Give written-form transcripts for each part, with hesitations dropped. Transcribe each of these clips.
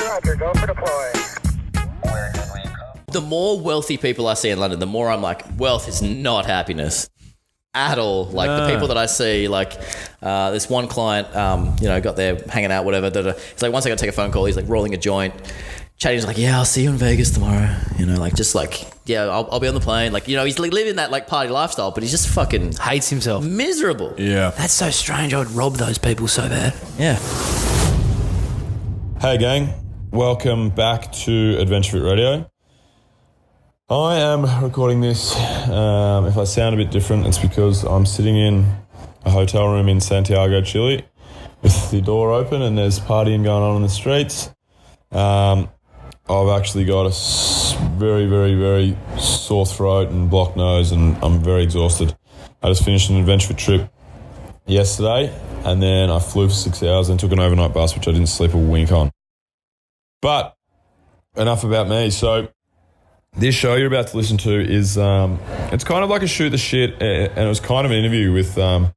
Roger, go for deploy. The more wealthy people I see in London, the more I'm like, wealth is not happiness at all. Like the people that I see, like this one client, got there hanging out, whatever. He's like, once I got to take a phone call, he's like rolling a joint, chatting. He's like, yeah, I'll see you in Vegas tomorrow. I'll be on the plane. Like, he's like living that like party lifestyle, but he's just fucking hates himself. Miserable. Yeah. That's so strange. I would rob those people so bad. Yeah. Hey gang, welcome back to Adventure Fit Radio. I am recording this. If I sound a bit different, it's because I'm sitting in a hotel room in Santiago, Chile, with the door open and there's partying going on in the streets. I've actually got a very, very, very sore throat and blocked nose, and I'm very exhausted. I just finished an Adventure Fit trip yesterday, and then I flew for 6 hours and took an overnight bus, which I didn't sleep a wink on. But enough about me. So this show you're about to listen to is it's kind of like a shoot the shit, and it was kind of an interview with a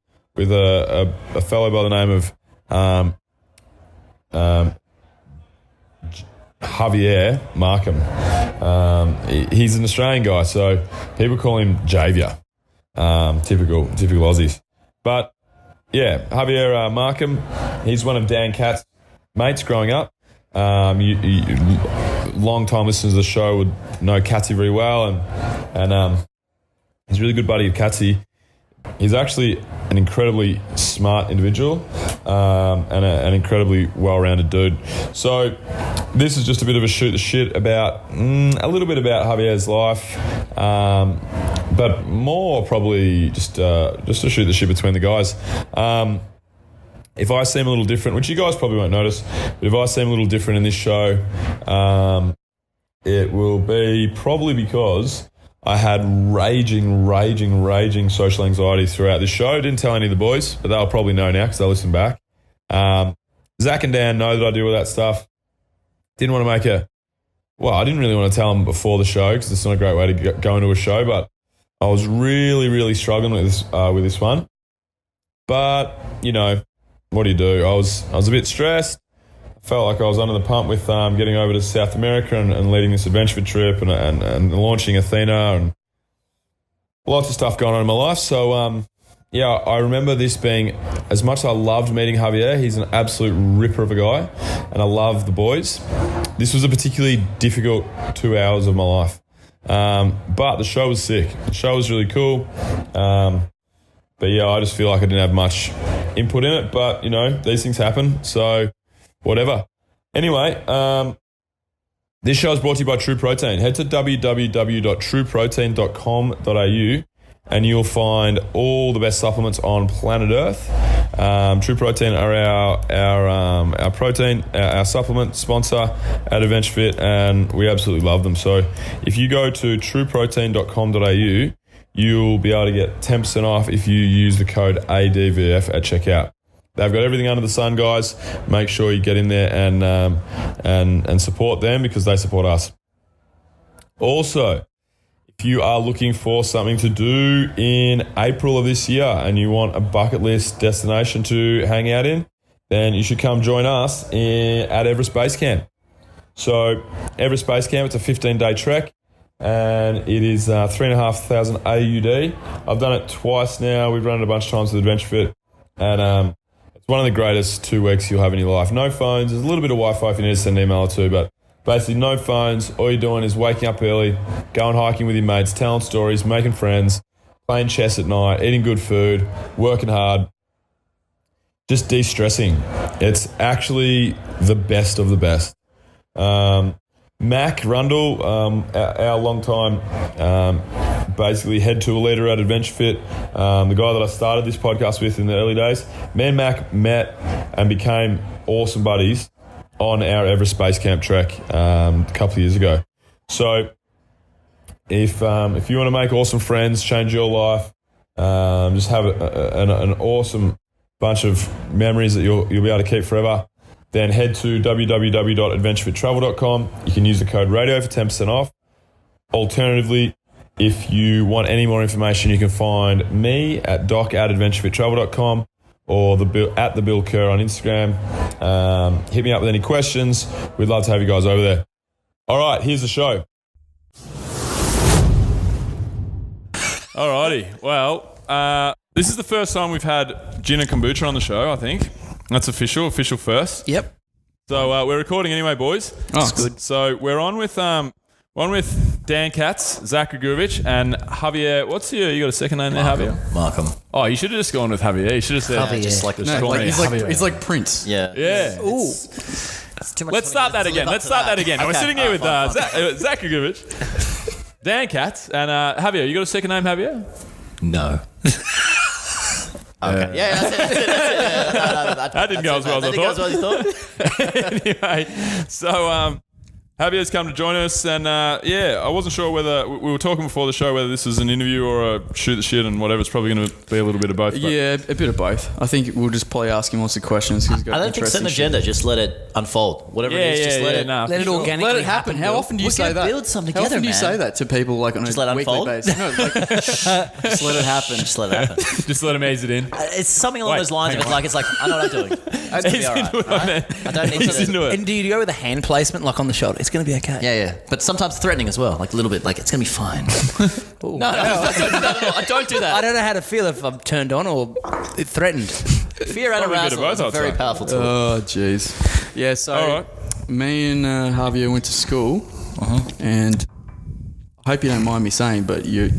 fellow by the name of Javier Markham. He's an Australian guy, so people call him Javier. Typical Aussies. But yeah, Javier Markham, he's one of Dan Catt's mates growing up. Long-time listeners of the show would know Catsy very well, and he's a really good buddy of Catsy. He's actually an incredibly smart individual and an incredibly well-rounded dude. So this is just a bit of a shoot the shit about a little bit about Javier's life, but more probably just to shoot the shit between the guys. If I seem a little different, which you guys probably won't notice, but if I seem a little different in this show, it will be probably because I had raging social anxiety throughout this show. Didn't tell any of the boys, but they'll probably know now because they'll listen back. Zach and Dan know that I deal with that stuff. Didn't want to I didn't really want to tell them before the show because it's not a great way to go into a show, but I was really struggling with this one. But, what do you do? I was a bit stressed. I felt like I was under the pump with getting over to South America and leading this adventure trip and launching Athena and lots of stuff going on in my life. So, I remember this being, as much as I loved meeting Javier, he's an absolute ripper of a guy, and I love the boys. This was a particularly difficult 2 hours of my life. But the show was sick. The show was really cool. But yeah, I just feel like I didn't have much input in it, but these things happen, so whatever. Anyway, this show is brought to you by True Protein. Head to www.trueprotein.com.au and you'll find all the best supplements on planet Earth. True Protein are our protein, our supplement sponsor at Adventure Fit, and we absolutely love them. So if you go to trueprotein.com.au, you'll be able to get 10% off if you use the code ADVF at checkout. They've got everything under the sun, guys. Make sure you get in there and support them because they support us. Also, if you are looking for something to do in April of this year and you want a bucket list destination to hang out in, then you should come join us at Everest Base Camp. So Everest Base Camp, it's a 15-day trek, and it is 3,500 AUD. I've done it twice now. We've run it a bunch of times with Adventure Fit, and it's one of the greatest 2 weeks you'll have in your life. No phones. There's a little bit of Wi-Fi if you need to send an email or two, but basically no phones. All you're doing is waking up early, going hiking with your mates, telling stories, making friends, playing chess at night, eating good food, working hard, just de-stressing. It's actually the best of the best. Mac Rundle, our long-time basically head tool leader at Adventure Fit, the guy that I started this podcast with in the early days, me and Mac met and became awesome buddies on our Everest Base Camp trek a couple of years ago. So if you want to make awesome friends, change your life, just have an awesome bunch of memories that you'll be able to keep forever, then head to www.adventurefittravel.com. You can use the code radio for 10% off. Alternatively, if you want any more information, you can find me at doc@adventurefittravel.com, or at the Bill Kerr on Instagram. Hit me up with any questions. We'd love to have you guys over there. All right, here's the show. Alrighty, well, this is the first time we've had gin and kombucha on the show, I think. That's official first. Yep. So we're recording anyway, boys. Oh, that's good. So we're on with Dan Katz, Zach Grigorovic, and Javier. You got a second name there, Javier? Markham. Oh, you should have just gone with Javier. You should have said Javier. Just like the No, call like, me he's like Prince. Yeah. Yeah. Ooh. It's too much Let's start that again. Let's start that again. We're sitting here with Zach Grigorovic, Dan Katz, and Javier. You got a second name, Javier? No. Okay. Yeah, that's it. That didn't go as well as I thought. Anyway, so Javier's come to join us, and I wasn't sure whether we were talking before the show whether this was an interview or a shoot the shit and whatever. It's probably going to be a little bit of both. But. Yeah, a bit of both. I think we'll just probably ask him lots of questions. He's got I don't think set an agenda. Just let it unfold. Whatever it is, just let it. Let it organically Let it happen. How often do you say that? Build something How together, often do you man. say that to people like on Just a let it weekly unfold? basis? No, like, just let it happen. Just let it happen. Just let him ease it in. It's something along Wait, those lines. hang Of it's like I know what I'm doing. It's gonna be all right. I don't need He's into to. it. And do you go with a hand placement like on the shoulder? It's going to be okay. Yeah. But sometimes threatening as well, like a little bit, like it's gonna be fine. No, I don't do that. I don't know how to feel if I'm turned on or threatened. Fear and Probably a bit of arousal is both, a I'd very say. powerful tool. Oh, jeez. Yeah, so All right. me and Javier went to school, and I hope you don't mind me saying, but you're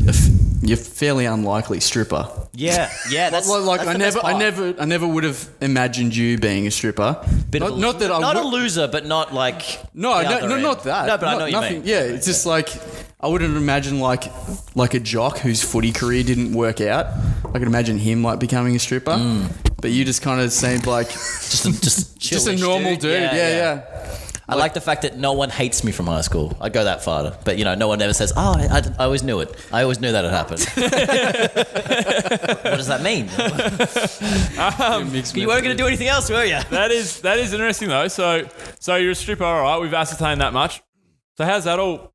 fairly unlikely stripper. Yeah, that's Like that's I the best part. I never would have imagined you being a stripper. Not that I not a would, loser, but not like no, the other end. not that. No, but I know what you nothing. mean. Yeah, it's just like I wouldn't imagine like a jock whose footy career didn't work out. I could imagine him like becoming a stripper, but you just kind of seemed like just a normal dude. Yeah. I like the fact that no one hates me from high school. I'd go that far, but no one ever says, "Oh, I always knew it. I always knew that it happened." What does that mean? You weren't going to do anything else, were you? That is interesting though. So you're a stripper, all right? We've ascertained that much. So how's that all?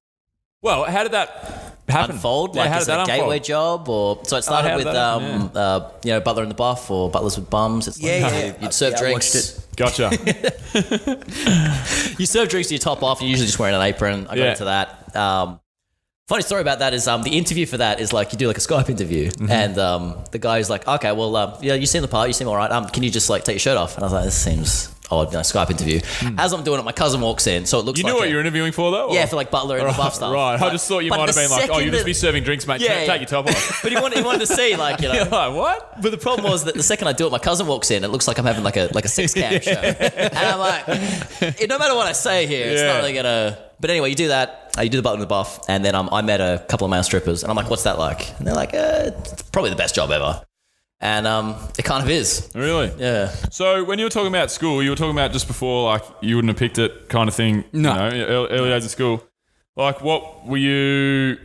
Well, how did that happen? Unfold? Yeah, Like, how is did it that a gateway unfold? job, or so it started how with did that happen? Butler in the Buff or Butlers with Bums. It's like, Yeah. You'd serve I drinks. watched it. Gotcha. You serve drinks to your top off. You're usually just wearing an apron. I got Yeah. into that. Funny story about that is the interview for that is like you do like a Skype interview, and the guy's like, okay, well, you seem the part. You seem all right. Can you just like take your shirt off? And I was like, this seems odd. Skype interview. As I'm doing it, my cousin walks in, so it looks You like knew what you were interviewing for though? yeah, or? for like Butler and the Buff stuff. Right. I But- just thought you but might have the been like, oh, you second just that- be serving drinks, mate. Yeah, Take your top off. But he wanted to see like You're like, what? But the problem was that the second I do it, my cousin walks in. It looks like I'm having like a six cam show, and I'm like, no matter what I say here, it's not really gonna. But anyway, you do that. You do the Butler and the Buff, and then I met a couple of male strippers, and I'm like, what's that like? And they're like, it's probably the best job ever, and it kind of is. Really? Yeah. So when you were talking about school, you were talking about just before, like you wouldn't have picked it, kind of thing. No. Early days of school. Like, what were you?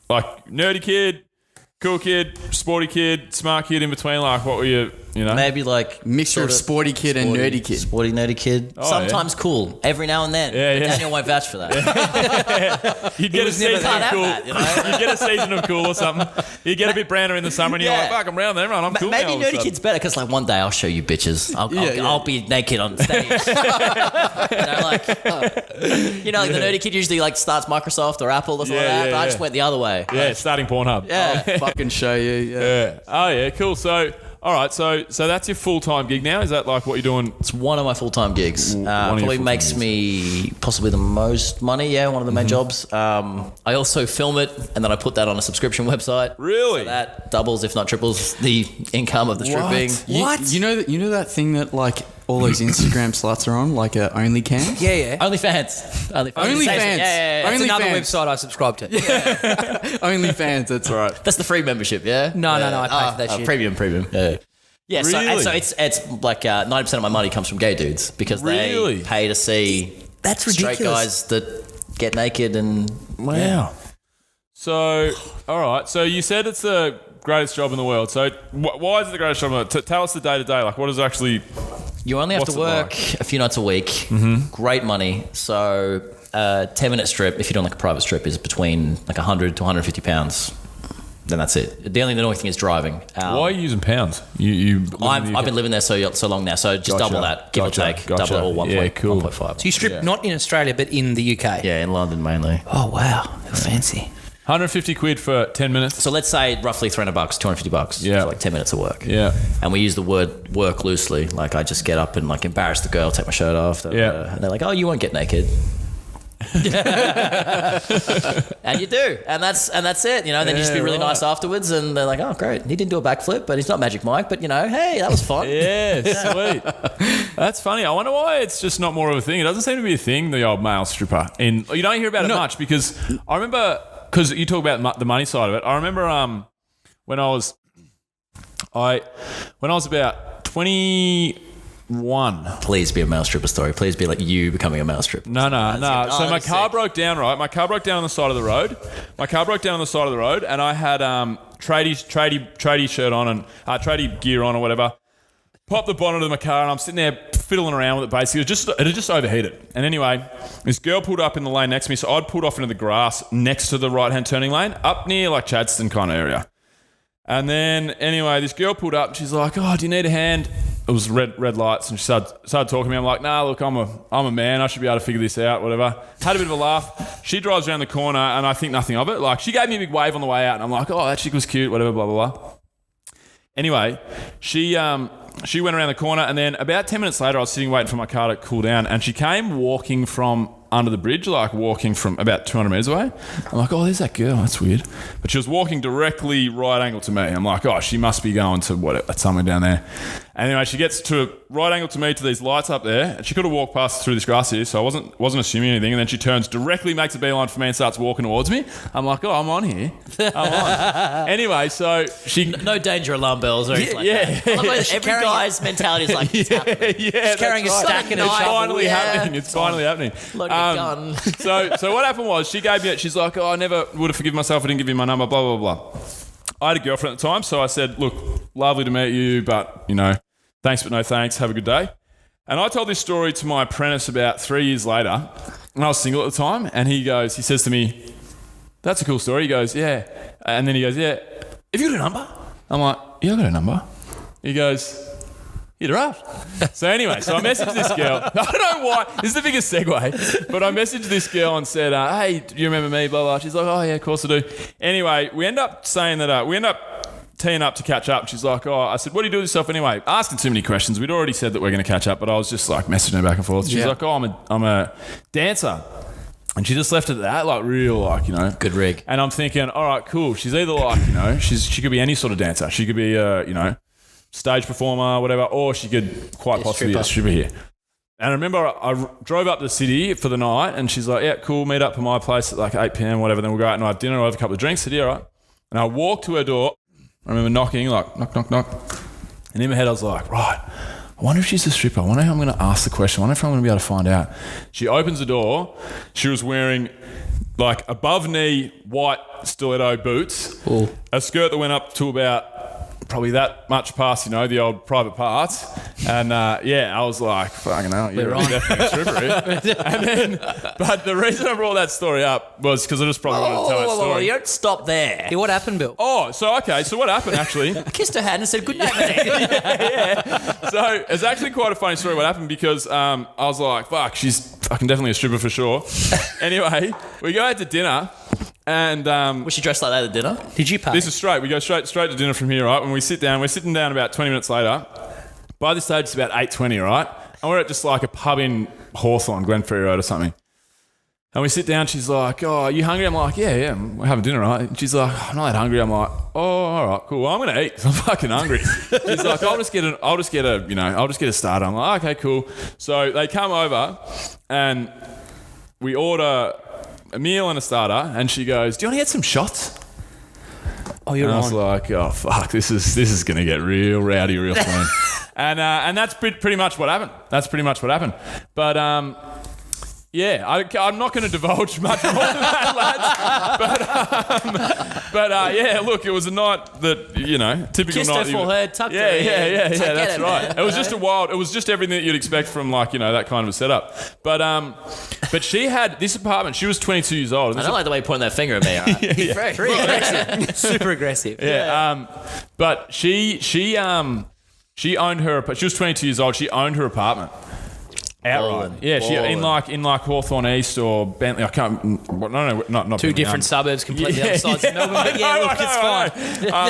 Like, nerdy kid, cool kid, sporty kid, smart kid in between. Like, what were you? Maybe like Mixture of sporty kid and nerdy kid. Sporty nerdy kid. Oh, Sometimes cool. Every now and then. Yeah, But yeah. Daniel won't vouch for that. You'd get a season Can't of have cool. that, you know? You'd get a season of cool or something. You get a bit browner in the summer, and you're Yeah. like, fuck, I'm round there, man. I'm cool Maybe now. all of a nerdy sudden. kid's better because like one day I'll show you bitches. Yeah. I'll be naked on stage. like the nerdy kid usually like starts Microsoft or Apple or something Yeah, like that. yeah, But I yeah. just went the other way. Yeah, starting Pornhub. Yeah. I'll fucking show you. Yeah. Yeah. Oh yeah, cool. So, all right. So that's your full time gig now. Is that like what you're doing? It's one of my full-time gigs. One of your Probably full-time makes gigs. me possibly the most money. Yeah, one of the main jobs. I also film it and then I put that on a subscription website. Really? So that doubles, if not triples, the income of the stripping. You know that thing that like all those Instagram sluts are on, like OnlyCam? Yeah. OnlyFans. OnlyFans. Yeah. That's another OnlyFans. website I subscribe to. OnlyFans, that's right. That's the free membership, yeah? No, I pay for that shit. Premium. Yeah. Yeah, Really? so it's like 90% of my money comes from gay dudes because Really? they pay to see That's straight ridiculous. guys that get naked and Wow. So, all right. So you said it's the greatest job in the world. So why is it the greatest job in the world? Tell us the day to day. Like, what is actually? you only have What's to it work a few nights a week. Mm-hmm. Great money. So 10-minute strip, if you're doing like a private strip, is between like 100 to 150 pounds. then that's it. The only annoying thing is driving. Why are you using pounds? I've been living there so long now, so just double that, give or take. Double it or 1.5. Yeah, cool. 1.5. So you strip not in Australia, but in the UK? Yeah, in London mainly. Oh, wow. Fancy. 150 quid for 10 minutes. So let's say roughly $300, $250 Yeah. for like 10 minutes of work. Yeah. And we use the word work loosely. Like I just get up and like embarrass the girl, take my shirt off. Yeah. And they're like, oh, you won't get naked. And you do, and that's it, you know. Then you just be really nice afterwards, and they're like, "Oh, great, he didn't do a backflip, but he's not Magic Mike, but you know, hey, that was fun." Yeah, sweet. That's funny. I wonder why it's just not more of a thing. It doesn't seem to be a thing, the old male stripper. And you don't hear about it much because I remember, because you talk about the money side of it. I remember when I was about 21. Please be a male stripper story. Please be like you becoming a male stripper. No. So my car broke down, right? My car broke down on the side of the road. And I had tradie shirt on and tradie gear on or whatever. Popped the bonnet of my car and I'm sitting there fiddling around with it basically. It had just overheated. And anyway, this girl pulled up in the lane next to me, so I'd pulled off into the grass next to the right-hand turning lane, up near like Chadstone kind of area. And then anyway, this girl pulled up and she's like, oh, do you need a hand? It was red lights, and she started talking to me. I'm like, nah, look, I'm a man. I should be able to figure this out, whatever. Had a bit of a laugh. She drives around the corner, and I think nothing of it. Like, she gave me a big wave on the way out, and I'm like, oh, that chick was cute, whatever, blah, blah, blah. Anyway, she went around the corner, and then about 10 minutes later, I was sitting waiting for my car to cool down, and she came walking from under the bridge, like walking from about 200 metres away. I'm like, oh, there's that girl. That's weird. But she was walking directly right angle to me. I'm like, oh, she must be going to somewhere down there. And anyway, she gets to a right angle to me to these lights up there, and she could have walked past through this grass here, so I wasn't assuming anything. And then she turns directly, makes a beeline for me, and starts walking towards me. I'm like, oh, I'm on here. I'm on. Anyway, so she no danger alarm bells or anything like that. I love how every guy's mentality is like, it's happening. She's carrying a stack and a It's shovel. finally happening. It's finally happening. Loading a gun. So what happened was she gave me it. She's like, oh, I never would have forgiven myself. I didn't give you my number. Blah blah blah. I had a girlfriend at the time, so I said, look, lovely to meet you, but you know. Thanks, but no thanks. Have a good day. And I told this story to my apprentice about 3 years later, and I was single at the time, and he says to me, that's a cool story. He goes, yeah. And then he goes, yeah. Have you got a number? I'm like, yeah, I got a number. He goes, hit her up. So anyway, so I messaged this girl. I don't know why. This is the biggest segue. But I messaged this girl and said, hey, do you remember me? Blah, blah. She's like, oh, yeah, of course I do. Anyway, we end up saying that, we end up teeing up to catch up. She's like, oh, I said, what do you do with yourself anyway? Asking too many questions. We'd already said that we're going to catch up, but I was just like messaging her back and forth. She's like, oh, I'm a dancer. And she just left it at that, like real, like, you know. Good rig. And I'm thinking, all right, cool. She's either like, you know, she could be any sort of dancer. She could be a, you know, stage performer, whatever, or she could quite possibly be a stripper here. And I remember I drove up to the city for the night and she's like, yeah, cool, meet up at my place at like 8 p.m, whatever. Then we'll go out and have dinner or have a couple of drinks. I said, yeah, all right. And I walked to her door. I remember knocking, like, knock, knock, knock. And in my head, I was like, right, I wonder if she's a stripper. I wonder how I'm going to ask the question. I wonder if I'm going to be able to find out. She opens the door. She was wearing, like, above-knee white stiletto boots, a skirt that went up to about probably that much past, you know, the old private parts. And, yeah, I was like, fucking hell, you're definitely a stripper here. And then, but the reason I brought that story up was because I just probably wanted to tell that story. You don't stop there. Yeah, what happened, Bill? Oh, so what happened actually? I kissed her hand and said, good night, mate. yeah. So it's actually quite a funny story what happened because I was like, fuck, she's fucking definitely a stripper for sure. Anyway, we go out to dinner. And was she dressed like that at dinner? Did you pay? This is straight. We go straight to dinner from here, right? When we sit down, we're sitting down about 20 minutes later. By this stage, it's about 8:20, right? And we're at just like a pub in Hawthorne, Glenferrie Road or something. And we sit down. She's like, "Oh, are you hungry?" I'm like, "Yeah, we're having dinner, right?" And she's like, "I'm not that hungry." I'm like, "Oh, all right, cool. Well, I'm gonna eat. I'm fucking hungry." She's like, "I'll just get a starter." I'm like, "Okay, cool." So they come over and we order a meal and a starter, and she goes, "Do you want to get some shots?" Oh, you're and on. I was like, "Oh fuck, this is gonna get real rowdy real soon." and that's pretty much what happened. But yeah, I'm not going to divulge much more than that, lads. But yeah, look, it was a night that, you know, typical Kissed night. Kissed her forehead, tucked her in. Yeah, that's right. Man. It was just everything that you'd expect from, like, you know, that kind of a setup. But But she had this apartment. She was 22 years old. I don't like the way you're pointing that finger at me. All right? Very aggressive. Super aggressive. Yeah. But she owned her. She was 22 years old. She owned her apartment. Outright. Yeah, she in like Hawthorne East or Bentley. I can't. No, not Two Bentley, different suburbs, completely other sides of Melbourne. But yeah, look, it's fine.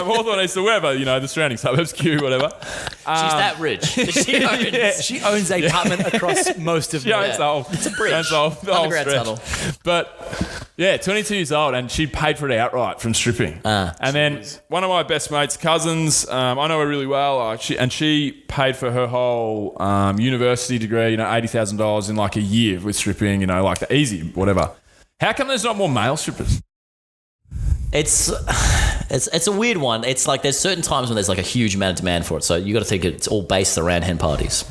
Hawthorne East or wherever, the surrounding suburbs, Kew, whatever. She's that rich. that She owns. She owns a apartment across most of She owns Melbourne. the whole. It's a bridge. Owns the whole Underground stretch. tunnel. But yeah, 22 years old, and she paid for it outright from stripping. And then one of my best mates' cousins, I know her really well. She paid for her whole university degree, $80,000 in like a year with stripping, like the easy, whatever. How come there's not more male strippers? It's a weird one. It's like there's certain times when there's like a huge amount of demand for it. So you got to think it's all based around hen parties.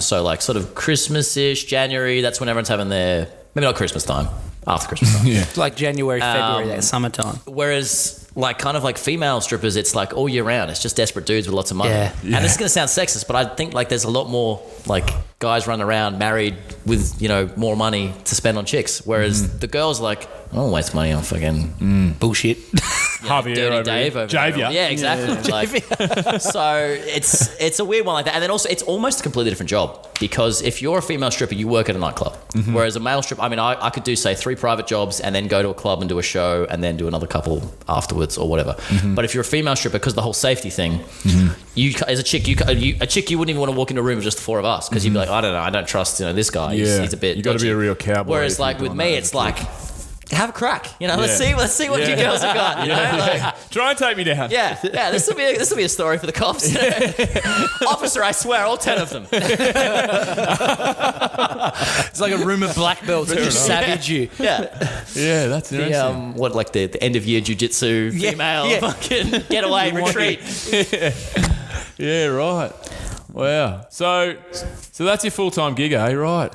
So like sort of Christmas-ish, January, that's when everyone's having their, maybe not Christmas time, after Christmas time. It's like January, February, that summertime. Whereas like kind of like female strippers, it's like all year round. It's just desperate dudes with lots of money. Yeah. And this is going to sound sexist, but I think like there's a lot more like guys running around married with, more money to spend on chicks. Whereas the girls like, I don't waste money on fucking Bullshit. Javier Dirty over Dave here. over Javier. there. Yeah, exactly. Like, so it's a weird one like that. And then also it's almost a completely different job because if you're a female stripper, you work at a nightclub. Whereas a male stripper, I mean, I could do say 3 private jobs and then go to a club and do a show and then do another couple afterwards or whatever. But if you're a female stripper, because the whole safety thing, you as a chick, you wouldn't even want to walk into a room with just the 4 of us because you'd be like, I don't know, I don't trust this guy. He's a bit. You got to be dodgy. a real cowboy. Whereas like with me, it's like, have a crack. Let's see what you girls have got. Like, Try and take me down. yeah. This will be a story for the cops. Officer, I swear, all 10 of them. It's like a room of black belts who just savage you. Yeah. Yeah, that's interesting. The end of year jiu-jitsu female fucking getaway retreat. Yeah, right. Wow. So that's your full-time gig, eh? Right.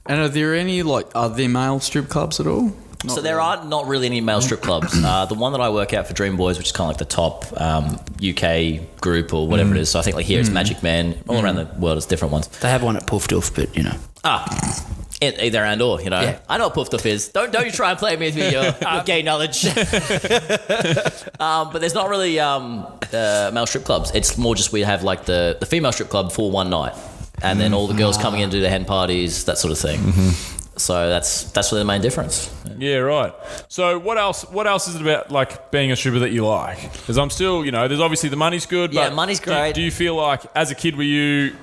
And are there any are there male strip clubs at all? So there are not really any male strip clubs. The one that I work at for Dream Boys, which is kind of like the top UK group or whatever it is. So I think like here it's Magic Man. All around the world it's different ones. They have one at Puff Duff, but Either and or, Yeah. I know what Puff Duff is. Don't you try and play me with your gay knowledge. But there's not really male strip clubs. It's more just we have like the female strip club for one night. And then all the girls coming in to do the hen parties, that sort of thing. So that's really the main difference. Yeah, right. So what else is it about like being a stripper that you like? Because I'm still, there's obviously the money's good. Yeah, but money's great. Do you feel like as a kid were you?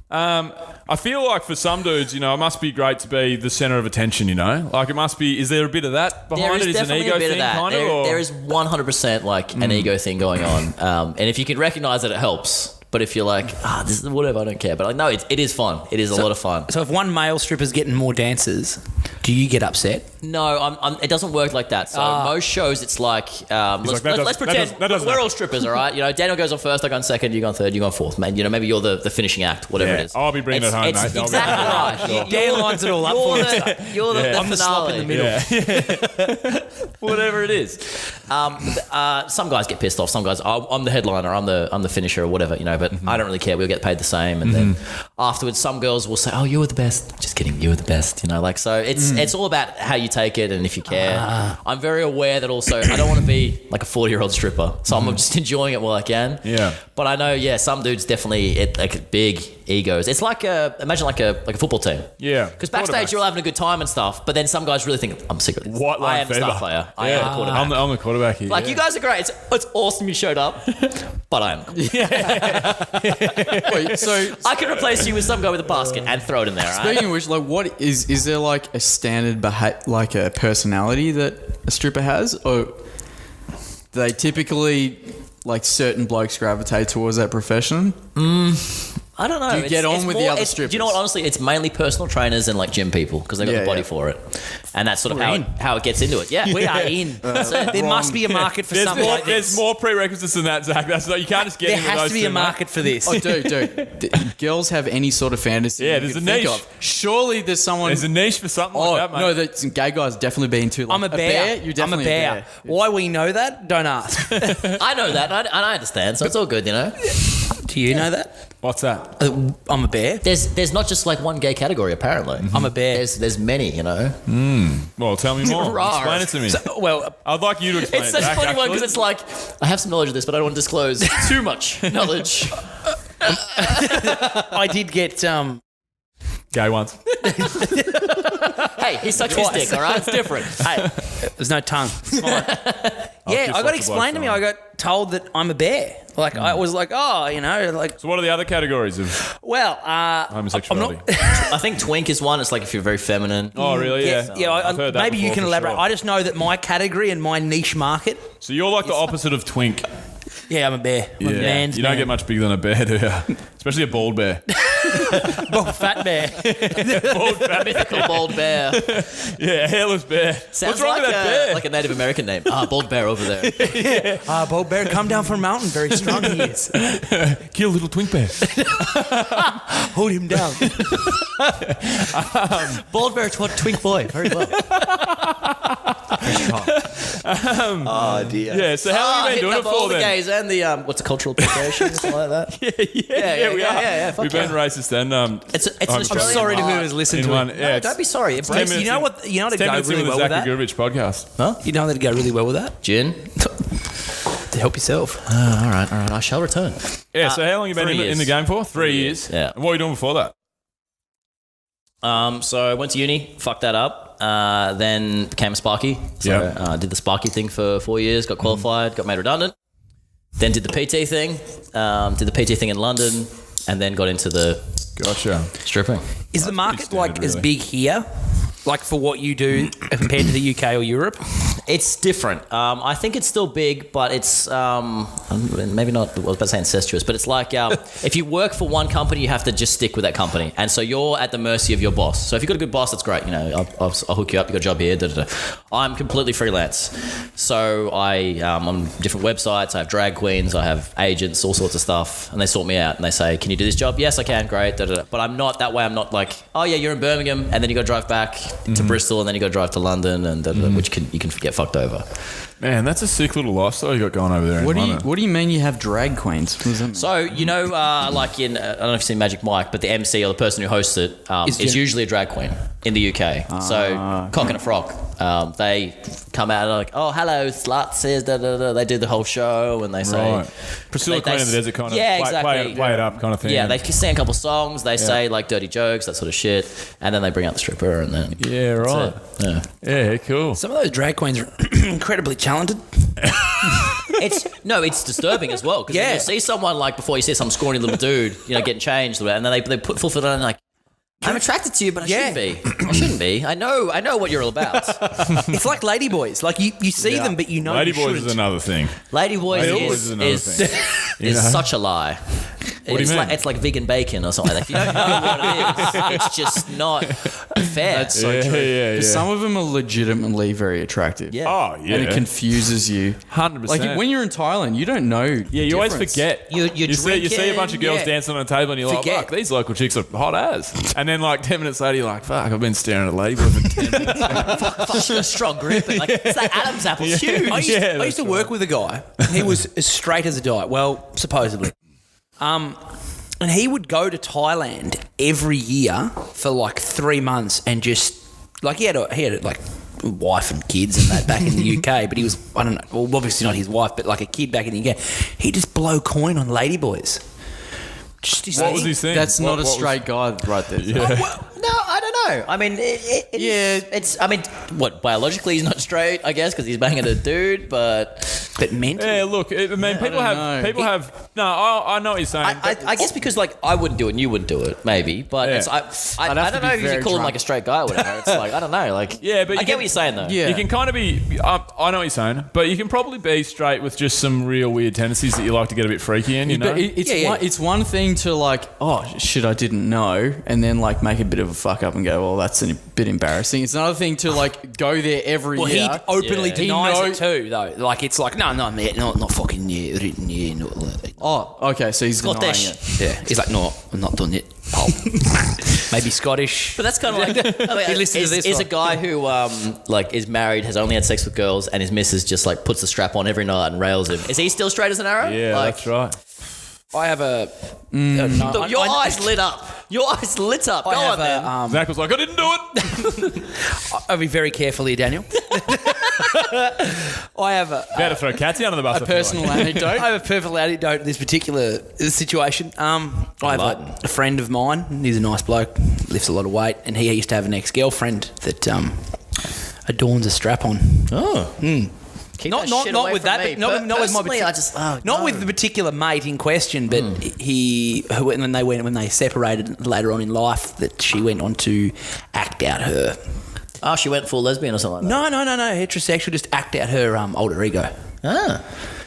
I feel like for some dudes, it must be great to be the center of attention. Like it must be. Is there a bit of that behind it? Is it an ego thing, kind of? There is 100% like an ego thing going on, and if you can recognize it, it helps. But if you're like, this is whatever, I don't care. But like, no, it is fun. It is a lot of fun. So if one male stripper's getting more dancers, do you get upset? No, it doesn't work like that. So most shows, it's like, let's pretend that doesn't we're all strippers, all right? Daniel goes on first, I go on second, you go on third, you go on fourth. Man, maybe you're the finishing act, whatever it is. I'll be bringing it home, it's mate. Exactly right. Sure. Dan lines it all up for us. You're the I'm the slop in the finale. middle. Whatever it is. Some guys get pissed off. Some guys, I'm the headliner, I'm the finisher or whatever, but I don't really care. We'll get paid the same. And then afterwards, some girls will say, oh, you were the best. Just kidding, you were the best. So it's all about how you take it and if you care. I'm very aware that also I don't want to be like a 40-year-old stripper. So I'm just enjoying it while I can. Yeah. But I know, some dudes definitely like big egos. It's like imagine like a football team. Yeah. Because backstage you're all having a good time and stuff, but then some guys really think I'm sick of this. White line I am the fever. star player. I am the quarterback. I'm the quarterback here. Like you guys are great. It's awesome you showed up, but I am. Wait, so I could replace you with some guy with a basket and throw it in there. Right? speaking of which, what is there like a standard like a personality that a stripper has, or do they typically like certain blokes gravitate towards that profession? I don't know. Do you get on with the other strippers? Do you know what? Honestly, it's mainly personal trainers and like gym people because they've got the body for it, and that's sort of how it gets into it. Yeah, We are in. There must be a market for something like There's this. more prerequisites than that, Zach. That's not, you can't just get There into has those to be two, a market for this. Oh, dude. Girls have any sort of fantasy. Yeah, you there's could a think niche. of. Surely there's someone. There's a niche for something Oh like that, mate. no, that some gay guys definitely been too. Like, I'm a bear. You're definitely I'm a bear. Why we know that? Don't ask. I know that, and I understand, so it's all good, Do you know that? What's that? I'm a bear. There's not just like one gay category apparently. I'm a bear. There's many, you know. Well, tell me more. Rawr. Explain it to me. Well, I'd like you to explain It's it. such a Zach, funny one actually. because it's like I have some knowledge of this, but I don't want to disclose too much knowledge. I did get Gay ones. Hey, he sucks his dick, all right? It's different. Hey, there's no tongue. It's fine. Yeah, I got explained to me. I got told that I'm a bear. Like I was like, oh, you know, like. So what are the other categories of Well, homosexuality? I think twink is one. It's like if you're very feminine. Oh, really? Yeah. I've heard that maybe you before can for elaborate. sure. I just know that my category and my niche market. So you're like the opposite of twink. Yeah, I'm a bear. I'm a man's You don't man. get much bigger than a bear, do you? Especially a bald bear. Fat bear. Bald fat Mythical bald bear. Yeah, hairless bear. Sounds What's wrong like with that bear? like a Native American name. Bald bear over there. Bald bear, come down from a mountain. Very strong he is. Kill little twink bear. Hold him down. Bald bear, twink boy. Very well. Oh dear. Yeah, so how long have you been doing it all for the then? gays and the what's the cultural appropriation, something like that. Yeah, we are. yeah, fuck We've been yeah. racist and It's an I'm Australian sorry to art. whoever's listened in to one. it. Yeah, No, it's don't be sorry. Embrace You know what? You know what 10 would go minutes in really with well the with Zach that. Gurevich podcast. You know that'd go really well with that. gin. To help yourself. All right. I shall return. Yeah, so how long have you been 3 in the years. game for? 3 years. Yeah. And what were you doing before that? So I went to uni, fucked that up, then became a Sparky. So Yeah. did the Sparky thing for 4 years, got qualified, got made redundant. Then did the PT thing, did the PT thing in London, and then got into the Gotcha. stripping. Is the market pretty like standard, as really. big here, like for what you do compared to the UK or Europe? It's different. I think it's still big, but it's maybe not. I was about to say incestuous, but it's like if you work for one company, you have to just stick with that company, and so you're at the mercy of your boss. So if you've got a good boss, that's great. You know, I'll hook you up. You got a job here. Da, da, da. I'm completely freelance, so I'm on different websites. I have drag queens, I have agents, all sorts of stuff, and they sort me out and they say, "Can you do this job?" Yes, I can. Great. Da, da, da. But I'm not that way. I'm not like, oh yeah, you're in Birmingham, and then you got to drive back to Bristol, and then you got to drive to London, and da, da, da, which you can get fucked over. Man, that's a sick little lifestyle you got going over there in London. What do you mean you have drag queens? What does that mean? So, you know, like in, I don't know if you've seen Magic Mike, but the MC or the person who hosts it is usually a drag queen in the UK. So, Cock and a Frock, they come out and are like, oh, hello, sluts, da, da, da. They do the whole show and they say... Right. Priscilla they- Queen they- of the Desert kind of yeah, play exactly. it up kind of thing. Yeah, they sing a couple songs, they say like dirty jokes, that sort of shit, and then they bring out the stripper and then... Yeah, right. That's it. Yeah. Yeah, cool. Some of those drag queens are incredibly talented. It's disturbing as well because Yeah. you see someone like before you see some scrawny little dude, you know, getting changed, and then they put full foot on and like, I'm attracted to you, but I shouldn't be. I shouldn't be. I know what you're all about. It's like ladyboys. Like you see them, but you know Lady you Boys shouldn't. is another thing. Ladyboys Ladyboys is is another thing. is know? such a lie. do you mean? It's like vegan bacon or something like that. If you don't know what it is, it's just not fair. That's so Yeah, true. yeah, 'Cause yeah. some of them are legitimately very attractive. Yeah. Oh, yeah. And it confuses you. 100%. Like when you're in Thailand, you don't know. Yeah, you always forget. You see a bunch of girls yeah. dancing on a table and you're Forget. like, fuck, these local chicks are hot as. And then like 10 minutes later, you're like, fuck, I've been staring at a ladyboy for 10 minutes. a strong grip. Like it's that Adam's apple's huge. I used to work with a guy. He was as straight as a die. Well, supposedly. And he would go to Thailand every year for like 3 months and just like he had like a wife and kids and that back in the UK, but he was, I don't know, well, obviously not his wife, but like a kid back in the UK. He'd just blow coin on ladyboys. Just his What thing. was he saying? That's not a What was- straight guy right there. Yeah. No, I don't know. I mean, it's. I mean, what biologically he's not straight, I guess, because he's banging a dude. But mentally. Yeah, look, I mean, people have. No, I know what you're saying. I guess because like I wouldn't do it and you wouldn't do it, maybe. But Yeah. it's I I'd have don't to know be if you very call him drunk. like a straight guy or whatever. It's like I don't know. Like Yeah, but I you get can- what you're saying though. Yeah. You can kind of be. I know what you're saying, but you can probably be straight with just some real weird tendencies that you like to get a bit freaky in. You know, But it's Yeah, yeah. it's one thing to like, oh shit, I didn't know, and then like make a bit of a fuck up and go, well, that's a bit embarrassing. It's another thing to like go there every Well, he year. openly Yeah. denies He it too, though. Like it's like, no, mate, not fucking yeah, written yeah, not like. Oh, okay, so he's denying Scottish. it. Yeah, he's like, no, I'm not done yet. Oh. Maybe Scottish. But that's kind of like I mean, He listens to this is a one. guy who like is married, has only had sex with girls, and his missus just like puts the strap on every night and rails him. Is he still straight as an arrow? yeah, like, that's right. I have a. Your eyes lit up. Your eyes lit up. Go on, then. Zach was like, I didn't do it. I'll be very careful here, Daniel. I have a. Better throw Katsy under the bus. A personal anecdote. I have a perfect anecdote in this particular situation. I have a friend of mine. He's a nice bloke, lifts a lot of weight, and he used to have an ex-girlfriend that adorns a strap-on. Oh. Keep Not that shit not away with from that, me. but not with my Personally, I just not with the particular mate in question, but when they separated later on in life, that she went on to act out her. Oh, she went full lesbian or something like that. No, heterosexual, just act out her alter ego. Ah.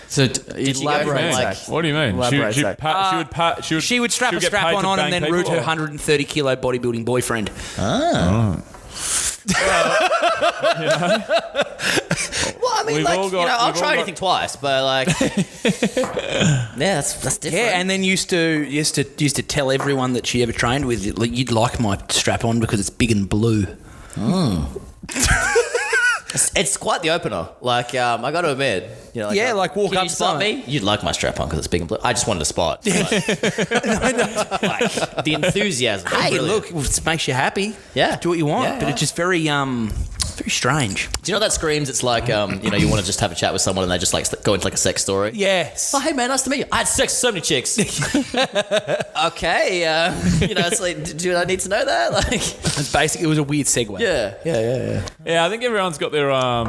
So she go elaborate, from, like- Zach. What do you mean? Elaborate, She Zach. She would strap a get strap paid on to and bang then people, root her or- 130 kilo bodybuilding boyfriend. Well, I mean, We've like, all got- I'll we've all try got- anything twice, but like, yeah, that's different. Yeah, and then used to tell everyone that she ever trained with, like, you'd like my strap on because it's big and blue. It's quite the opener. Like, I got to admit, Like walk can up you to spot someone. me? You'd like my strap on because it's big and blue. I just wanted to spot. Like, the enthusiasm. Hey, Brilliant. look, it makes you happy. Yeah. Do what you want, Yeah, but yeah. it's just very strange. Do you know that screams? It's like, you want to just have a chat with someone and they just like go into like a sex story. Yes. Oh, hey man, nice to meet you. I had sex with so many chicks. Okay, it's like, do I need to know that? Like, It's basically, it was a weird segue. yeah. Yeah, I think everyone's got their, I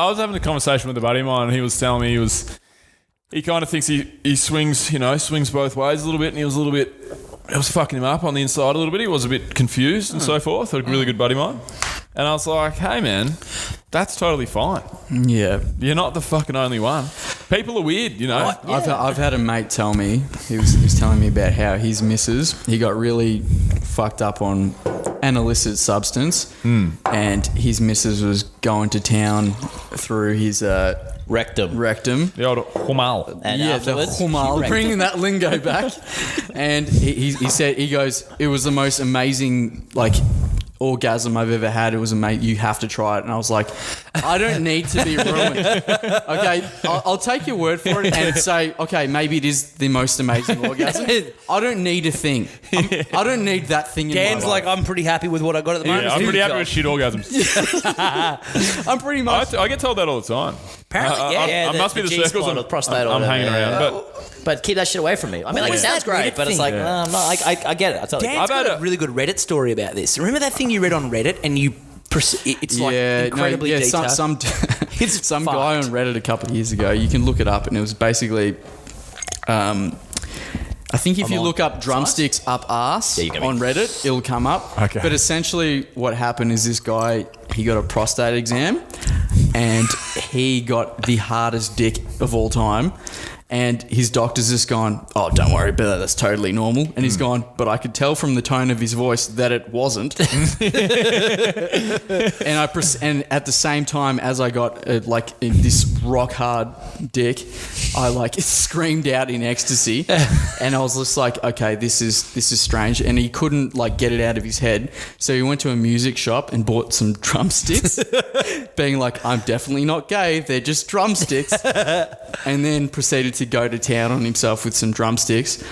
was having a conversation with a buddy of mine and he was telling me he kind of thinks he swings, swings both ways a little bit, and he was a little bit, it was fucking him up on the inside a little bit. He was a bit confused and so forth. A really good buddy of mine. And I was like, hey man, that's totally fine. Yeah. You're not the fucking only one. People are weird, I've had a mate tell me, he was telling me about how his missus, he got really fucked up on an illicit substance, and his missus was going to town through his Rectum. rectum. The old humal. And Yeah, afterwards, the humal, she bringing that lingo back. And he said, he goes, it was the most amazing, like, orgasm I've ever had. It was amazing. You have to try it. And I was like, I don't need to be ruined. Okay, I'll take your word for it and say, okay, maybe it is the most amazing orgasm. I don't need a thing. I don't need that thing in Dan's my life. like, I'm pretty happy with what I got at the moment. Yeah, I'm It's pretty a happy good with shit orgasms. I'm pretty much... I get told that all the time. Apparently, yeah. I must be the G-spot circles or prostate or I'm whatever, hanging yeah. around. But keep that shit away from me. I mean, like, was it sounds that great, Reddit but it's thing? like, Yeah. no, I get it. I totally get Dan's it. got a really good Reddit story about this. Remember that thing you read on Reddit and it's like incredibly detailed? Some It's guy on fucked. Reddit a couple of years ago, you can look it up, and it was basically... I think if you look up drumsticks up arse you can on Reddit, it'll come up. Okay. But essentially what happened is this guy, he got a prostate exam and he got the hardest dick of all time. And his doctor's just gone, oh, don't worry about that, that's totally normal. And he's gone, but I could tell from the tone of his voice that it wasn't. And at the same time as I got this rock hard dick, I screamed out in ecstasy. And I was just like, okay, this is strange. And he couldn't get it out of his head. So he went to a music shop and bought some drumsticks, being like, I'm definitely not gay, they're just drumsticks. And then proceeded to go to town on himself with some drumsticks.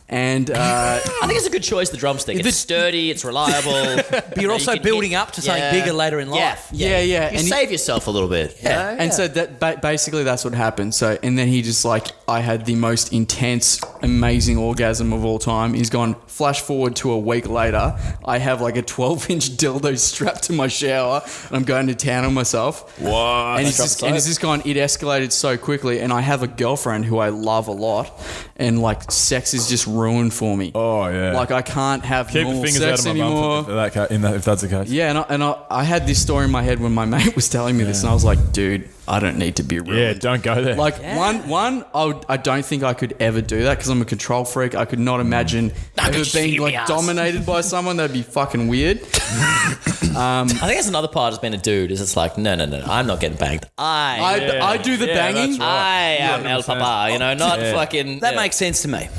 And I think it's a good choice, the drumstick. It's sturdy, it's reliable. But you're also building up to something bigger later in life. Yeah. You And save yourself a little bit. Yeah. And so that basically that's what happened. So and then he just I had the most intense, amazing orgasm of all time. He's gone. Flash forward to a week later, I have a 12-inch dildo strapped to my shower, and I'm going to town on myself. What? And it's just gone. It escalated so quickly, and I have a girlfriend who I love a lot, and sex is just ruined for me. Oh, yeah. I can't have Keep the normal fingers out sex of my anymore. bum if that's the case. Yeah, and I had this story in my head when my mate was telling me this, and I was like, dude, I don't need to be ruined. Yeah, don't go there. I don't think I could ever do that because I'm a control freak. I could not imagine ever being dominated by someone. That'd be fucking weird. I think that's another part of being a dude, is it's like, no, I'm not getting banged. I do the banging. that's right. I am El 100%. Papa, not fucking... That makes sense to me.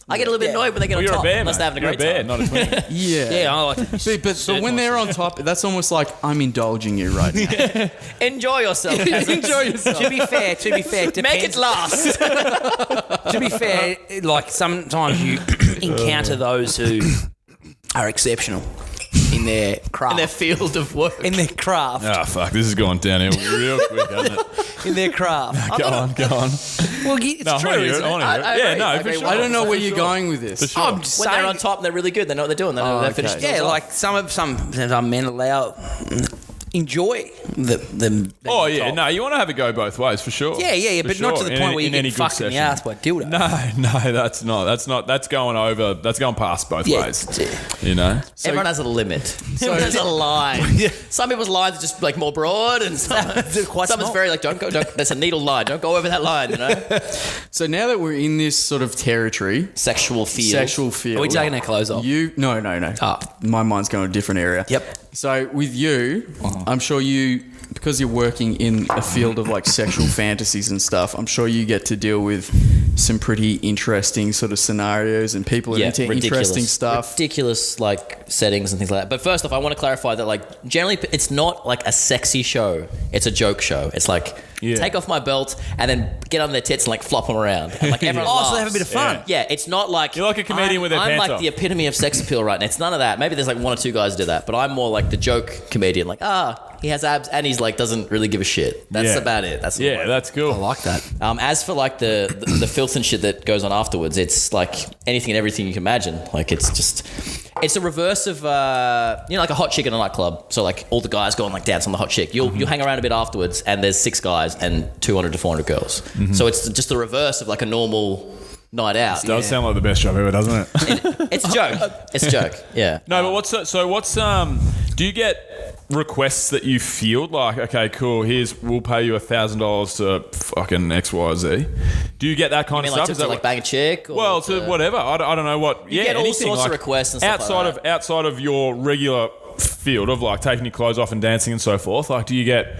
I get a little bit annoyed when they get on You're top a bear, unless they're having a You're great a bear, time. not a twin. Yeah, I like it. But when they're on top, that's almost like I'm indulging you right now. Enjoy yourself. Enjoy yourself. To be fair, Make depends. it last. To be fair, like sometimes you encounter those who are exceptional in their craft. In their field of work. In their craft. Oh, fuck. This is going downhill real quick, hasn't it? In their craft. Go on. Well, it's No, I true, wanna hear isn't it. I it? wanna hear it. I Yeah, agree. no, I for agree. sure. I don't know where For you're sure. going with this. For sure. I'm just When saying, they're on top and they're really good, they know what they're doing. They know Oh, they're finished. okay. yeah, like some men allow enjoy the Oh, yeah. top. No, you want to have a go both ways, for sure. Yeah, For but not to sure. the point where you In any get good fucked in the session. ass by a dildo. No, that's not. That's going over. That's going past both Yeah, ways. yeah. You know? Everyone has a limit. Everyone has a line. Some people's lines are just like more broad, and They're quite someone's small. very like, don't. There's a needle line. Don't go over that line. You know, So now that we're in this sort of territory, sexual field. sexual field. Are we taking our clothes off? No. Ah. My mind's going to a different area. Yep. So with you, I'm sure you, because you're working in a field of like sexual fantasies and stuff, I'm sure you get to deal with some pretty interesting sort of scenarios and people are into interesting stuff. ridiculous like settings and things like that. But first off, I want to clarify that like generally it's not like a sexy show. It's a joke show. It's like take off my belt and then get on their tits and like flop them around. And, like everyone Oh, so they laughs. have a bit of fun. Yeah, it's not like You're like a comedian with their I'm pants like off. the epitome of sex appeal right now. It's none of that. Maybe there's like one or two guys who do that, but I'm more like the joke comedian. Like he has abs and he's like doesn't really give a shit. That's Yeah. about it. That's Yeah, that's cool. I like that. as for like the filth and shit that goes on afterwards, it's like anything and everything you can imagine. Like it's a reverse of like a hot chick in a nightclub. So like all the guys go and like dance on the hot chick. You'll hang around a bit afterwards, and there's 6 guys and 200 to 400 girls. So it's just the reverse of like a normal night out. Does sound like the best job ever, doesn't it? It's a joke. It's a joke. Yeah. No, but what's do you get requests that you field like, okay, cool, we'll pay you $1,000 to fucking XYZ? Do you get that kind I mean, of like stuff? to like bang a chick? Or Well, to whatever. I don't know what. You get all anything, sorts of like, requests and stuff like outside of your regular field of like taking your clothes off and dancing and so forth. Like, do you get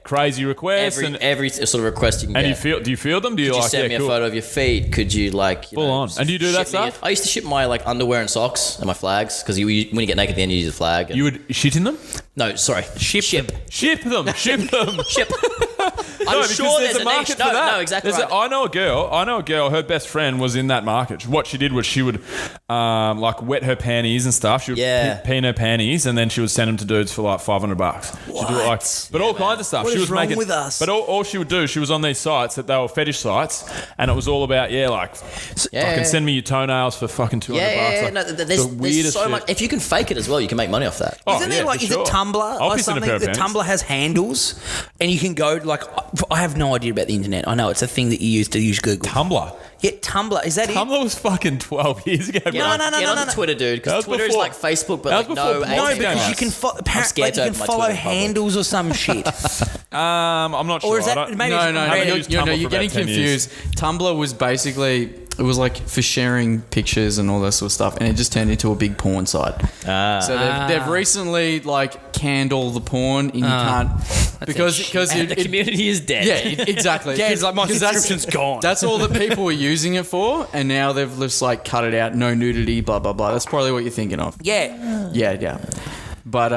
crazy requests every sort of request you can get. do you feel them? Do you Could you like send me a cool. photo of your feet? Could you like Full on. And do you do that ship me stuff? I used to ship my like underwear and socks and my flags because when you get naked at the end you use a flag. And, You would shit in them? no, sorry, ship. Ship them. Ship them. Ship. I'm No, because sure there's there's a market niche. for that. No, exactly There's right. I know a girl. Her best friend was in that market. What she did was she would like wet her panties and stuff. She would pee in her panties, and then she would send them to dudes for like $500. She'd do it like, but all kinds of stuff. What she is was wrong making, with us? But all she would do, she was on these sites that they were fetish sites, and it was all about fucking send me your toenails for fucking $200. Yeah. Like, No, the there's weirdest so shit. much. If you can fake it as well, you can make money off that. Oh, Isn't there yeah, like, for is sure. it Tumblr I'll or piss in a something? pair of The pants. Tumblr has handles, and you can go like, I have no idea about the internet. I know it's a thing that you use to use Google. Tumblr. Yeah, Tumblr. Is that it? Tumblr was fucking 12 years ago. Get bro. on, no, get no, onto no. Twitter, dude. That Because was Twitter is before- like Facebook, but that was like no before- age No, gap. because you can scared to you open can my follow Twitter in public. handles or some shit. I'm not sure. Or is that I don't- maybe? No, it's no, haven't you're, used you're, Tumblr no, for you're about getting 10 years. confused. Tumblr was basically, it was like for sharing pictures and all that sort of stuff, and it just turned into a big porn site. So they've recently like canned all the porn, and you can't because And the community is dead. yeah, exactly. Yeah, it's like my 'Cause that's- subscription's gone. That's all that people were using it for, and now they've just like cut it out. No nudity, blah blah blah. That's probably what you're thinking of. Yeah, Yeah. But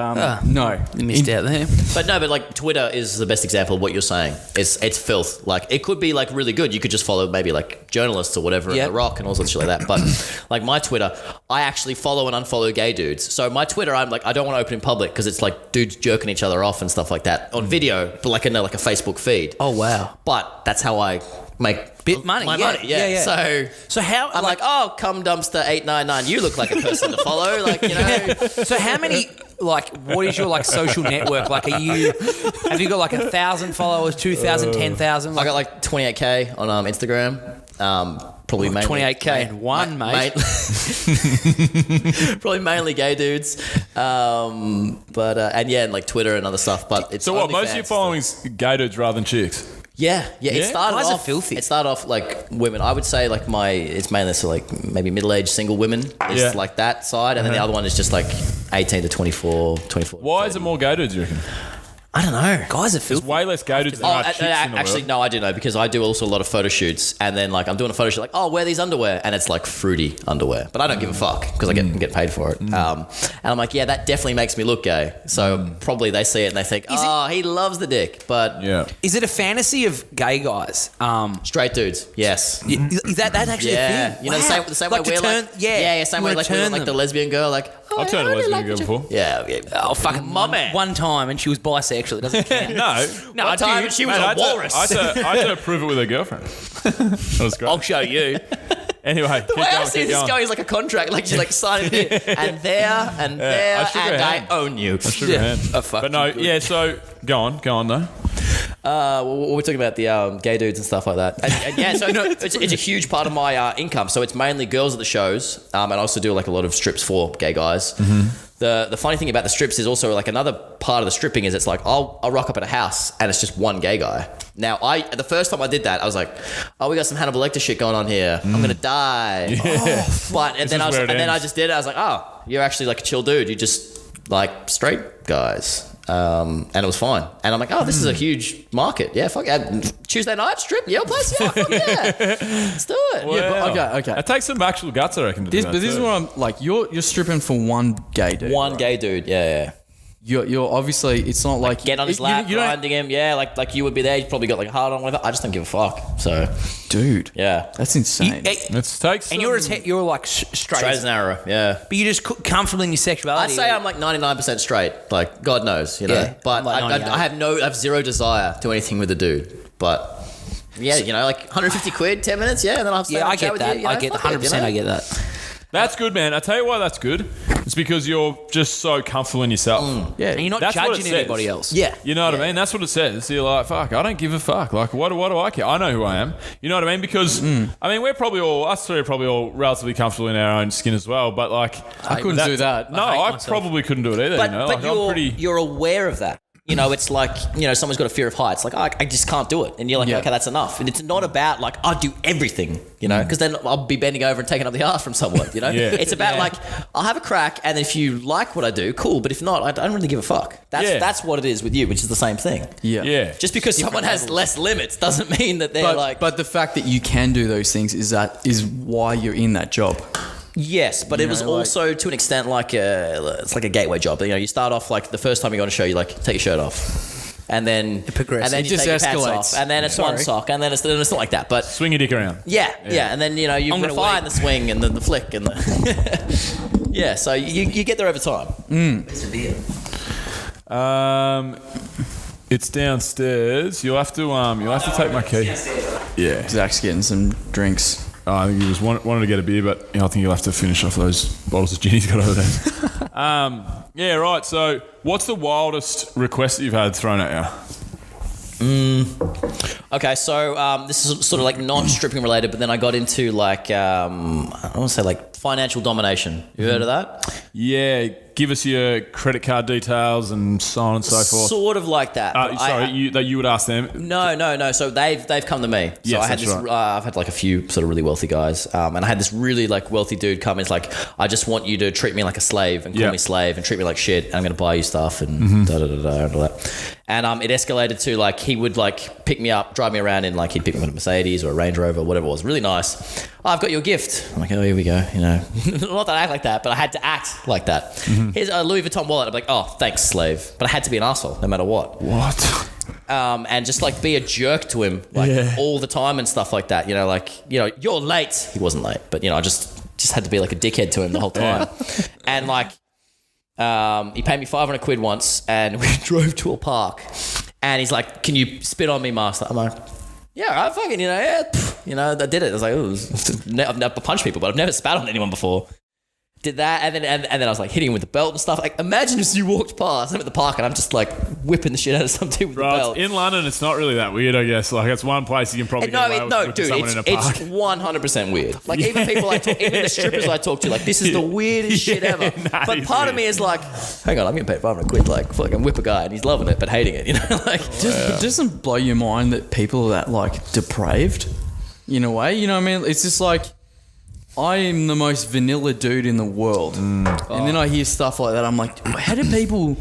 no, you missed out there. But like Twitter is the best example of what you're saying. It's filth. Like it could be like really good. You could just follow maybe like journalists or whatever Yeah. at The Rock and all sorts of shit like that. But like my Twitter, I actually follow and unfollow gay dudes. So my Twitter, I'm like I don't want to open in public because it's like dudes jerking each other off and stuff like that on video, but like in like a Facebook feed. Oh wow. But that's how I make Bit money, my yeah, money. Yeah. yeah. So how? I'm like, oh, cum dumpster 899. You look like a person to follow. Like, you know. so how many? Like, what is your like social network? Like, have you got like 1,000 followers, 2,000, 10,000? I got like 28K on Instagram. Probably mainly 28K and one, mate. Probably mainly gay dudes. But and like Twitter and other stuff. But it's So what? only Most of your fans. following's gay dudes rather than chicks. Yeah. It started Guys are off filthy. It started off like women. I would say like it's mainly so like maybe middle-aged single women is Yeah. like that side, and then the other one is just like 18 to 24. Why is it more gay dudes, you reckon? I don't know. Guys are There's filthy. way less gay dudes than there are chicks in the Actually, world. no, I do know because I do also a lot of photo shoots, and then like I'm doing a photo shoot, like, oh, wear these underwear, and it's like fruity underwear, but I don't give a fuck because I get paid for it. And I'm like, yeah, that definitely makes me look gay. So probably they see it and they think, he loves the dick, but Yeah. Is it a fantasy of gay guys? straight dudes, yes. Is that actually a thing? You know, the same Like way to we're turn, like, yeah, same you way wanna like we're turn like the them. lesbian girl, like, oh, I've turned a I really lesbian like girl what you- before. Yeah, Oh, fucking My man. One time, and she was bisexual. It doesn't count. No. No, One time dude. she was Mate, a walrus. I had to prove it with her girlfriend. That was great. I'll show you. Anyway, The way I see this going is like a contract, like she's like signing here and there and there, I shook her and I hand. own you. Shook her hand. Oh, fuck But no, you, good. yeah, so go on though. We're talking about the gay dudes and stuff like that. And yeah, so it's a huge part of my income. So it's mainly girls at the shows, and I also do like a lot of strips for gay guys. The funny thing about the strips is also like another part of the stripping is it's like I'll rock up at a house and it's just one gay guy. Now the first time I did that I was like, oh, we got some Hannibal Lecter shit going on here. I'm gonna die. But and then I just did it. I was like, oh, you're actually like a chill dude. You just like straight guys. And it was fine. And I'm like, oh, this is a huge market. Yeah, fuck it. Tuesday night strip, Yale place. Yeah, fuck yeah. Let's do it. Yeah, but okay. It takes some actual guts, I reckon. To do that But this is too. what I'm like. You're stripping for one gay dude. One right? gay dude. Yeah. You're obviously. It's not like Get on his lap, you don't- grinding him. Yeah, like you would be there. You probably got like a hard on, whatever. I just don't give a fuck. So dude. yeah, That's insane. It takes. And you're like straight. straight as an arrow. Yeah. But you're just comfortable in your I'd sexuality. say I'm like 99% straight. Like God knows, you know. Yeah, But I'm like I 98. have zero desire to anything with a dude. But yeah, you know, like 150 quid, 10 minutes. Yeah, and then I'll Yeah, I get that. You know, I get fuck it, 100%. you know? I get that. That's good, man. I tell you why that's good. It's because you're just so comfortable in yourself. Yeah. And you're not That's what it judging says. anybody else. Yeah. You know what I mean? That's what it says. So you're like, fuck, I don't give a fuck. Like, what do I care? I know who I am. You know what I mean? Because, I mean, us three are probably all relatively comfortable in our own skin as well. But, like, I couldn't do that. No, I hate I myself. probably couldn't do it either. But, you know? but Like, you're aware of that. You know, it's like, you know, someone's got a fear of heights. Like, oh, I just can't do it. And you're like, Yeah. okay, that's enough. And it's not about like, I'll do everything, you know, because then I'll be bending over and taking up the arse from someone, you know? Yeah. It's about like, I'll have a crack. And if you like what I do, cool. But if not, I don't really give a fuck. That's what it is with you, which is the same thing. Yeah. Yeah. Just because someone has less limits doesn't mean that they're like... But the fact that you can do those things is why you're in that job. Yes, but it was know, like- also to an extent like it's like a gateway job. You know, you start off like the first time you go on a show, you like take your shirt off. And then it progresses. and then It you just take your pants escalates. off, and then it's one sock, and then it's not like that. But swing your dick around. yeah, and then you know you I'm gonna refine wait. the swing and the flick and the yeah. So you get there over time. It's downstairs. You'll have to take my key. Yeah. Zach's getting some drinks. I think he just wanted to get a beer, but I think you'll have to finish off those bottles of gin he's got over there. Yeah, right. So, what's the wildest request that you've had thrown at you? Okay, so this is sort of like non-stripping related, but then I got into like I want to say like financial domination. You heard of that? Yeah, give us your credit card details and so on and so forth. Sort of like that. but You would ask them. No. So they've come to me. So Yes, I had that's this. right. I've had like a few sort of really wealthy guys, and I had this really like wealthy dude come. It's like, I just want you to treat me like a slave and call Yeah. me slave and treat me like shit. And I'm going to buy you stuff and da da da da and all that. And it escalated to like he would like pick me up, drive me around in like he'd pick me up in a Mercedes or a Range Rover, whatever it was. Really nice. Oh, I've got you a gift. I'm like, oh, here we go. You know, not that I act like that, but I had to act like that. Here's a Louis Vuitton wallet. I'm like, oh, thanks, slave. But I had to be an asshole no matter what. What? And just like be a jerk to him like all the time and stuff like that. You know, like, you know, you're late. He wasn't late, but you know, I just had to be like a dickhead to him the whole time. And like, he paid me 500 quid once, and we drove to a park. And he's like, "Can you spit on me, master?" I'm like, "Yeah, I fucking, you know, yeah." You know, I did it. I was like, "Oh, I've never punched people, but I've never spat on anyone before." Did that, and then I was like hitting him with the belt and stuff. Like, imagine if you walked past, I'm at the park, and I'm just like whipping the shit out of some dude with the Right, belt. in London, it's not really that weird, I guess. Like, it's one place you can probably get away with pushing someone in a park. It's 100% weird. Like, even people even the strippers I talk to, like, this is the weirdest shit ever. nah, But it's part of weird. me is like, hang on, I'm getting paid 500 quid, like, fucking whip a guy, and he's loving it, but hating it, you know? Like, But doesn't it blow your mind that people are that like depraved in a way? You know what I mean? It's just like, I am the most vanilla dude in the world. And then I hear stuff like that. I'm like, how do people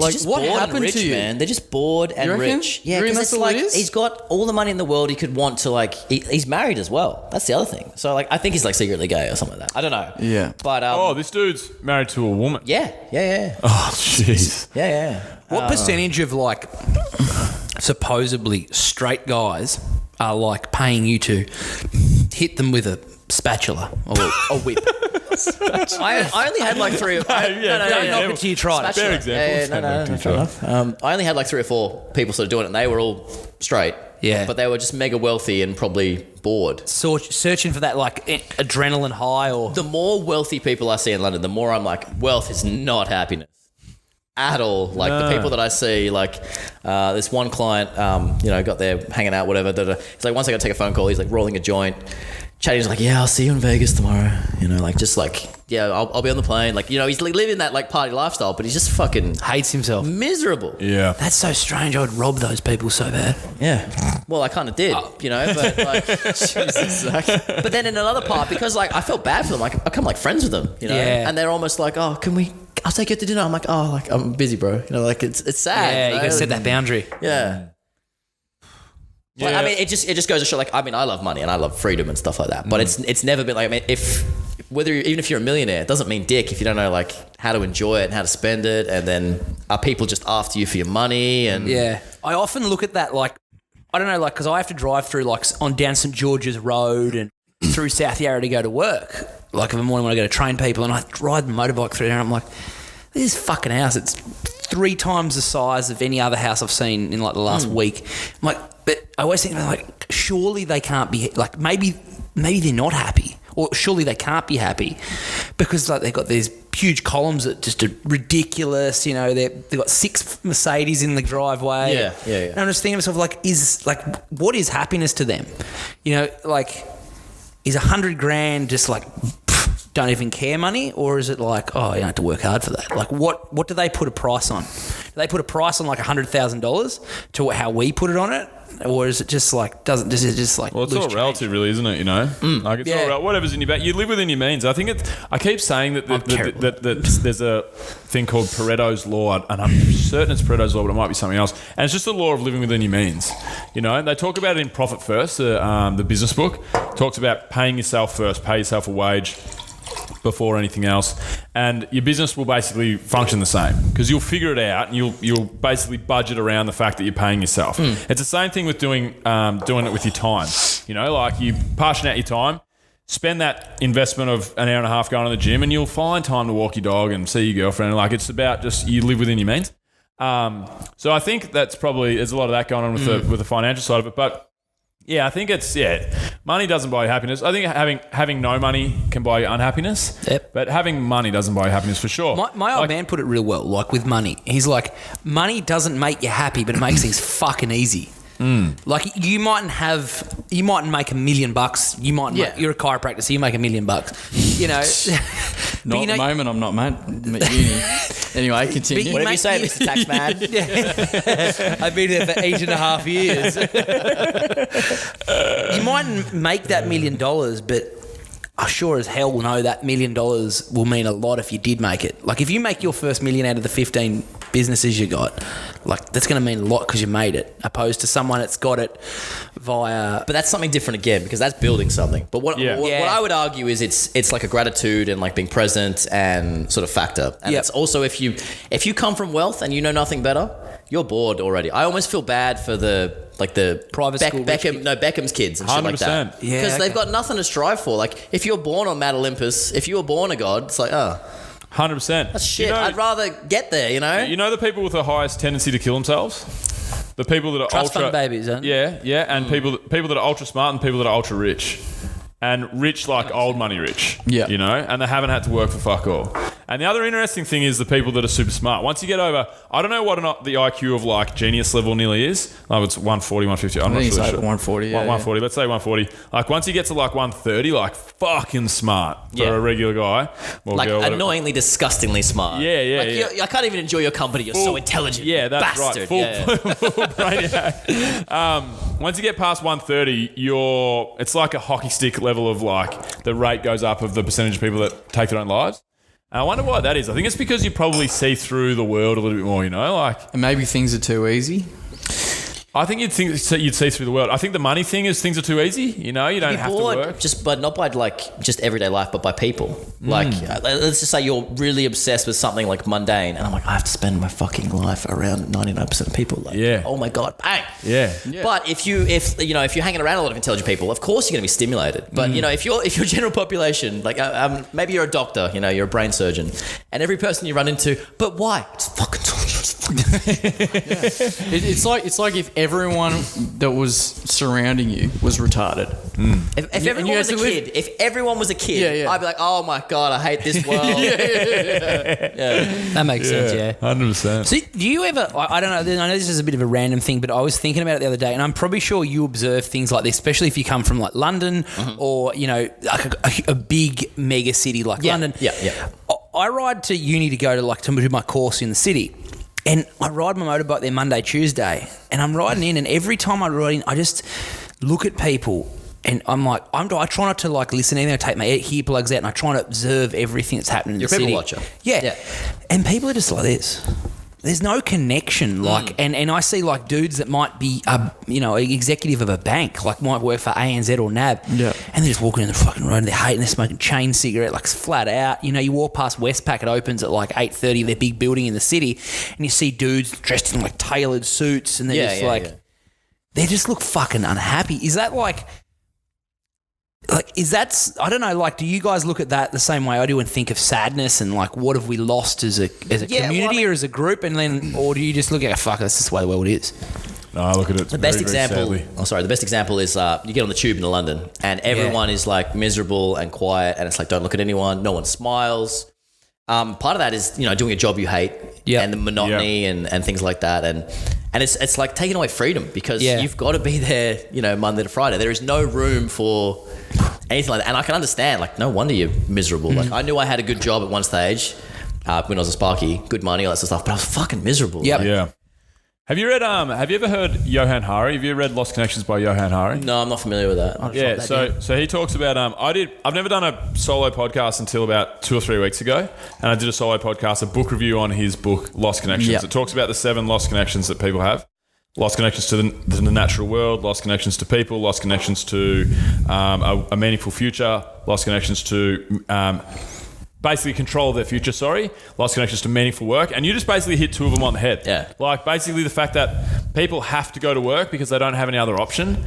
Like, just what bored and happened rich, to you? man? They're just bored and You reckon? rich. You Yeah, reckon because that's it's all it like is? he's got all the money in the world he could want to like. He's married as well. That's the other thing. So like, I think he's like secretly gay or something like that. I don't know. Yeah. But Oh, this dude's married to a woman. yeah. Oh, jeez. Yeah. What percentage of like supposedly straight guys are like paying you to hit them with a spatula or a whip? I only had like three. Don't knock it till you try it. Fair example. No, fair enough. I only had like 3 or 4 people sort of doing it, and they were all straight. Yeah. But they were just mega wealthy and probably bored. Searching for that like adrenaline high or The more wealthy people I see in London, the more I'm like, wealth is not happiness at all. Like the people that I see, like this one client, got there hanging out, whatever. He's like, once I got to take a phone call, he's like rolling a joint. Chatty's like, yeah, I'll see you in Vegas tomorrow. I'll be on the plane. Like, he's like living that like party lifestyle, but he's just fucking hates himself. miserable. Yeah. That's so strange. I would rob those people so bad. Yeah. Well, I kind of did, but like, Jesus, Zach. But then in another part, because like I felt bad for them, like I become like friends with them, Yeah. and they're almost like, oh, I'll take you out to dinner. I'm like, oh, like I'm busy, bro. Like it's sad. Yeah, you got to set that boundary. Yeah. But, I mean, it just goes to show. Like, I mean, I love money and I love freedom and stuff like that. But it's never been like. I mean, even if you're a millionaire, it doesn't mean dick if you don't know like how to enjoy it and how to spend it. And then are people just after you for your money? And Yeah, I often look at that like I don't know, like because I have to drive through like on down St George's Road and through South Yarra to go to work. Like in the morning when I go to train people, and I ride the motorbike through there, and I'm like, this fucking house. It's 3 times the size of any other house I've seen in like the last week. I'm like, but I always think like, surely they can't be like maybe they're not happy, or surely they can't be happy because like they've got these huge columns that just are ridiculous. They've got 6 Mercedes in the driveway. Yeah. And I'm just thinking to myself like, what is happiness to them? Like, is 100 grand just like don't even care money, or is it like, oh, you don't have to work hard for that? Like, what do they put a price on? Do they put a price on like $100,000 to how we put it on it, or is it just like does it just like? Well, it's all relative, really, isn't it? Like it's all whatever's in your back. You live within your means. I think I keep saying that there's a thing called Pareto's law, and I'm certain it's Pareto's law, but it might be something else. And it's just the law of living within your means. They talk about it in Profit First. The business book talks about paying yourself first, pay yourself a wage before anything else, and your business will basically function the same because you'll figure it out and you'll basically budget around the fact that you're paying yourself. It's the same thing with doing it with your time. Like you portion out your time, spend that investment of an hour and a half going to the gym, and you'll find time to walk your dog and see your girlfriend. Like it's about just you live within your means. So I think that's probably there's a lot of that going on with the financial side of it, but. Yeah, I think money doesn't buy you happiness. I think having no money can buy you unhappiness. Yep. But having money doesn't buy you happiness for sure. My old man put it real well, like with money. He's like, money doesn't make you happy, but it makes things fucking easy. Like you mightn't make $1 million. You might you're a chiropractor, so you make $1 million. Not at the moment, I'm not, mate. I'm at uni. Anyway, continue. Whatever you say, Mr. Taxman. I've been there for 8.5 years. You mightn't make that $1 million, but I sure as hell know that $1 million will mean a lot if you did make it. Like if you make your first million out of the 15 businesses you got, like that's going to mean a lot because you made it, opposed to someone that's got it via. But that's something different again because that's building something. But what I would argue is it's like a gratitude and like being present and sort of factor. And it's also if you come from wealth and you know nothing better, you're bored already. I almost feel bad for the private school Beckham's kids and shit like that. Yeah, because they've got nothing to strive for. Like if you're born on Mount Olympus, if you were born a god, it's like 100%. That's shit. I'd rather get there. The people with the highest tendency to kill themselves, the people that are trust fund babies, huh? Yeah, and people that are ultra smart and people that are ultra rich. And rich like old money rich, and they haven't had to work for fuck all. And the other interesting thing is the people that are super smart. Once you get over, I don't know what the IQ of like genius level nearly is. Like it's 140, 150. I'm not really sure. 140, 140. Let's say 140. Like once you get to like 130, like fucking smart for a regular guy. Like girl, annoyingly, disgustingly smart. Yeah. I can't even enjoy your company. You're so intelligent. Yeah, that's bastard. right. Full brainiac. Once you get past 130, it's like a hockey stick level of like the rate goes up of the percentage of people that take their own lives. And I wonder why that is. I think it's because you probably see through the world a little bit more, And maybe things are too easy. I think you'd see through the world. I think the money thing is things are too easy. You don't have to work. But not by just everyday life, but by people. Let's just say you're really obsessed with something like mundane, and I'm like, I have to spend my fucking life around 99% of people. Oh my god, bang. Yeah. But if you're hanging around a lot of intelligent people, of course you're going to be stimulated. But if you're general population, maybe you're a doctor, you're a brain surgeon, and every person you run into, but why? It's fucking. It's like if everyone that was surrounding you was retarded. If everyone was a kid, I'd be like, oh my god, I hate this world. That makes sense. Yeah, 100%. So do you ever? I don't know. I know this is a bit of a random thing, but I was thinking about it the other day, and I'm probably sure you observe things like this, especially if you come from like London or like a big mega city like London. Yeah. I ride to uni to go to do my course in the city. And I ride my motorbike there Monday, Tuesday, and I'm riding in, and every time I ride in, I just look at people, and I'm like, I try not to like listen to anything. I take my earplugs out, and I try to observe everything that's happening in the city. You're a people watcher. Yeah. And people are just like this. There's no connection, and I see like dudes that might be, an executive of a bank, like might work for ANZ or NAB, and they're just walking in the fucking road, and they're hating, they're smoking chain cigarette, like flat out. You walk past Westpac, it opens at like 8:30, their big building in the city, and you see dudes dressed in like tailored suits, and they're they just look fucking unhappy. Is that I don't know, like, do you guys look at that the same way I do and think of sadness and like what have we lost as a community or as a group, and then, or do you just look at fuck, that's just the way the world is? No, I look at it. The best example is you get on the tube in London and everyone is like miserable and quiet, and it's like, don't look at anyone, no one smiles. Part of that is doing a job you hate and the monotony and things like that, and it's like taking away freedom because you've got to be there Monday to Friday. There is no room for anything like that, and I can understand, like, no wonder you're miserable. Like, I knew I had a good job at one stage when I was a Sparky, good money, all that sort of stuff, but I was fucking miserable. Yeah. Have you read? Have you ever heard Johann Hari? Have you read Lost Connections by Johann Hari? No, I'm not familiar with that. So he talks about. I've never done a solo podcast until about 2 or 3 weeks ago, and I did a solo podcast, a book review on his book Lost Connections. Yep. It talks about the 7 lost connections that people have. Lost connections to the natural world, lost connections to people, lost connections to a meaningful future, lost connections to basically control of their future, lost connections to meaningful work. And you just basically hit 2 of them on the head. Yeah. Like, basically the fact that people have to go to work because they don't have any other option,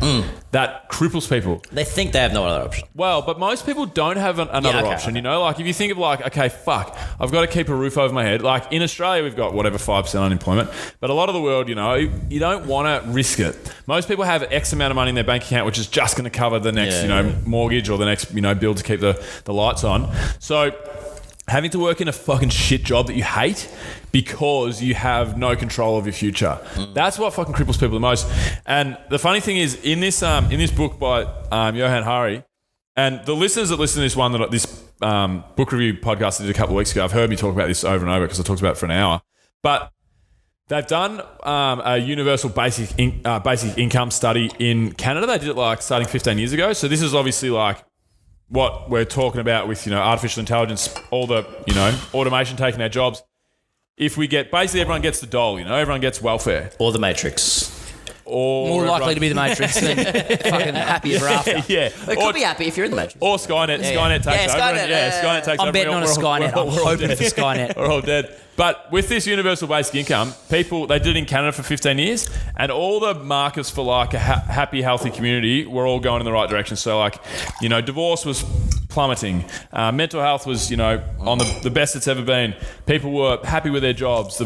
that cripples people. They think they have no other option. Well, but most people don't have another option, Like, if you think of like, okay, fuck, I've got to keep a roof over my head. Like, in Australia, we've got whatever, 5% unemployment. But a lot of the world, you don't want to risk it. Most people have X amount of money in their bank account, which is just going to cover the next, mortgage or the next, bill to keep the lights on. So having to work in a fucking shit job that you hate because you have no control of your future. That's what fucking cripples people the most. And the funny thing is, in this book by Johann Hari, and the listeners that listen to this book review podcast I did a couple of weeks ago, have heard me talk about this over and over because I talked about it for an hour. But they've done a universal basic income study in Canada. They did it starting 15 years ago. So this is obviously what we're talking about with, artificial intelligence, all the, automation taking our jobs. If we get, basically everyone gets the dole, everyone gets welfare. Or the Matrix. Or more likely to be the Matrix than fucking happy ever after. Yeah. It could be happy if you're in the Matrix. Or Skynet. Skynet takes over. Skynet takes over. I'm betting on a Skynet. I'm hoping for Skynet. We're all dead. But with this universal basic income, people, they did it in Canada for 15 years, and all the markers for a happy, healthy community were all going in the right direction. So divorce was plummeting. Mental health was, on the best it's ever been. People were happy with their jobs.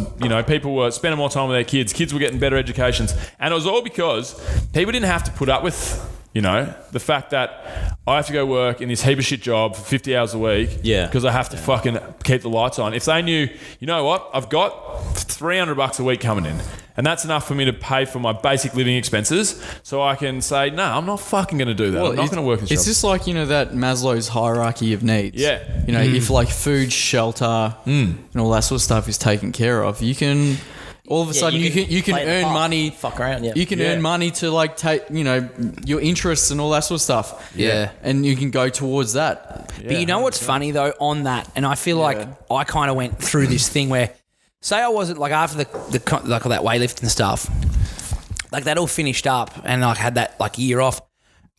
People were spending more time with their kids. Kids were getting better educations. And it was all because people didn't have to put up with, the fact that I have to go work in this heap of shit job for 50 hours a week because I have to fucking keep the lights on. If they knew, what, I've got $300 a week coming in, and that's enough for me to pay for my basic living expenses, so I can say, no, I'm not fucking going to do that. I'm not going to work in this job. It's just like, that Maslow's hierarchy of needs. Yeah. If food, shelter, and all that sort of stuff is taken care of, you can... all of a sudden you can play in the earn park, money. fuck around. Yeah. You can earn money to like take your interests and all that sort of stuff. Yeah. And you can go towards that. But you know what's funny though on that, and I feel like I kind of went through this thing where, say I wasn't like after the like all that weightlifting stuff, like that all finished up, and I had that like year off.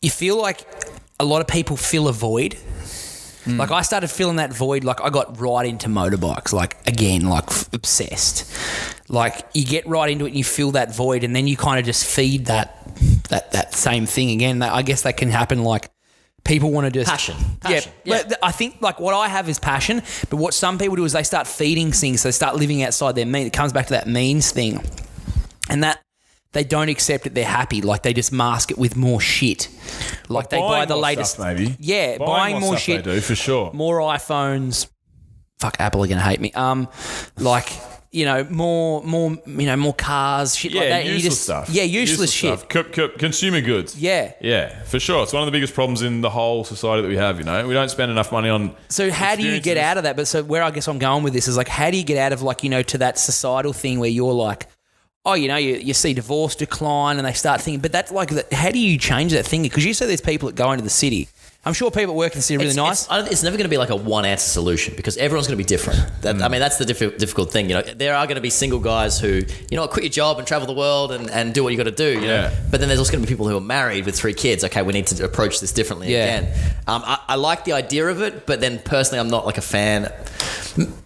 You feel like a lot of people fill a void. Like I started filling that void. Like I got right into motorbikes. Like again, like obsessed. Like you get right into it and you fill that void, and then you kind of just feed that same thing again. I guess that can happen. Like people want to just Passion. Yeah. Yeah. I think like what I have is passion, but what some people do is they start feeding things. So they start living outside their means. It comes back to that means thing, and that. They don't accept it. They're happy. Like they just mask it with more shit. Like they buy the latest. Stuff, maybe. Yeah, buying more stuff shit. They do for sure. More iPhones. Fuck, Apple are gonna hate me. Like more cars, shit like that. Useless stuff. Yeah, useless shit. Stuff. Consumer goods. Yeah. Yeah, for sure. It's one of the biggest problems in the whole society that we have, we don't spend enough money on So how do you get out of that? But so where I guess I'm going with this is like, how do you get out of like, to that societal thing where you're like, oh, you see divorce decline and they start thinking, but that's like, how do you change that thing? Because you say there's people that go into the city. I'm sure people that work in the city are really nice. It's never going to be like a one answer solution because everyone's going to be different. I mean, that's the difficult thing. There are going to be single guys who, quit your job and travel the world and do what you got to do. Yeah. But then there's also going to be people who are married with 3 kids. Okay, we need to approach this differently again. I like the idea of it, but then personally, I'm not like a fan.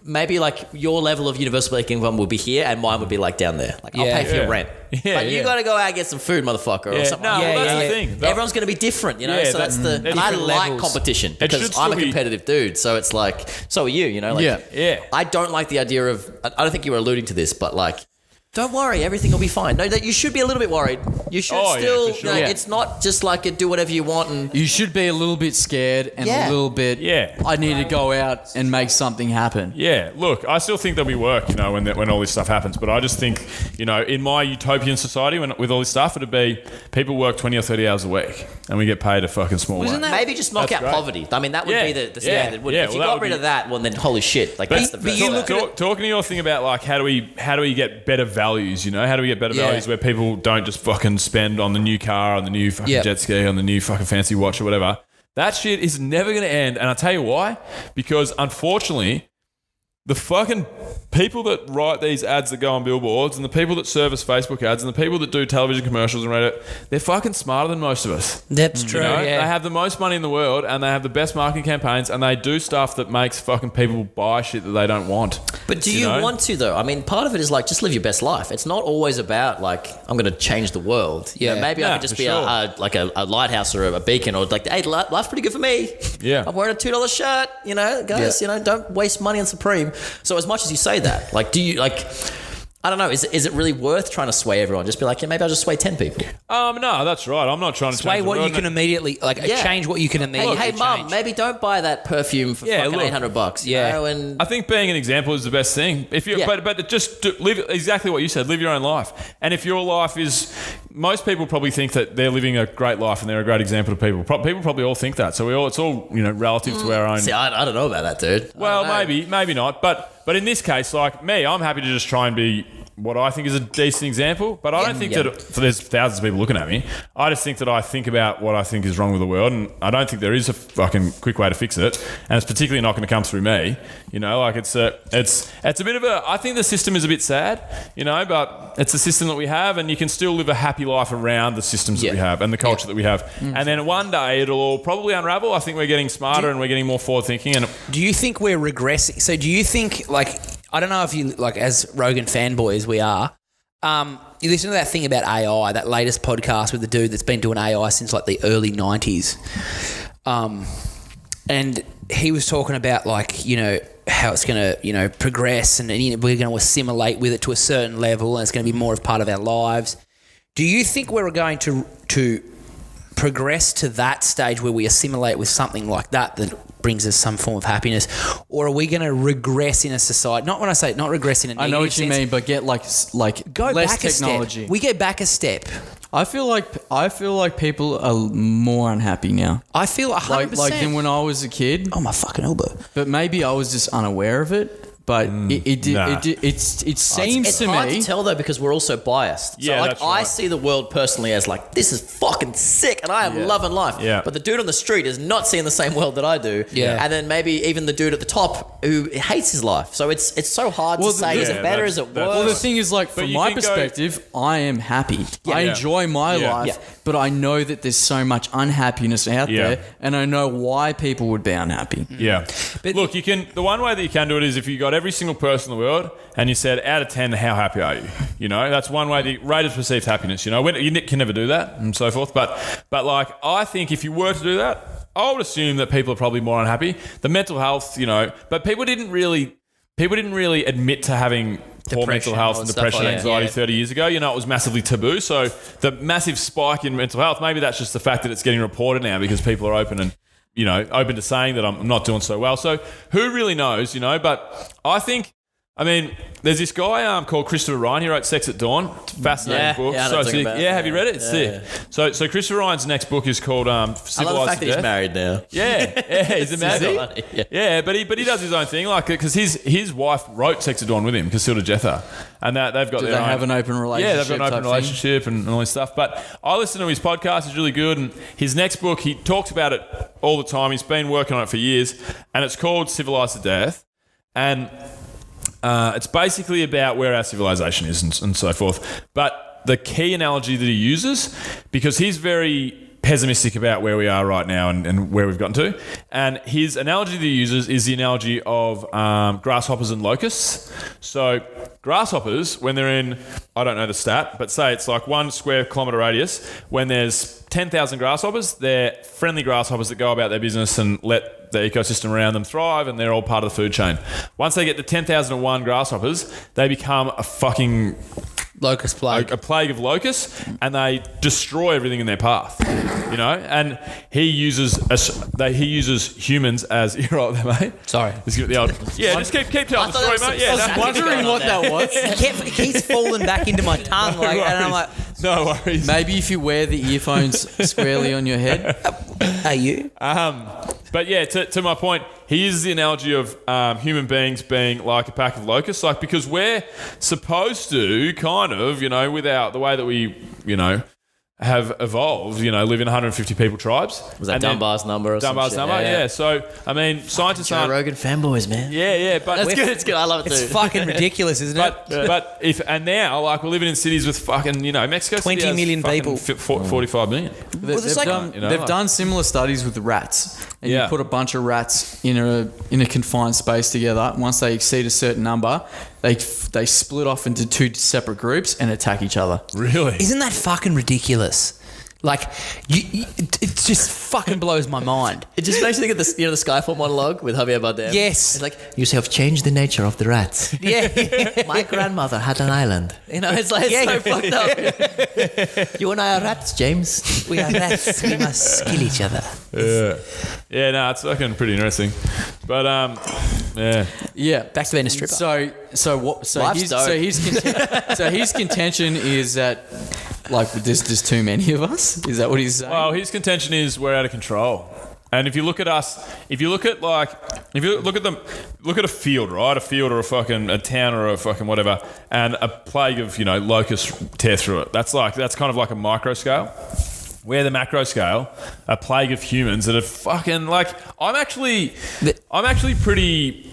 Maybe like your level of universal basic income will be here and mine would be like down there. Like I'll pay for your rent. But you got to go out and get some food, motherfucker, or something. No, like that. that's the thing. Everyone's going to be different, So that's the. And I like levels. competition because I'm a competitive dude. So it's like, so are you, I don't like the idea of. I don't think you were alluding to this, but like. Don't worry, everything will be fine. No, you should be a little bit worried. You should still. for sure. It's not just like do whatever you want and. You should be a little bit scared and a little bit. Yeah. I need to go out and make something happen. Yeah, look, I still think there'll be work, when all this stuff happens. But I just think, in my utopian society, with all this stuff, it'd be people work 20 or 30 hours a week and we get paid a fucking small wage. Maybe just knock out poverty. I mean, that would be the standard. If you got rid of that, well, then holy shit, like that's the best. Talking to your thing about like how do we get better values? How do we get better values where people don't just fucking spend on the new car, on the new fucking jet ski, on the new fucking fancy watch or whatever? That shit is never going to end. And I'll tell you why. Because unfortunately, the fucking people that write these ads that go on billboards and the people that service Facebook ads and the people that do television commercials and Reddit, they're fucking smarter than most of us. That's true. They have the most money in the world and they have the best marketing campaigns and they do stuff that makes fucking people buy shit that they don't want. But do you want to though? I mean, part of it is like just live your best life. It's not always about like I'm going to change the world. Maybe I could just be a lighthouse or a beacon or like, hey, life's pretty good for me. Yeah, I'm wearing a $2 shirt. Guys, don't waste money on Supreme. So as much as you say that, like, do you like? I don't know. Is it really worth trying to sway everyone? Just be like, maybe I'll just sway 10 people. No, that's right. I'm not trying to sway what you can immediately change what you can immediately. Hey, mum, maybe don't buy that perfume for fucking $800. And I think being an example is the best thing. If you, but just live exactly what you said. Live your own life. And if your life is, most people probably think that they're living a great life and they're a great example to people. People probably all think that. So it's all relative to our own. See, I don't know about that, dude. Well, maybe not. But in this case, like me, I'm happy to just try and be what I think is a decent example, but I don't think that there's thousands of people looking at me. I just think that I think about what I think is wrong with the world, and I don't think there is a fucking quick way to fix it, and it's particularly not going to come through me. It's a bit of a. I think the system is a bit sad, but it's a system that we have, and you can still live a happy life around the systems that we have and the culture that we have, and then one day it'll all probably unravel. I think we're getting smarter and we're getting more forward thinking. And do you think we're regressing? So do you think like? I don't know if you, like, as Rogan fanboys we are, you listen to that thing about AI, that latest podcast with the dude that's been doing AI since, like, the early 90s. And he was talking about, like, how it's going to, progress and we're going to assimilate with it to a certain level and it's going to be more of part of our lives. Do you think we're going to progress to that stage where we assimilate with something like that brings us some form of happiness, or are we going to regress in a society? Not when I say not regress in a negative I know what you sense, mean, but get like go less back technology. A step. We go back a step. I feel like people are more unhappy now. I feel 100%. Like than when I was a kid. Oh, my fucking elbow. But maybe I was just unaware of it. But it seems It's to hard me to tell though because we're also biased. Yeah, so like that's right. I see the world personally as like this is fucking sick and I am loving life. Yeah. But the dude on the street is not seeing the same world that I do. Yeah. And then maybe even the dude at the top who hates his life. So it's so hard to say is it better, is it worse? Well, the thing is, like, from you my can go- perspective, I am happy. I enjoy my life, Yeah. but I know that there's so much unhappiness out there, and I know why people would be unhappy. Yeah. But look, the one way that you can do it is if you got every single person in the world and you said, out of 10, how happy are you? You know, that's one way to rate of perceived happiness. You know, you can never do that and so forth. But like, I think if you were to do that, I would assume that people are probably more unhappy. The mental health, you know, but people didn't really admit to having poor mental health and depression and anxiety 30 years ago. You know, it was massively taboo. So the massive spike in mental health, maybe that's just the fact that it's getting reported now because people are open to saying that I'm not doing so well. So who really knows, you know? But I mean, there's this guy called Christopher Ryan. He wrote Sex at Dawn. It's a fascinating book. Yeah, I know what you're talking about. Have you read it? It's sick. Yeah. So Christopher Ryan's next book is called Civilized I love the fact to that he's Death. married now. Yeah, he's a man. Yeah. But he does his own thing, like because his wife wrote Sex at Dawn with him, Casilda Jetha, and that they've got Do their they own, have an open relationship? Yeah, they've got an open type relationship and all this stuff. But I listen to his podcast; it's really good. And his next book, he talks about it all the time. He's been working on it for years, and it's called Civilized to Death, and it's basically about where our civilization is and so forth. But the key analogy that he uses, because he's very pessimistic about where we are right now and where we've gotten to, and his analogy that he uses is the analogy of grasshoppers and locusts. So grasshoppers, when they're in, I don't know the stat, but say it's like 1 square kilometre radius, when there's 10,000 grasshoppers, they're friendly grasshoppers that go about their business and let the ecosystem around them thrive, and they're all part of the food chain. Once they get to 10,001 grasshoppers, they become a fucking Locust plague. a plague of locusts, and they destroy everything in their path. You know, and he uses humans as you're right there, mate. Sorry. Just keep telling the story, mate. Yeah, I was wondering what that was. He keeps falling back into my tongue, like, and I'm like, no worries. Maybe if you wear the earphones squarely on your head. are you? But yeah, to my point, he uses the analogy of human beings being like a pack of locusts, like because we're supposed to kind of, you know, without the way that we, you know, have evolved, you know, live in 150 people tribes. Was that Dunbar's number or something? Dunbar's number, yeah. So, I mean, scientists Joe aren't... Rogan fanboys, man. Yeah, but... That's good. It's good. I love it too. It's fucking ridiculous, isn't it? But now, like, we're living in cities with fucking, you know, Mexico City 20 has million fucking people. 45 million. They've done similar studies with rats, and you put a bunch of rats in a confined space together. Once they exceed a certain number, they split off into 2 separate groups and attack each other. Really? Isn't that fucking ridiculous? Like, it just fucking blows my mind. It just makes you think of the Skyfall monologue with Javier Markham. Yes. It's like, you have changed the nature of the rats. Yeah. My grandmother had an island. You know, it's like, it's so fucked up. You and I are rats, James. We are rats. We must kill each other. Yeah, no, it's fucking pretty interesting. But, Yeah, Back to being a stripper. So his contention is that, like, there's too many of us. Is that what he's saying? well, his contention is we're out of control. And if you look at us, look at a field, right? A field or a town or a fucking whatever, and a plague of, you know, locusts tear through it. That's kind of like a micro scale. We're the macro scale, a plague of humans that are fucking like. I'm actually pretty.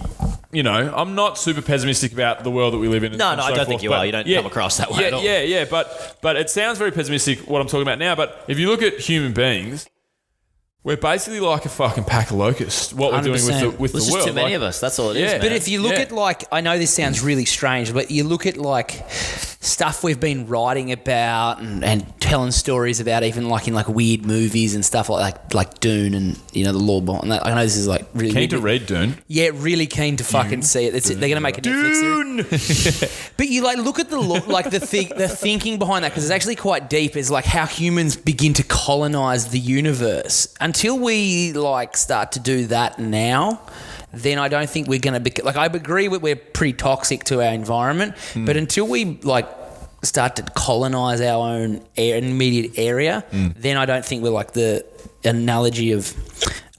You know, I'm not super pessimistic about the world that we live in. No, I don't think you are. You don't come across that way at all. Yeah. But it sounds very pessimistic what I'm talking about now. But if you look at human beings, we're basically like a fucking pack of locusts. What we're doing with the world. There's just too many of us. That's all it is. Yeah. Man. But if you look at, like, I know this sounds really strange, but you look at, like, stuff we've been writing about and telling stories about, even like in like weird movies and stuff like Dune and, you know, the Law Bond. And I know this is like really keen to read Dune. Yeah, really keen to fucking see it. They're going to make a Netflix series. But you like look at the thinking behind that, because it's actually quite deep. Is like how humans begin to colonize the universe. Until we like start to do that now, then I don't think we're going to be... Like, I agree that we're pretty toxic to our environment, but until we, like, start to colonise our own immediate area, then I don't think we're like the analogy of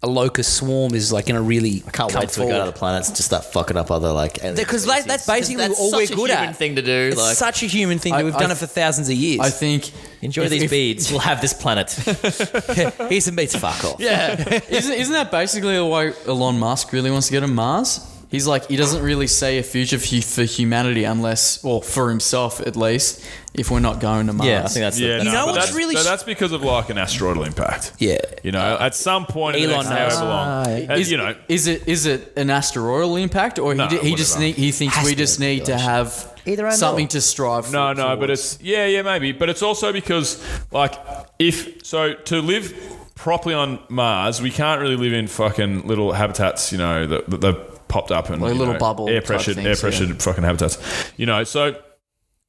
a locust swarm is like going to really I can't wait till we go to other planets and just start fucking up other because that's basically all we're good at. That's such a at. human thing to do. It's such a human thing that we've done it for thousands of years. I think enjoy these beads. We'll have this planet. Here's some beats. Fuck off. Yeah, isn't that basically why Elon Musk really wants to get to Mars? He's like, he doesn't really see a future for humanity unless, well, for himself at least, if we're not going to Mars. Yeah, I think that's You know but what's that's, really so that's because of like an asteroidal impact. Yeah. You know, at some point in the Elon next however long, Is, you know, is it an asteroidal impact, or No, he just whatever. he thinks we just need to have Either and something or. to strive for? no, but towards? it's maybe, but it's also because like to live properly on Mars, we can't really live in fucking little habitats, you know, that they've popped up and Like you little know, bubble air type pressured things, fucking habitats, you know. So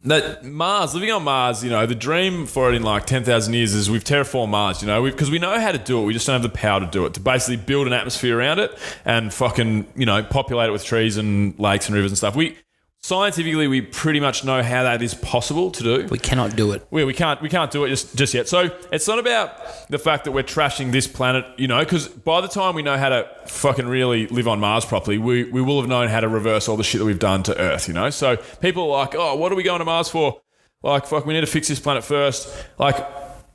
that Mars, living on Mars, you know, the dream for it in like 10,000 years is we've terraformed Mars, you know, because we know how to do it. We just don't have the power to do it, to basically build an atmosphere around it and fucking, you know, populate it with trees and lakes and rivers and stuff. Scientifically, we pretty much know how that is possible to do. We cannot do it. We can't do it just yet. So it's not about the fact that we're trashing this planet, you know, because by the time we know how to fucking really live on Mars properly, we will have known how to reverse all the shit that we've done to Earth, you know. So people are like, oh, what are we going to Mars for? Like, fuck, we need to fix this planet first. Like,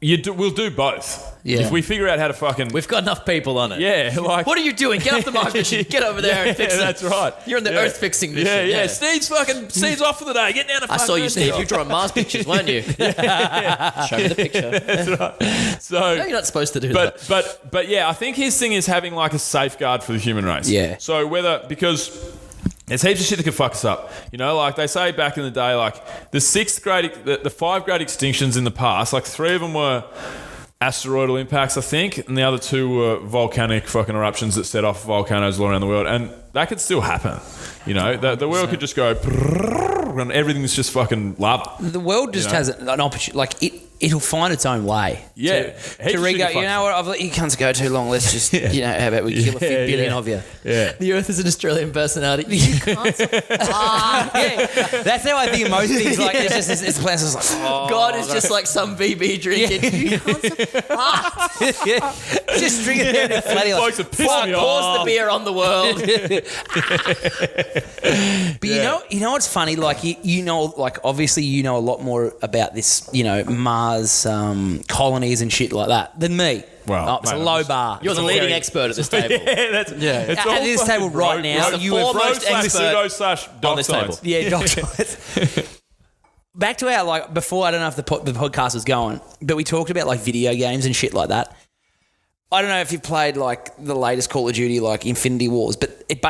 we'll do both. Yeah. If we figure out how to fucking... We've got enough people on it. Yeah, like... What are you doing? Get off the Mars mission. Get over there and fix it. That's right. You're in the Earth fixing mission. Yeah. Steve's off for the day. Get down to I saw you, Earth. Steve. You're drawing Mars pictures, weren't you? Show me the picture. That's right. So... No, you're not supposed to do that. But yeah, I think his thing is having like a safeguard for the human race. Yeah. So because there's heaps of shit that could fuck us up. You know, like they say back in the day, like the 5 great extinctions in the past, like 3 of them were asteroidal impacts, I think, and the other 2 were volcanic fucking eruptions that set off volcanoes all around the world, and that could still happen. You know, the world could just go and everything's just fucking lava. The world just has an opportunity. Like it'll find its own way. Yeah. To re-go. You know what? I've let you cunts go too long. Let's just, you know, how about we kill a few billion of you? Yeah. The Earth is an Australian personality. You can't. Yeah. That's how I think of most things. Like it's just this place is like, oh, God is just like some BB drinking. You can't. just drink it down and flatty like, Blokes are pissing me Pours off. the beer on the world. But you know what's funny? Like you know, like obviously you know a lot more about this, you know, Mars colonies and shit like that than me. Well, it's mate, a low bar. You're the leading expert at this table. It's At all this fucking table right now, the you have foremost expert pseudo/doc on this table. science. Yeah, doctor. Back to our, like, before, I don't know if the podcast was going, but we talked about, like, video games and shit like that. I don't know if you've played, like, the latest Call of Duty, like Infinity Wars, but it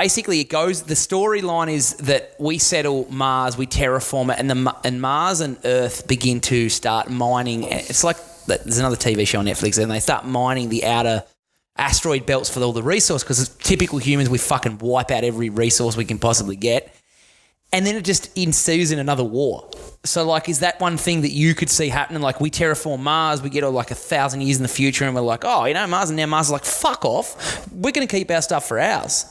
goes, the storyline is that we settle Mars, we terraform it, and Mars and Earth begin to start mining. It's like, there's another TV show on Netflix, and they start mining the outer asteroid belts for all the resource, because as typical humans, we fucking wipe out every resource we can possibly get. And then it just ensues in another war. So, like, is that one thing that you could see happening? Like, we terraform Mars, we get like 1,000 years in the future, and we're like, oh, you know, Mars, and now Mars is like, fuck off. We're going to keep our stuff for ours.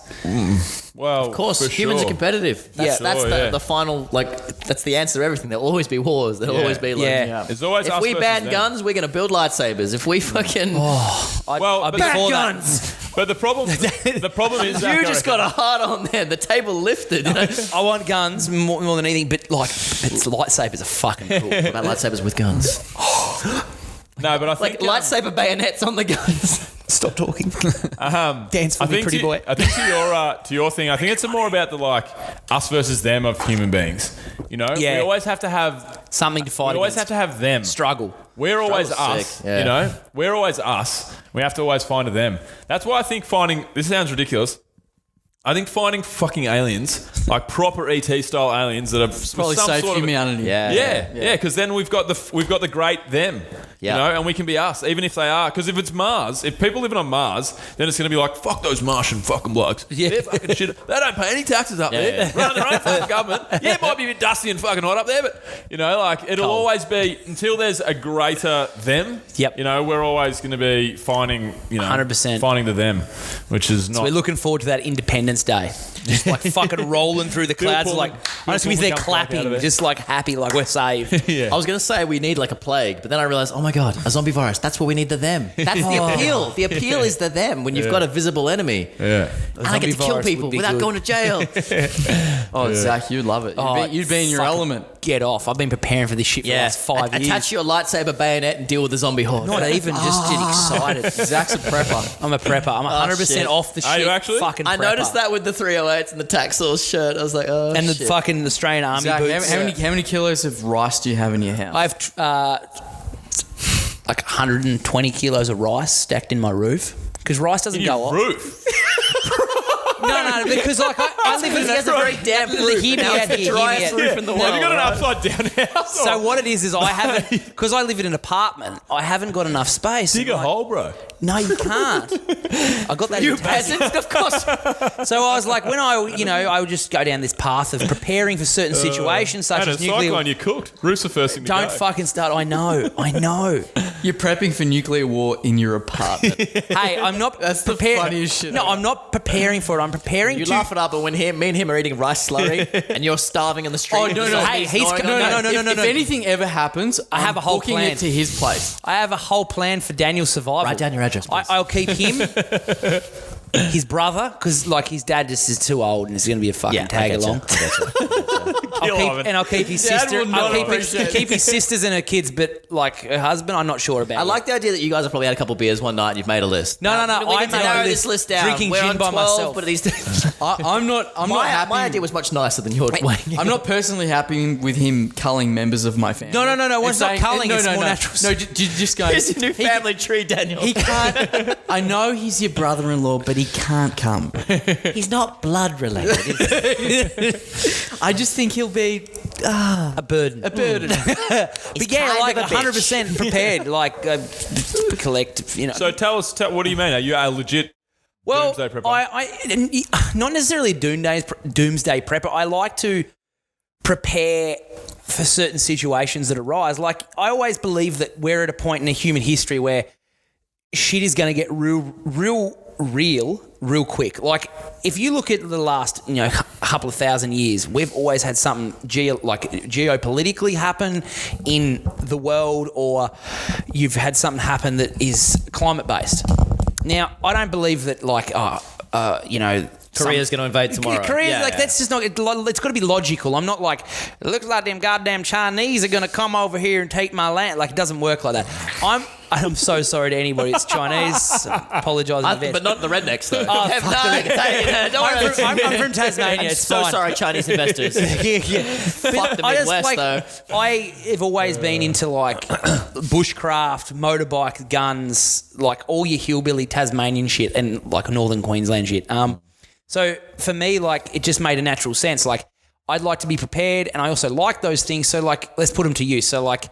Well, Of course, for humans sure. are competitive. That's Sure, the final, like, that's the answer to everything. There'll always be wars. There'll always be, like, Yeah. It's always if us we versus ban them. guns, we're going to build lightsabers. If we fucking... Well, but Ban the- guns! But the problem is, you just got a hard on there. The table lifted. You know? I want guns more than anything, but, like, it's lightsabers are fucking cool. What about lightsabers with guns? no, but I think Like lightsaber bayonets on the guns. Stop talking. Dance for I me, think pretty boy. I think to your thing, I think it's more about the like us versus them of human beings. You know, Yeah. we always have to have Something to fight we always against. have to have them. Struggle. We're always Struggle's us. sick, yeah. You know, we're always us. We have to always find them. That's why I think finding this sounds ridiculous. I think finding fucking aliens, like proper ET style aliens that have Probably some save sort of humanity. yeah, because then we've got the great them, Yeah. you know, and we can be us, even if they are. Because if it's Mars, if people living on Mars, then it's going to be like, fuck those Martian fucking blokes. Yeah. They're fucking shit. They don't pay any taxes up there. yeah. Run their own fucking government. Yeah, it might be a bit dusty and fucking hot up there, but, you know, like, it'll always be, until there's a greater them, Yep. you know, we're always going to be finding, you know, 100%. finding the them, which is not... We're looking forward to that independence Independence Day. Just like fucking rolling through the clouds. Pullman- Like, I'm just going to be there Pullman comes back out clapping, of it. just like happy, like we're saved. Yeah. I was going to say we need like a plague, but then I realized, oh my God, a zombie virus. That's what we need, the them. That's the appeal. The appeal is the them when you've got a visible enemy. Yeah. And I get to zombie kill virus people would be without good. going to jail. Oh, Zach, you'd love it. You'd be in your fucking element. Get off. I've been preparing for this shit for the last 5 years. Attach your lightsaber bayonet and deal with the zombie horde. Not even, just get excited. Zach's a prepper. I'm a prepper. I'm 100% shit. off the shit. Are you actually? Fucking prepper. I noticed that with the 308s and the Taxaws shirt. I was like, oh, And the shit. fucking Australian Army Zach, boots. how many kilos of rice do you have in your house? I have like 120 kilos of rice stacked in my roof. Because rice doesn't go off. Roof. No, because like I live in He has a very damp roof. Hear me Now out it's the here, hear me driest out. roof in the world. Have you got an right? upside down house? So what it is I haven't, because I live in an apartment, I haven't got enough space. Dig a Like, hole, bro. No, you can't. I got that. You in Tassie. peasants, of course. So I was like, when I would just go down this path of preparing for certain situations such And a as nuclear. cyclone, you cooked. Roof's the first thing to Don't go. fucking start. I know. You're prepping for nuclear war in your apartment. Hey, I'm not. That's the preparing. funniest shit No, ever. I'm not preparing for it. I'm preparing You to. laugh it up, but when me and him are eating rice slurry and you're starving in the street. Oh, with no, the no. zombies Hey, he's gnawing no, on no, you. no, no, no, If anything ever happens, I have I'm a whole booking plan. it to his place. I have a whole plan for Daniel's survival. Write down your address, please. I'll keep him, his brother, because like his dad just is too old and it's going to be a fucking tag along. I'll keep his Dad sister. will not appreciate Keep his sisters and her kids, but like her husband, I'm not sure about. I like the idea that you guys have probably had a couple beers one night and you've made a list. No. We I need to made narrow a this list down. drinking We're gin on by 12, myself. but these I'm not happy. my idea was much nicer than your weighing. I'm not personally happy with him culling members of my family. No. And It's not saying- culling. It's more no. natural. No, just go. Here's your new family tree, Daniel. He can't. I know he's your brother-in-law, but he can't come. He's not blood related. I just think he'll be a burden. a burden. But yeah, kind like of a 100% prepared. Like collect. So tell us, what do you mean? Are you a legit Well, doomsday prepper? I not necessarily doomsday prepper. I like to prepare for certain situations that arise. Like I always believe that we're at a point in a human history where shit is going to get real quick. Like if you look at the last couple of thousand years, we've always had something geopolitically happen in the world, or you've had something happen that is climate based. Now I don't believe that Korea's going to invade tomorrow. Korea's Yeah, yeah. that's just not. It's got to be logical. I'm not like it looks like them goddamn Chinese are going to come over here and take my land. Like it doesn't work like that. I'm so sorry to anybody that's Chinese. Apologise in advance. But not the rednecks, though. Oh, Have fuck no, the rednecks. don't worry. I'm from Tasmania. I'm It's so fine. sorry, Chinese investors. Yeah. Fuck the I just, Midwest, though. I have always been into like bushcraft, motorbike, guns, like all your hillbilly Tasmanian shit and like Northern Queensland shit. So for me, like it just made a natural sense. Like I'd like to be prepared, and I also like those things. So like let's put them to use. So like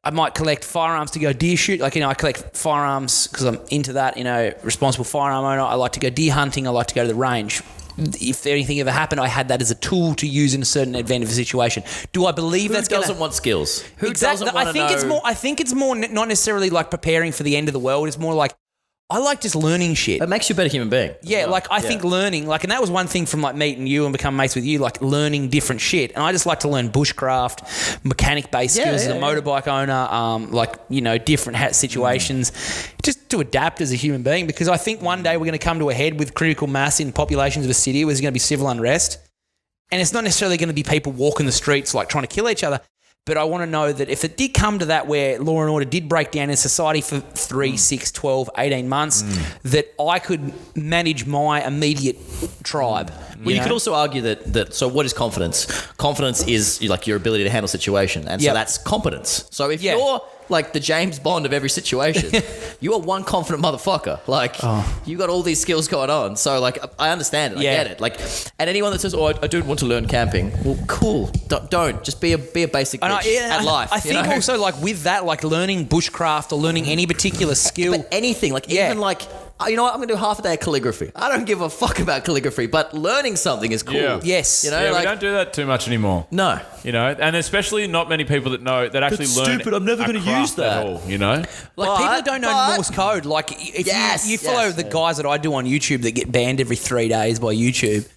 I might collect firearms to go deer shoot. Like I collect firearms because I'm into that. Responsible firearm owner. I like to go deer hunting. I like to go to the range. If anything ever happened, I had that as a tool to use in a certain event of a situation. Do I believe Who that's going doesn't want skills? Who Exactly. doesn't want to know? I think it's more not necessarily like preparing for the end of the world. It's more like I like just learning shit. It makes you a better human being. Yeah, like I think learning, like, and that was one thing from like meeting you and become mates with you, like learning different shit. And I just like to learn bushcraft, mechanic-based skills as a motorbike owner, different situations, just to adapt as a human being. Because I think one day we're going to come to a head with critical mass in populations of a city where there's going to be civil unrest. And it's not necessarily going to be people walking the streets like trying to kill each other. But I want to know that if it did come to that where law and order did break down in society for 3, 6, 12, 18 months, that I could manage my immediate tribe. Well, you could also argue that. So, what is confidence? Confidence is like your ability to handle situation, and so that's competence. So, if you're like the James Bond of every situation, you are one confident motherfucker. Like you got all these skills going on. So, like I understand it. I get it. Like, and anyone that says, "Oh, I do want to learn camping," well, cool. Don't just be a basic bitch at life. I think also like with that, like learning bushcraft or learning any particular skill. But anything, like even like you know what, I'm going to do half a day of calligraphy. I don't give a fuck about calligraphy, but learning something is cool. Yeah. Yes. You know, Yeah, like, we don't do that too much anymore. no. You know, and especially not many people that actually That's learn. stupid, I'm never a gonna craft use that. at all. You know, Like people don't know but- Morse code. Like if Yes, you follow yes, the yeah. guys that I do on YouTube that get banned every 3 days by YouTube,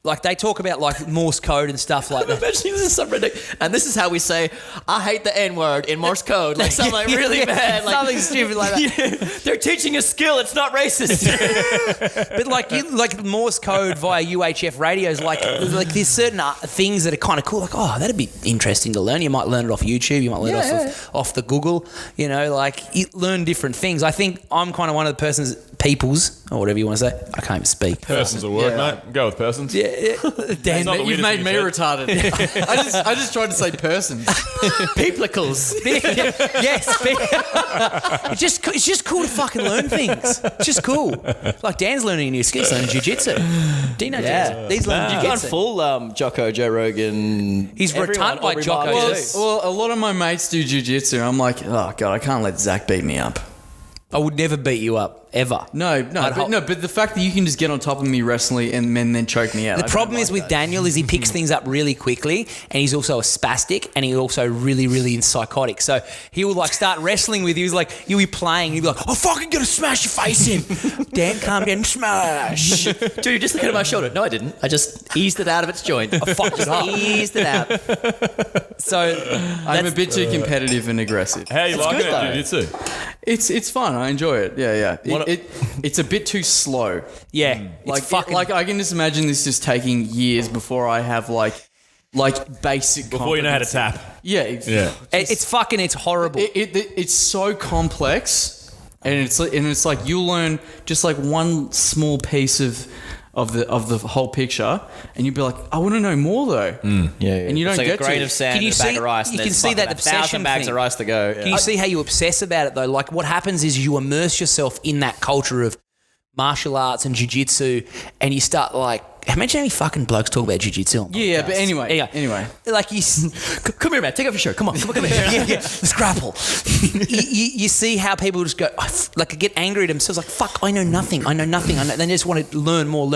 like they talk about like Morse code and stuff like I'm that. imagining this is some ridiculous. And this is how we say, I hate the N-word in Morse code. Like something like really bad. Like, something stupid like that. they're teaching a skill. It's not racist. But like Morse code via UHF radios, like there's certain things that are kind of cool. Like, oh, that'd be interesting to learn. You might learn it off YouTube. You might learn it off the Google. You know, like you learn different things. I think I'm kind of one of the peoples, or whatever you want to say. I can't even speak. persons will work, mate. Go with persons. Yeah, Dan, not the You've weirdest made thing me you've retarded. I just tried to say persons. Peoplicles. yes, it's just cool to fucking learn things. It's just cool. Like Dan's learning a new skill, he's learning jiu-jitsu. Do you know jiu-jitsu? He's learning You've gone jiu-jitsu. full Jocko, Joe Rogan. He's everyone, rotund like Aubrey Jocko Mark too. too. Well, a lot of my mates do jiu-jitsu. I'm like, oh god, I can't let Zach beat me up. I would never beat you up ever. I'd But the fact that you can just get on top of me wrestling and then choke me out. The problem is with Daniel is he picks things up really quickly, and he's also a spastic, and he's also really, really psychotic. So he will like start wrestling with you. He's like, you'll be playing, and you'll be like, "Oh, fucking gonna smash your face in." Dan, calm down, smash. Dude, you just looking at my shoulder. No, I didn't. I just eased it out of its joint. I just eased it out. So I'm a bit too competitive and aggressive. How you like good, it though. at jiu-jitsu? It's fun. I enjoy it. Yeah. It's a bit too slow. yeah, Like it's fucking like I can just imagine this just taking years before I have like basic. Before you know how to competency. tap. Yeah. Yeah. it's horrible. It's so complex, and it's like you learn just like one small piece of the whole picture, and you'd be like, I want to know more though. Yeah. And you don't it's like get a grain to. of sand Can you and a bag see- of rice. you and can there's see that fucking obsession 1,000 bags thing. of rice to go. Can you see how you obsess about it though? Like what happens is you immerse yourself in that culture of martial arts and jiu-jitsu, and you start like, imagine how many fucking blokes talk about jiu-jitsu on Yeah, podcasts. but anyway. Like you Come here, man. Take off your shirt. Come on here. yeah, let's grapple. you see how people just go, like get angry at themselves, like, fuck, I know nothing. They just want to learn more.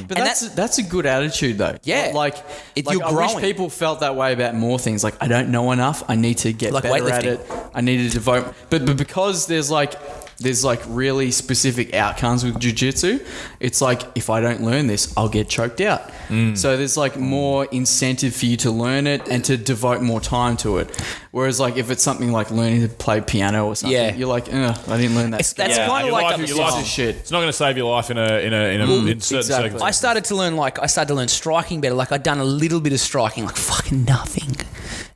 But that's a good attitude though. Yeah. Like You're I wish growing. people felt that way about more things. Like I don't know enough. I need to get Like better at weightlifting. it. I need to devote. But because there's really specific outcomes with jiu-jitsu. It's like if I don't learn this, I'll get choked out. So there's like more incentive for you to learn it and to devote more time to it. Whereas like if it's something like learning to play piano or something, Yeah. you're like, I didn't learn that. That's skill. kind of your like life, a your life piece of shit. It's not going to save your life in certain exactly. circumstances. I started to learn striking better. Like I'd done a little bit of striking, like fucking nothing.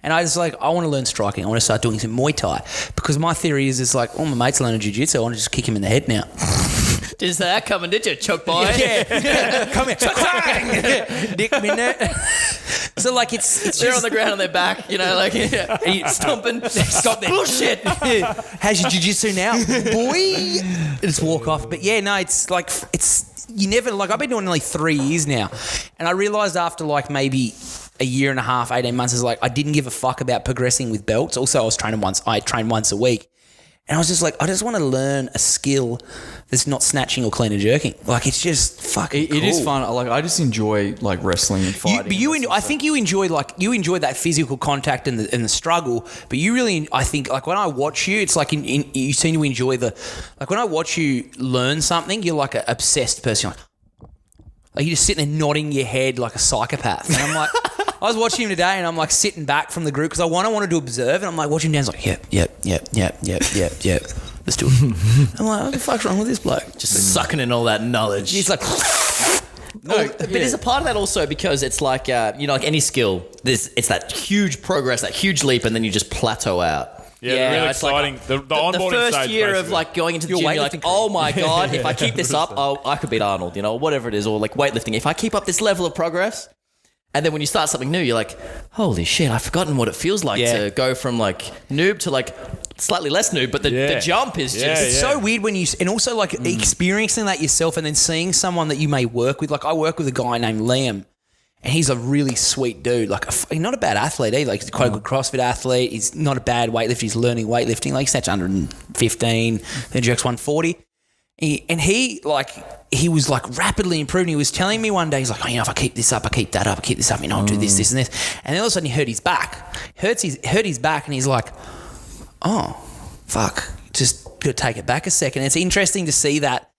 And I was like, I want to learn striking. I want to start doing some Muay Thai because my theory is like, oh, my mate's learning jiu-jitsu. I want to just kick him in the head now. Did that coming, did you, choke boy? Yeah. Come here. Dick me in there. So like it's They're just on the ground on their back, you know, like stomping. stop there. Bullshit. How's your jiu-jitsu now, boy? Just walk off. But yeah, no, it's like you never like. I've been doing it nearly 3 years now, and I realised after like maybe a year and a half, 18 months, is like I didn't give a fuck about progressing with belts. Also, I trained once a week, and I was just like, I just want to learn a skill that's not snatching or clean and jerking. Like it's just fucking. It is cool. fun. Like I just enjoy like wrestling and fighting. I think you enjoy that physical contact and the struggle. But you really, I think, like when I watch you, it's like you seem to enjoy like when I watch you learn something, you're like an obsessed person. Like you're just sitting there nodding your head like a psychopath. And I'm like, I was watching him today, and I'm like sitting back from the group because I wanted to observe, and I'm like watching him down. He's like, yep. Let's do it. I'm like, what the fuck's wrong with this bloke? Just sucking in all that knowledge. He's like. But there's a part of that also because it's like, like any skill, it's that huge progress, that huge leap, and then you just plateau out. Yeah, Yeah, really it's like exciting. the The onboarding first stage, year of basically. like going into the Your gym, you're like, weightlifting oh my God, if I keep this up, I could beat Arnold, or whatever it is, or like weightlifting. If I keep up this level of progress, and then when you start something new, you're like, holy shit, I've forgotten what it feels like to go from like noob to like slightly less noob, but the jump is just... It's so weird when and also like experiencing that yourself and then seeing someone that you may work with. Like I work with a guy named Liam, and he's a really sweet dude. Like he's not a bad athlete either. Like he's quite a good CrossFit athlete. He's not a bad weightlifter. He's learning weightlifting. Like he's snatched 115, then jerks 140. He was like rapidly improving. He was telling me one day, he's like, if I keep this up, I keep that up, I keep this up, I'll do this, this, and this. And then all of a sudden he hurt his back. Hurt his back, and he's like, oh, fuck. Just got to take it back a second. It's interesting to see that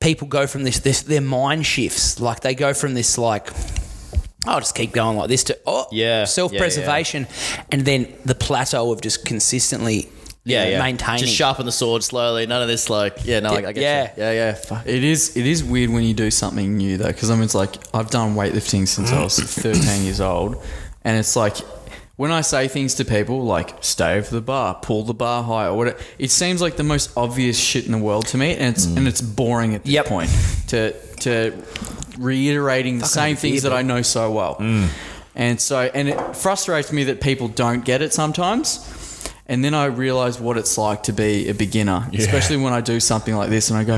people go from this their mind shifts. Like they go from this like, I'll just keep going like this to self-preservation, and then the plateau of just consistently maintaining. Just sharpen the sword slowly. None of this I get you. Yeah. Fuck. It is weird when you do something new though, because it's like I've done weightlifting since I was 13 years old, and it's like when I say things to people like stay over the bar, pull the bar high or whatever, it seems like the most obvious shit in the world to me, and it's boring at this point to reiterating the same things that I know so well. And it frustrates me that people don't get it sometimes. And then I realise what it's like to be a beginner, especially when I do something like this and I go,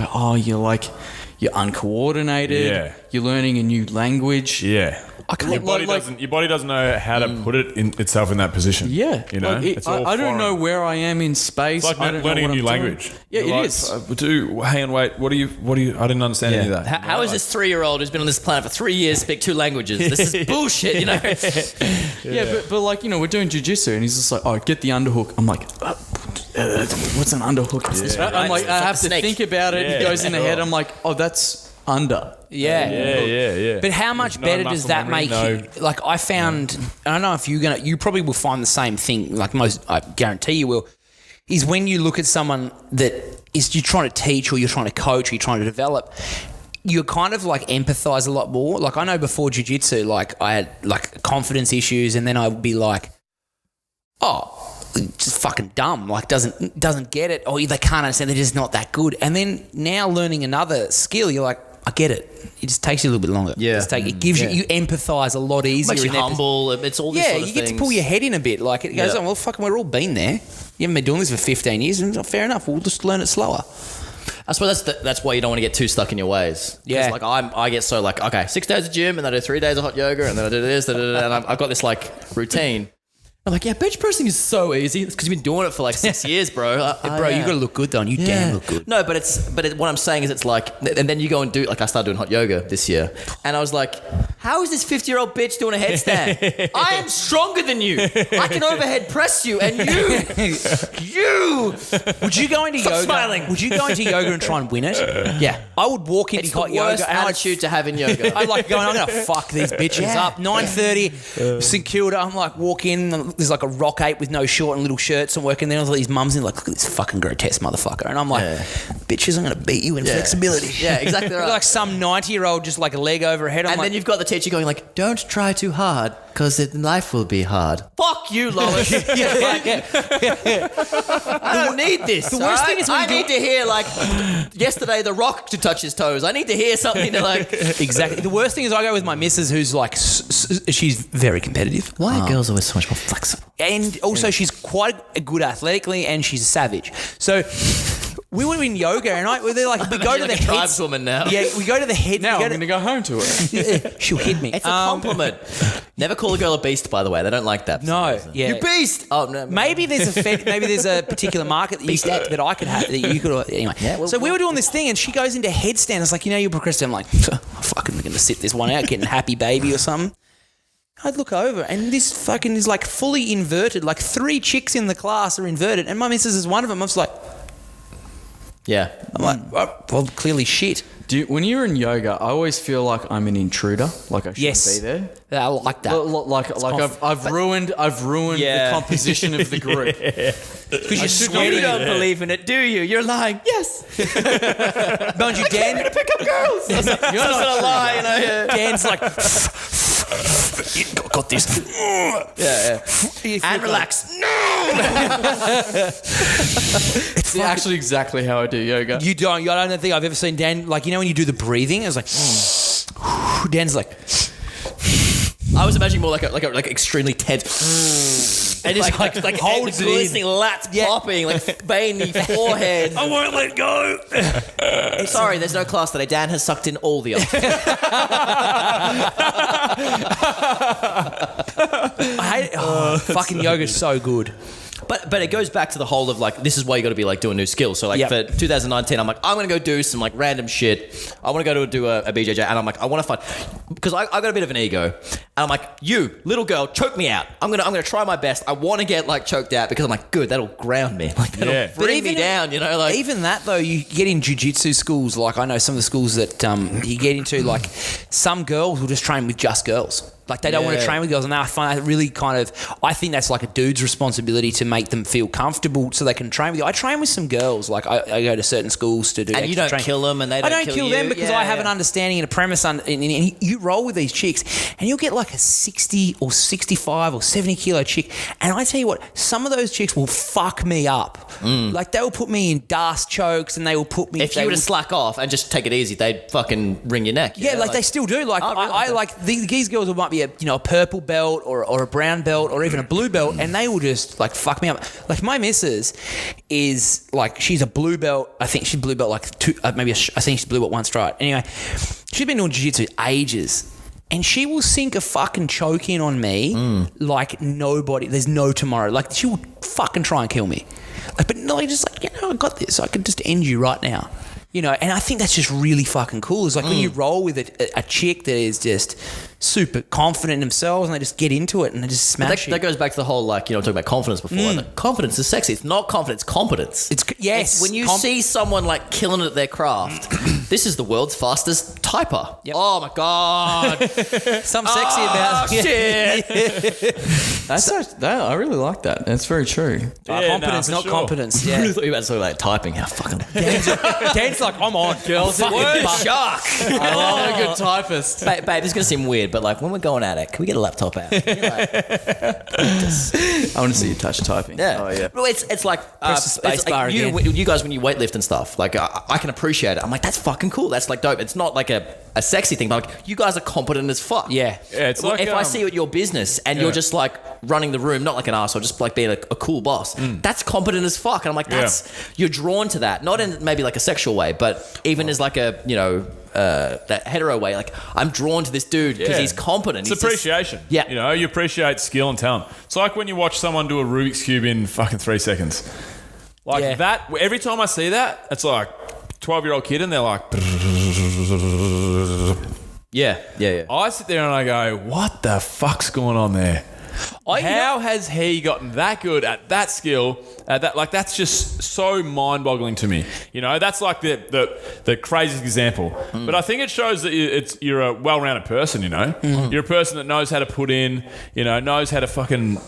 you're uncoordinated, you're learning a new language. Yeah. Your body doesn't know how to put itself in that position. Yeah. You know? I don't know where I am in space. It's like learning a new language. Yeah, it is. Hang on, wait. What do you, I didn't understand any of that. How is this 3-year-old who's been on this planet for 3 years speak 2 languages? This is bullshit, you know? But we're doing jiu-jitsu and he's just like, get the underhook. I'm like, what's an underhook? Yeah. I'm like, I have to think about it. It goes in the head. I'm like, that's under. Yeah. But how much better does that make you? Like I found, I don't know if you probably will find the same thing, like most, I guarantee you will, is when you look at someone that you're trying to teach or you're trying to coach or you're trying to develop, you kind of like empathize a lot more. Like I know before jiu-jitsu, like I had like confidence issues, and then I would be like, just fucking dumb, like doesn't get it, or they can't understand, they're just not that good. And then now learning another skill, you're like, I get it. It just takes you a little bit longer. Yeah. It gives you empathize a lot easier. Makes you humble. It's all this sort of you get things. to pull your head in a bit. Like it goes on, well, fucking we're all been there. You haven't been doing this for 15 years, and fair enough, we'll just learn it slower. I suppose that's why you don't want to get too stuck in your ways. Yeah. Like I get so like, okay, 6 days of gym, and then I do 3 days of hot yoga, and then I do this, and I've got this like routine. I'm like, bench pressing is so easy. It's because you've been doing it for like 6 years, bro. You got to look good, though. And you damn look good. No, but what I'm saying is it's like, and then you go and do, like I started doing hot yoga this year, and I was like, how is this 50-year-old bitch doing a headstand? I am stronger than you. I can overhead press you, and you. Would you go into yoga? Smiling. Would you go into yoga and try and win it? Yeah. I would walk into hot yoga. It's the worst attitude to have in yoga. I'm like going, I'm going to fuck these bitches up. 9:30, St Kilda. I'm like, walk in. There's like a rock ape with no short and little shirts and working there. All these mums in like, look at this fucking grotesque motherfucker. And I'm like, bitches, I'm going to beat you in flexibility. Yeah, exactly right. Like some 90-year-old just like a leg over her head. And then you've got the teacher going like, don't try too hard because life will be hard. Fuck you, Lois. I don't need this. The worst thing is when I need to hear like yesterday the Rock to touch his toes. I need to hear something to like. Exactly. The worst thing is I go with my missus who's like, she's very competitive. Why are girls always so much more flexible? And also she's quite good athletically and she's a savage. So we were in yoga and they're like, we go to the tribeswoman now. Yeah, we go to the head. Now I'm going to go home to her. She'll hit me. It's a compliment. Never call a girl a beast, by the way. They don't like that. No, yeah. You beast. Oh no. Maybe there's a particular market that I could have that you could anyway. Yeah, well, so we were doing this thing and she goes into headstand. It's like, you're procrastinating. I'm like, I'm fucking going to sit this one out, getting happy baby or something. I'd look over and this fucking is like fully inverted. Like 3 chicks in the class are inverted and my missus is one of them. I was like, yeah. I'm like, well, clearly shit. When you're in yoga, I always feel like I'm an intruder, like I shouldn't be there. I like that. I've ruined the composition of the group. Because You don't believe in it, do you? You're lying. Yes. Don't you, Dan? To pick up girls. You're not a lie, you know. Yeah. Dan's like, got this. Yeah. And relax. It's actually exactly how I do yoga. You don't. I don't think I've ever seen Dan, like, when you do the breathing, it's like, Dan's like, I was imagining more like extremely tense. And just like holds it in. Glistening lats popping, like veiny forehead. I won't let go. Sorry, there's no class today. Dan has sucked in all the oxygen. I hate it. Fucking yoga's so good. But it goes back to the whole of like, this is why you got to be like doing new skills. So like for 2019, I'm like, I'm going to go do some like random shit. I want to go do a BJJ, and I'm like, I want to find, because I got a bit of an ego, and I'm like, you little girl, choke me out. I'm gonna try my best. I want to get like choked out because I'm like, good, that'll ground me, like that'll bring me down, you know. Like even that though, you get in jiu-jitsu schools. Like I know some of the schools that you get into. Like some girls will just train with just girls. Like they don't want to train with girls, and I find that really kind of. I think that's like a dude's responsibility to make them feel comfortable so they can train with you. I train with some girls. Like I go to certain schools to do. And you don't kill them, and they don't. I don't kill them because I have an understanding and a premise. And you roll with these chicks, and you'll get like a 60 or 65 or 70 kilo chick, and I tell you what, some of those chicks will fuck me up. Like they will put me in dust chokes, and they will put me. If you were to slack off and just take it easy, they'd fucking wring your neck. Yeah, like they still do. Like I like these girls might be a purple belt or a brown belt or even a blue belt, and they will just like fuck me up. Like my missus is like, she's a blue belt. I think she's blue belt like two, I think she's blue belt one stripe. Anyway, she's been doing jiu-jitsu ages, and she will sink a fucking choke in on me like nobody. There's no tomorrow. Like she will fucking try and kill me. Like, but no, just like, I got this. I could just end you right now. And I think that's just really fucking cool. It's like when you roll with a chick that is just super confident in themselves, and they just get into it and they just smash it. That goes back to the whole, like, talking about confidence before. Like, confidence is sexy. It's not confidence, competence. Yes. When you see someone like killing it at their craft, this is the world's fastest typer. Yep. Oh my God. Something sexy about it. Shit. I really like that. That's very true. Competence, not competence. Yeah. Really thought you were about to talk about typing. How fucking. Dan's like, I'm on, girls. Word shark. I love a good typist. Babe, this is going to seem weird, but like when we're going at it, can we get a laptop out? I want to see you touch typing. Yeah. Oh, yeah. Well, it's like, Press the space it's bar like again. you guys, when you weightlift and stuff, like I can appreciate it. I'm like, that's fucking cool. That's like dope. It's not like a sexy thing, but like you guys are competent as fuck. Yeah. It's like if I see you at your business and you're just like running the room, not like an arsehole, just like being a cool boss, that's competent as fuck. And I'm like, you're drawn to that, not in maybe like a sexual way, but even as like a, that hetero way. Like, I'm drawn to this dude because he's competent. It's appreciation. You appreciate skill and talent. It's like when you watch someone do a Rubik's Cube in fucking 3 seconds. Like that, every time I see that, it's like 12-year-old kid and they're like... Yeah. I sit there and I go, what the fuck's going on there? How has he gotten that good at that skill? At that, like, that's just so mind-boggling to me. That's like the craziest example. But I think it shows that you're a well-rounded person. You're a person that knows how to put in. Knows how to fucking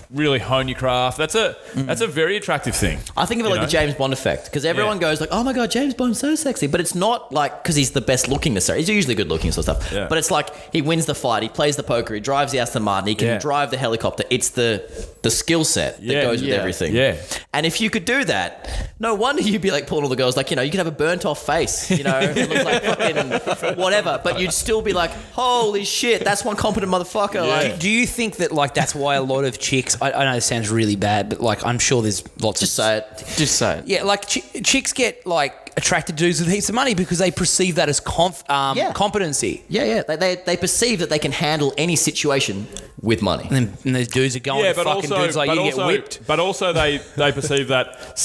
really hone your craft. That's a very attractive thing. I think of it like the James Bond effect, because everyone goes like, oh my God, James Bond's so sexy, but it's not like because he's the best looking necessarily. He's usually good looking and sort of stuff. Yeah. But it's like he wins the fight, he plays the poker, he drives the Aston Martin, he can drive the helicopter. It's the skill set that goes with everything. Yeah. And if you could do that, no wonder you'd be like pulling all the girls, like, you could have a burnt off face, it look like fucking whatever, but you'd still be like, holy shit, that's one competent motherfucker. Yeah. Like, do you think that like that's why a lot of chicks, I know it sounds really bad, but like I'm sure there's lots just of... Just say it. Yeah, like chicks get like attracted to dudes with heaps of money because they perceive that as competency. Yeah. They perceive that they can handle any situation with money. And those dudes are going to fucking dudes like you get whipped. But also they perceive that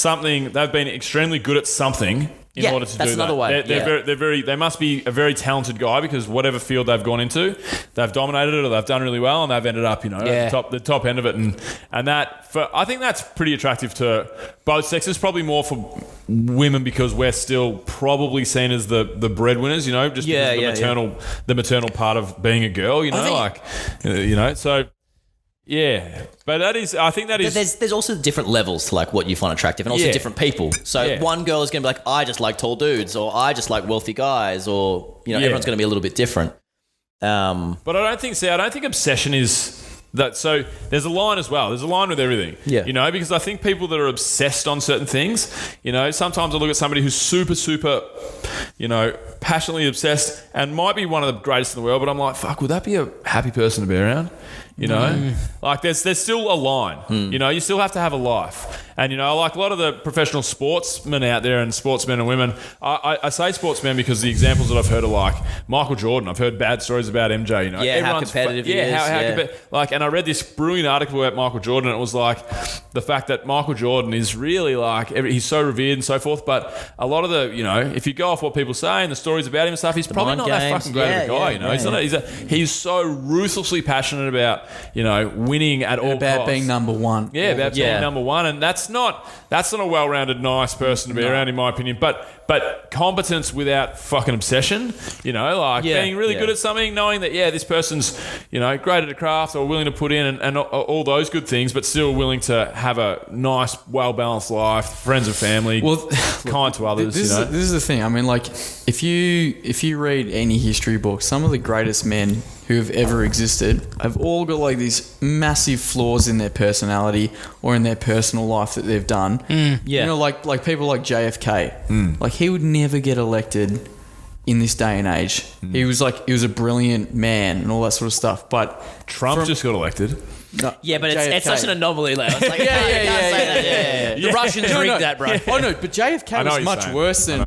they've been extremely good at something in order to do that. That's another way. They must be a very talented guy because whatever field they've gone into, they've dominated it or they've done really well and they've ended up, at the top end of it. And that, I think that's pretty attractive to both sexes, probably more for women because we're still probably seen as the breadwinners, just because the maternal part of being a girl, so... Yeah, but I think that is... There's also different levels to like what you find attractive and also different people. So one girl is going to be like, I just like tall dudes or I just like wealthy guys or, everyone's going to be a little bit different. But I don't think obsession is... that. So there's a line as well. There's a line with everything. Yeah. Because I think people that are obsessed on certain things, sometimes I look at somebody who's super, super, passionately obsessed and might be one of the greatest in the world, but I'm like, fuck, would that be a happy person to be around? You know, like there's still a line. You know, you still have to have a life. And, you know, like a lot of the professional sportsmen out there and sportsmen and women, I say sportsmen because the examples that I've heard are like Michael Jordan. I've heard bad stories about MJ, you know. Yeah, how competitive he is. And I read this brilliant article about Michael Jordan, and it was like the fact that Michael Jordan is really like, he's so revered and so forth, but a lot of the, you know, if you go off what people say and the stories about him and stuff, he's probably not that fucking great of a guy, you know. He's so ruthlessly passionate about, you know, winning at all about costs. being number one. Yeah, about being number one, and that's not a well-rounded, nice person to be around, in my opinion. But competence without fucking obsession, you know, like being really good at something, knowing that this person's, you know, great at a craft or willing to put in and all those good things, but still willing to have a nice, well-balanced life, friends and family, kind to others. This is the thing. I mean, like, if you read any history book, some of the greatest men who have ever existed have all got like these massive flaws in their personality or in their personal life that they've done. You know, like people like JFK. Like, he would never get elected in this day and age. He was a brilliant man and all that sort of stuff. But Trump just got elected. No, yeah, but it's such an anomaly. Like, it's like, yeah. The Russians rigged that, bro. Oh no, but JFK was much worse than.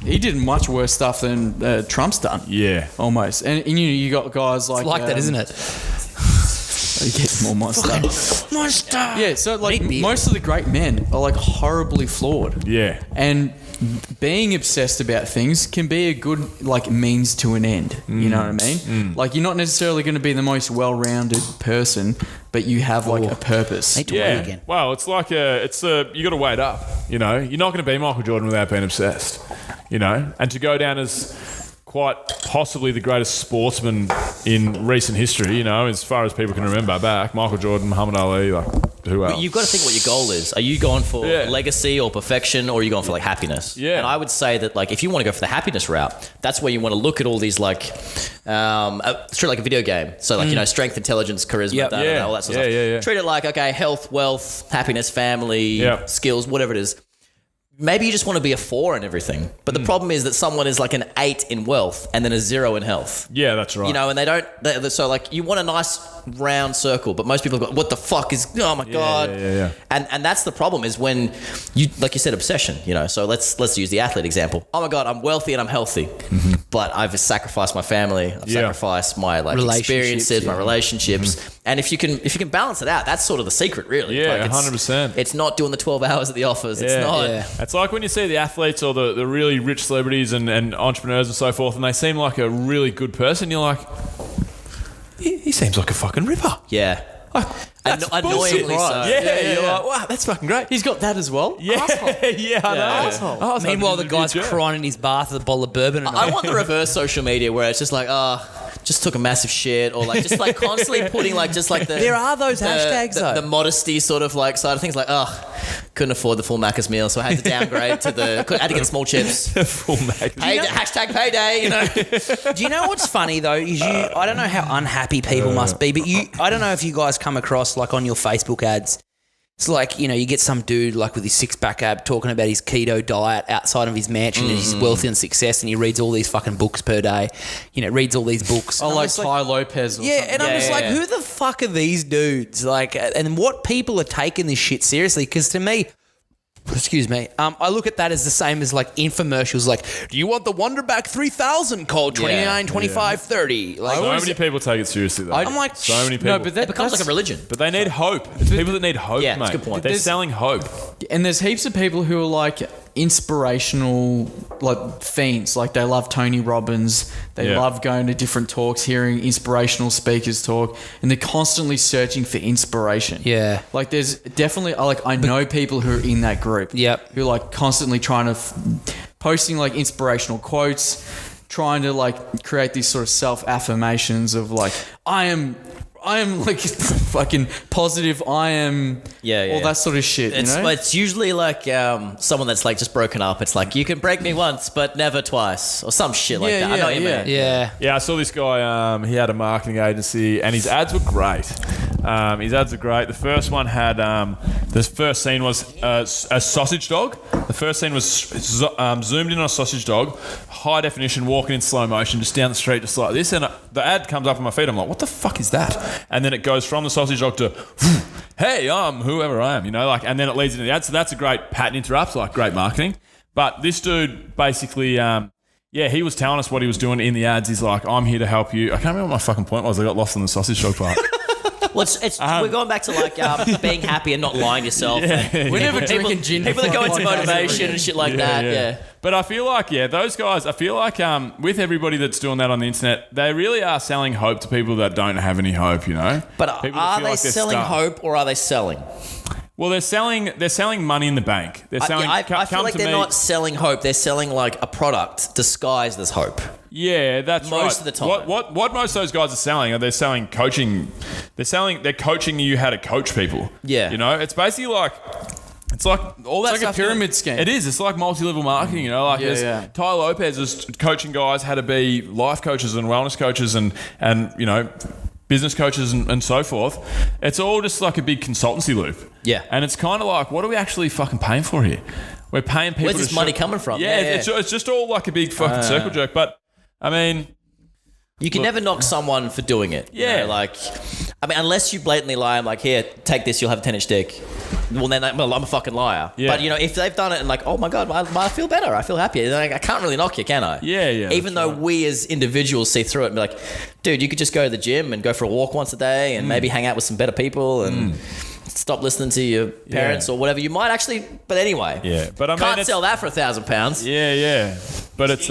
He did much worse stuff than Trump's done. Yeah, almost. And you got guys like that, isn't it? He gets more monster. Monster. Yeah, so like most of the great men are like horribly flawed. Yeah, and being obsessed about things can be a good like means to an end. You know what I mean? Like, you're not necessarily going to be the most well-rounded person, but you have like a purpose. Yeah. Well, it's like you got to weigh it up. You know, you're not going to be Michael Jordan without being obsessed. You know, and to go down as quite possibly the greatest sportsman in recent history, you know, as far as people can remember back, Michael Jordan, Muhammad Ali, like, who else? But you've got to think what your goal is. Are you going for legacy or perfection, or are you going for like happiness? Yeah. And I would say that, like, if you want to go for the happiness route, that's where you want to look at all these like, treat it like a video game. So like, you know, strength, intelligence, charisma, all that sort of stuff. Treat it like, okay, health, wealth, happiness, family, skills, whatever it is. Maybe you just want to be a 4 in everything. But the problem is that someone is like an 8 in wealth and then a 0 in health. Yeah, that's right. You know, and so like, you want a nice round circle, but most people have got, what the fuck is, oh my God. Yeah. And that's the problem, is when you, like you said, obsession, you know. So let's use the athlete example. Oh my God, I'm wealthy and I'm healthy, but I've sacrificed my family. I've sacrificed my like experiences, my relationships. And if you can balance it out, that's sort of the secret, really. Yeah, like 100%. It's not doing the 12 hours at the office. It's not. Yeah. It's like when you see the athletes or the really rich celebrities and entrepreneurs and so forth, and they seem like a really good person. You're like, he seems like a fucking ripper. Yeah. Like, that's annoyingly so. Yeah. You're like, wow, that's fucking great. He's got that as well. Yeah, I know. Asshole. Meanwhile, the guy's crying in his bath with a bottle of bourbon. I want the reverse social media where it's just like, just took a massive shit, or like just like constantly putting like just like the there are those hashtags the modesty sort of like side of things, like couldn't afford the full Macca's meal, so I had to downgrade to had to get small chips. Full Macca's. Hashtag payday, you know. Do you know what's funny though? Is I don't know how unhappy people must be, but I don't know if you guys come across like on your Facebook ads. It's like, you know, you get some dude like with his 6-pack ab talking about his keto diet outside of his mansion and his wealth and success, and he reads all these fucking books per day. You know, reads all these books. Oh, like Ty Lopez or something. And I'm just like, who the fuck are these dudes? Like, and what people are taking this shit seriously? Because to me, excuse me, I look at that as the same as like infomercials, like, do you want the Wonderback 3000 called 29, 25, 30? Like, so many people take it seriously though. I'm like, so many people. No, but it becomes like a religion. But they need hope. It's people that need hope, yeah, mate. that's a good point. They're selling hope. And there's heaps of people who are like inspirational, like fiends. Like, they love Tony Robbins. They love going to different talks, hearing inspirational speakers talk, and they're constantly searching for inspiration. Yeah. Like, there's definitely, like, I know people who are in that group. Yep. Who are like constantly trying to posting like inspirational quotes, trying to like create these sort of self-affirmations of like, I am like fucking positive. I am all that sort of shit. It's usually like someone that's like just broken up. It's like, you can break me once, but never twice, or some shit like that. I know what you mean. Yeah. I saw this guy. He had a marketing agency, and his ads were great. His ads are great. The first one had the first scene was a sausage dog. The first scene was zoomed in on a sausage dog, high definition, walking in slow motion, just down the street, just like this. And the ad comes up on my feed. I'm like, what the fuck is that? And then it goes from the sausage dog to, hey, I'm whoever I am, and then it leads into the ad. So that's a great pattern interrupt, great marketing. But this dude basically, he was telling us what he was doing in the ads. He's like, I'm here to help you. I can't remember what my fucking point was. I got lost in the sausage dog part. Well, we're going back to being happy and not lying to yourself. We're never drinking gin. People that go into motivation and shit like that. Yeah. But I feel like, those guys, with everybody that's doing that on the internet, they really are selling hope to people that don't have any hope, But people are they selling hope or are they selling? Well, they're selling money in the bank. They're selling. I feel like they're not selling hope. They're selling like a product disguised as hope. Yeah, that's right. Most of the time. What most of those guys are selling are they're selling coaching. They're coaching you how to coach people. Yeah. It's basically like. It's like all that it's like stuff. A pyramid scheme. It is. It's like multi-level marketing. Ty Lopez is coaching guys how to be life coaches and wellness coaches and business coaches and so forth. It's all just like a big consultancy loop. Yeah. And it's kind of like, what are we actually fucking paying for here? We're paying people. Where's this money coming from? It's just all like a big fucking circle jerk. But I mean, you can never knock someone for doing it. Yeah. Unless you blatantly lie, I'm like, here, take this, you'll have a 10-inch dick. Well, then I'm a fucking liar. Yeah. But, if they've done it and like, oh my God, I feel better, I feel happier, then I can't really knock you, can I? Yeah. Even though we as individuals see through it and be like, dude, you could just go to the gym and go for a walk once a day and maybe hang out with some better people and stop listening to your parents or whatever. You might actually, but anyway. Yeah. But I mean, can't sell that for £1,000. Yeah. But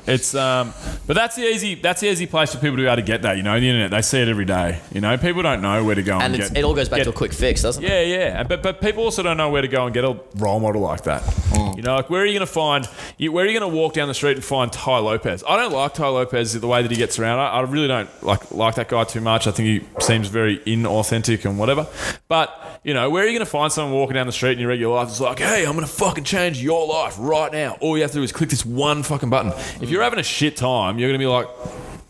but that's the easy place for people to be able to get that. The internet, they see it every day. People don't know where to go and get. It all goes back to a quick fix, doesn't it? Yeah. But people also don't know where to go and get a role model like that. Where are you going to find? Where are you going to walk down the street and find Ty Lopez? I don't like Ty Lopez the way that he gets around. I really don't like that guy too much. I think he seems very inauthentic and whatever. But where are you going to find someone walking down the street in your regular life that's like, hey, I'm going to fucking change your life right now. All you have to do is click this one fucking button. If you're having a shit time, you're going to be like,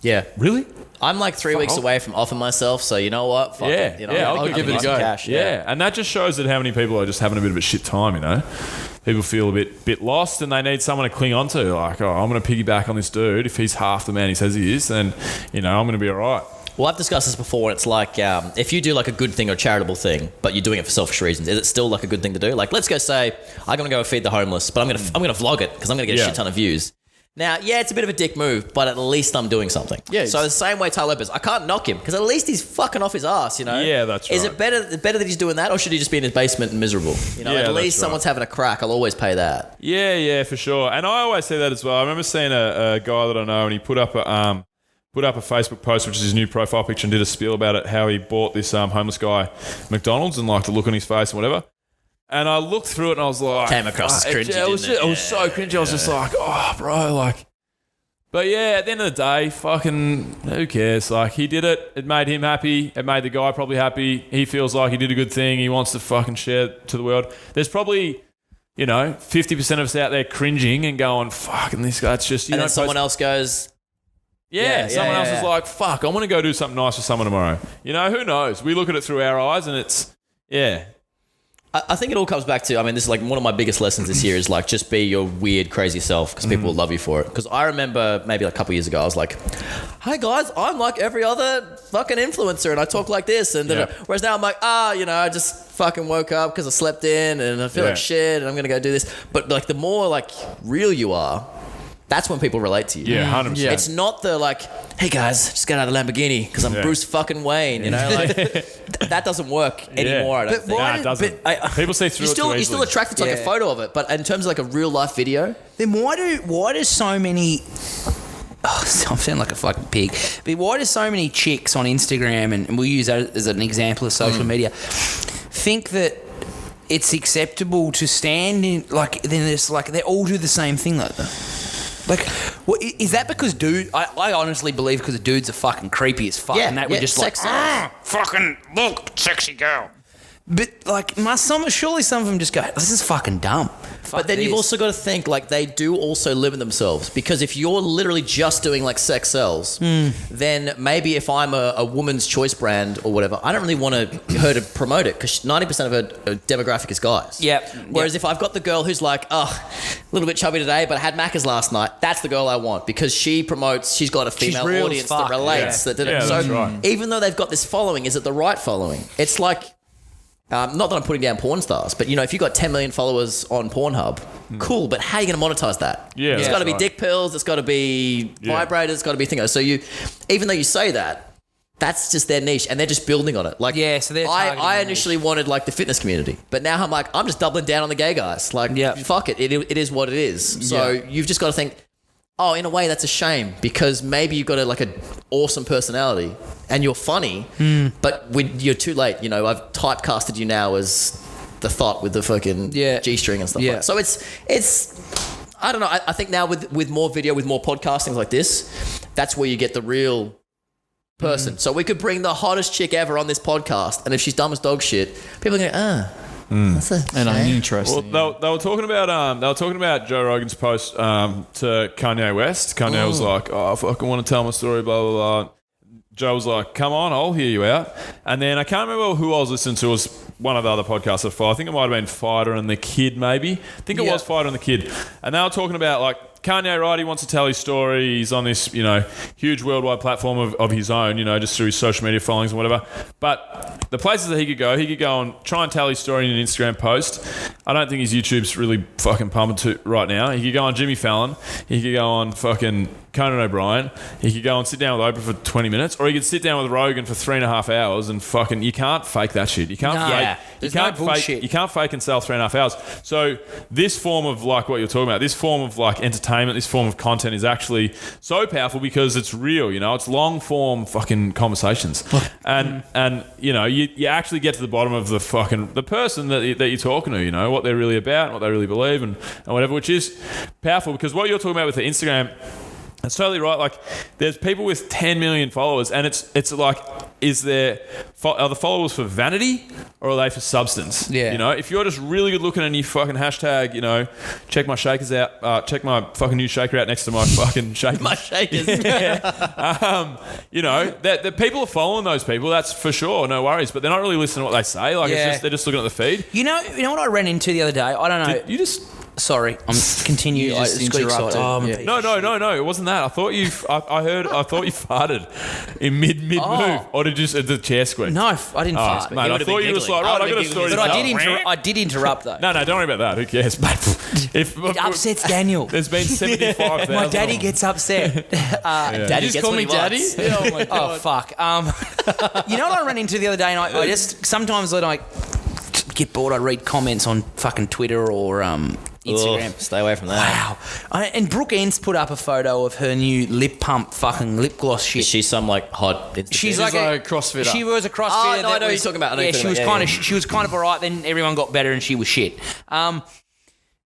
yeah, really? I'm like 3 weeks away from offing myself, so you know what? Fuck it. I'll give it a go. Cash, and that just shows that how many people are just having a bit of a shit time, People feel a bit lost and they need someone to cling on to. Like, I'm going to piggyback on this dude. If he's half the man he says he is, then, I'm going to be all right. Well, I've discussed this before, and it's like if you do like a good thing or a charitable thing, but you're doing it for selfish reasons, is it still like a good thing to do? Like, let's go say I'm going to go feed the homeless, but I'm going to vlog it because I'm going to get a shit ton of views. Now, it's a bit of a dick move, but at least I'm doing something. Yeah. So the same way Ty Lopez, I can't knock him because at least he's fucking off his ass, Yeah, that's right. Is it better that he's doing that, or should he just be in his basement and miserable? At least someone's having a crack. I'll always pay that. Yeah, for sure. And I always say that as well. I remember seeing a guy that I know, and he put up a Facebook post, which is his new profile picture, and did a spiel about it, how he bought this homeless guy McDonald's and the look on his face and whatever. And I looked through it and I was like, came across as cringy. It was so cringy. I was just like, oh, bro, But at the end of the day, fucking who cares? He did it. It made him happy. It made the guy probably happy. He feels like he did a good thing. He wants to fucking share it to the world. There's probably 50% of us out there cringing and going, fucking this guy. It's just, and then someone else goes, someone else is like, fuck, I want to go do something nice for someone tomorrow. Who knows? We look at it through our eyes and it's, I think it all comes back to, this is one of my biggest lessons this year is just be your weird, crazy self because people will love you for it. Because I remember maybe a couple of years ago, I was like, hey guys, I'm like every other fucking influencer and I talk like this. And whereas now I'm like, I just fucking woke up because I slept in and I feel like shit and I'm going to go do this. But the more real you are, that's when people relate to you. Yeah, 100%. Yeah. It's not the hey guys, just get out of the Lamborghini because I'm Bruce fucking Wayne. That doesn't work anymore. I don't think. It doesn't. People see through it too easily. You're still attracted to a photo of it, but in terms of a real life video, then why do so many? Oh, I sound like a fucking pig. But why do so many chicks on Instagram, and we'll use that as an example of social media, think that it's acceptable to stand in then there's they all do the same thing though? Is that because I honestly believe because the dudes are fucking creepy as fuck and that would just sexy. fucking look, sexy girl. But like, surely some of them just go, "This is fucking dumb." But then you've also got to think like they do also live in themselves, because if you're literally just doing like sex sells, then maybe if I'm a woman's choice brand or whatever, I don't really want her to promote it because 90% of her demographic is guys. Yep. Whereas if I've got the girl who's like, a little bit chubby today, but I had Macca's last night, that's the girl I want because she's got a female real as audience fuck. that relates. Yeah. So that's right. even though they've got this following, is it the right following? It's like, not that I'm putting down porn stars, but if you've got 10 million followers on Pornhub, cool, but how are you going to monetize that? Yeah, it's got to be dick pills, it's got to be vibrators, it's got to be things. So even though you say that, that's just their niche, and they're just building on it. Like, so they're I initially wanted like the fitness community, but now I'm like, I'm just doubling down on the gay guys. Like, fuck it, it is what it is. So you've just got to think, oh, in a way, that's a shame because maybe you've got an awesome personality and you're funny, but you're too late. I've typecasted you now as the thought with the fucking G-string and stuff like that. So it's I don't know. I think now with more video, with more podcasting like this, that's where you get the real person. So we could bring the hottest chick ever on this podcast, and if she's dumb as dog shit, people are going, that's a And I'm shame. interesting. Well, they were talking about Joe Rogan's post to Kanye West. Kanye was like, "Oh, I fucking want to tell my story." Blah blah blah. Joe was like, "Come on, I'll hear you out." And then I can't remember who I was listening to. It was one of the other podcasts I follow. I think it might have been Fighter and the Kid, maybe. I think it was Fighter and the Kid. And they were talking about like Kanye, right? He wants to tell his story. He's on this, huge worldwide platform of his own, just through his social media followings and whatever. But the places that he could go and try and tell his story in an Instagram post. I don't think his YouTube's really fucking pumping to right now. He could go on Jimmy Fallon. He could go on fucking Conan O'Brien. He could go and sit down with Oprah for 20 minutes, or he could sit down with Rogan for 3.5 hours and fucking. You can't fake that shit. You can't fake. There's You can't no bullshit. You can't fake and sell 3.5 hours. So this form of like what you're talking about, this form of like entertainment, this form of content is actually so powerful because it's real. It's long form fucking conversations, and you actually get to the bottom of the person that you're talking to. What they're really about, and what they really believe, and whatever, which is powerful because what you're talking about with the Instagram. That's totally right. Like, there's people with 10 million followers, and it's like, are the followers for vanity or are they for substance? Yeah. If you're just really good looking and you fucking hashtag, check my shakers out, check my fucking new shaker out next to my fucking shakers. My shakers. That people are following those people. That's for sure. No worries. But they're not really listening to what they say. Like, they're just looking at the feed. You know what I ran into the other day? I don't know. You just. Sorry, I'm continue. You just I got interrupted. excited. No. It wasn't that. I thought you. I thought you farted in mid move, or did the chair squeak? No, I didn't fast. Mate, I thought you were just like, right, I got a story. But I did interrupt though. No, don't worry about that. Who cares, mate? If It upsets Daniel. there's been 75,000. My daddy gets upset. Daddy just gets call what me he wants. daddy? Oh my Oh fuck. You know what I ran into the other day, and I just sometimes when I get bored, I read comments on fucking Twitter or Instagram. Ugh, stay away from that. Wow. And Brooke Ence put up a photo of her new lip pump fucking lip gloss shit. Is she some like hot? She's like a CrossFitter. She was a CrossFitter. Oh, no, I know who you're talking about. She was kind of alright. Then everyone got better, and she was shit.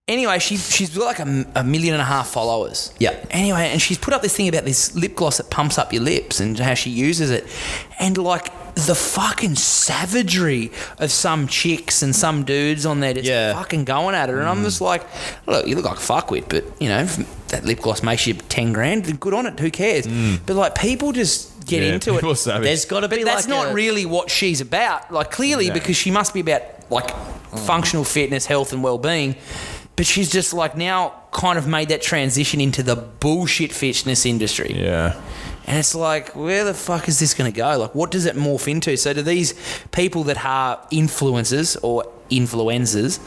Anyway, she's got like 1.5 million followers. Yeah. Anyway, and she's put up this thing about this lip gloss that pumps up your lips and how she uses it, and like the fucking savagery of some chicks and some dudes on there just fucking going at her, and I'm just like, look, you look like a fuckwit, but if that lip gloss makes you 10 grand, then good on it. Who cares? But like people just get into it. There's got to be. But that's not really what she's about. Like clearly, because she must be about like functional fitness, health, and well-being. But she's just like now kind of made that transition into the bullshit fitness industry. Yeah. And it's like, where the fuck is this going to go? Like, what does it morph into? So do these people that are influencers or influencers,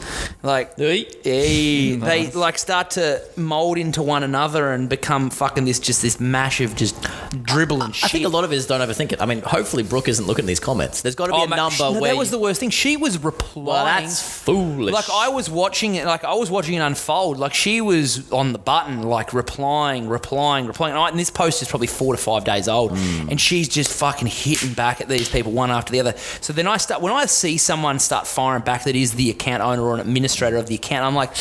like, they like start to mold into one another and become fucking this mash of just dribbling shit. I think a lot of it is don't overthink it. I mean, hopefully Brooke isn't looking at these comments. There's got to be a number where... that was the worst thing. She was replying... Well, that's foolish. Like, I was watching it unfold. Like, she was on the button, like, replying. And this post is probably 4 to 5 days old. And she's just fucking hitting back at these people one after the other. So then when I see someone start firing back that is the account owner or an administrator of the account, I'm like,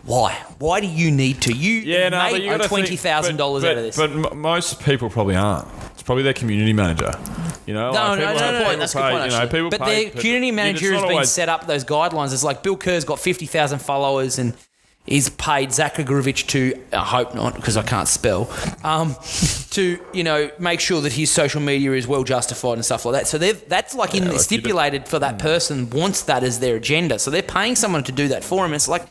why? Why do you need to? You made $20,000 out of this. But most people probably aren't. It's probably their community manager. You know, No, like, no, people no, have- no, people that's a good pay, point, you know, actually. people But pay. their community it's manager not has been always- set up those guidelines. It's like Bill Kerr's got 50,000 followers and he's paid Zach Gregorevich to, I hope not because I can't spell, to, you know, make sure that his social media is well justified and stuff like that. So that's like in like stipulated for that person wants that as their agenda. So they're paying someone to do that for him. It's like,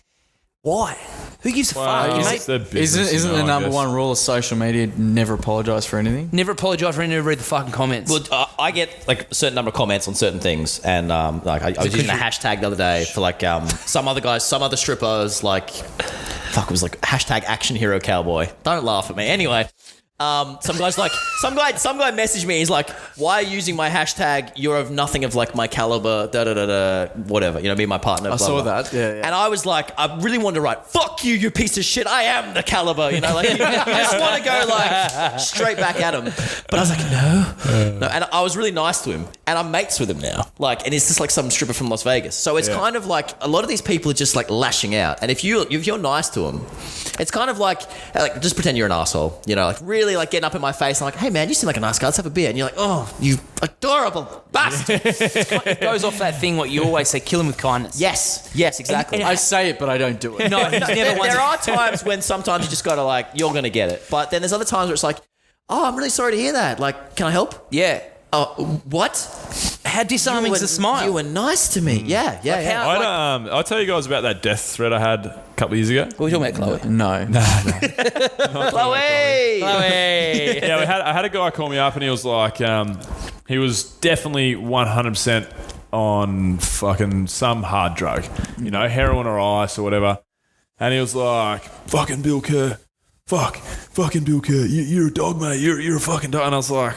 why? Who gives a fuck? You it's mate? their business, Isn't you know, the I number guess. one rule of social media never apologise for anything? Never apologise for anyone who read the fucking comments. Well, I get like a certain number of comments on certain things, and like I was using a hashtag the other day for like some other guys, some other strippers, like fuck, it was like hashtag Action Hero Cowboy. Don't laugh at me. Anyway, some guy messaged me. He's like, "Why are you using my hashtag? You're of nothing of like my caliber, da da da da, whatever. You know, me and my partner." I blah, saw blah. that. Yeah. And I was like, I really wanted to write, "Fuck you, you piece of shit. I am the caliber." You know, like you just want to go like straight back at him. But I was like, no. And I was really nice to him, and I'm mates with him now. Like, and it's just like some stripper from Las Vegas. So it's kind of like a lot of these people are just like lashing out. And if you're nice to them, it's kind of like just pretend you're an asshole. You know, like really like getting up in my face and like, "Hey man, you seem like a nice guy. Let's have a beer." And you're like, "Oh, you adorable bastard." It goes off that thing what you always say, kill him with kindness. Yes, exactly. I say it, but I don't do it. No, he's never once. There are times when sometimes you just gotta like, you're gonna get it. But then there's other times where it's like, "Oh, I'm really sorry to hear that. Like, can I help?" Yeah. Oh, what? How disarming is a smile? You were nice to me. Yeah. I'll tell you guys about that death threat I had a couple of years ago. What are we talking about, Chloe? No. Chloe. Chloe. Yeah, I had a guy call me up and he was like, he was definitely 100% on fucking some hard drug, you know, heroin or ice or whatever. And he was like, "Fucking Bill Kerr. Fucking Bill Kerr. You're a dog, mate. You're a fucking dog." And I was like,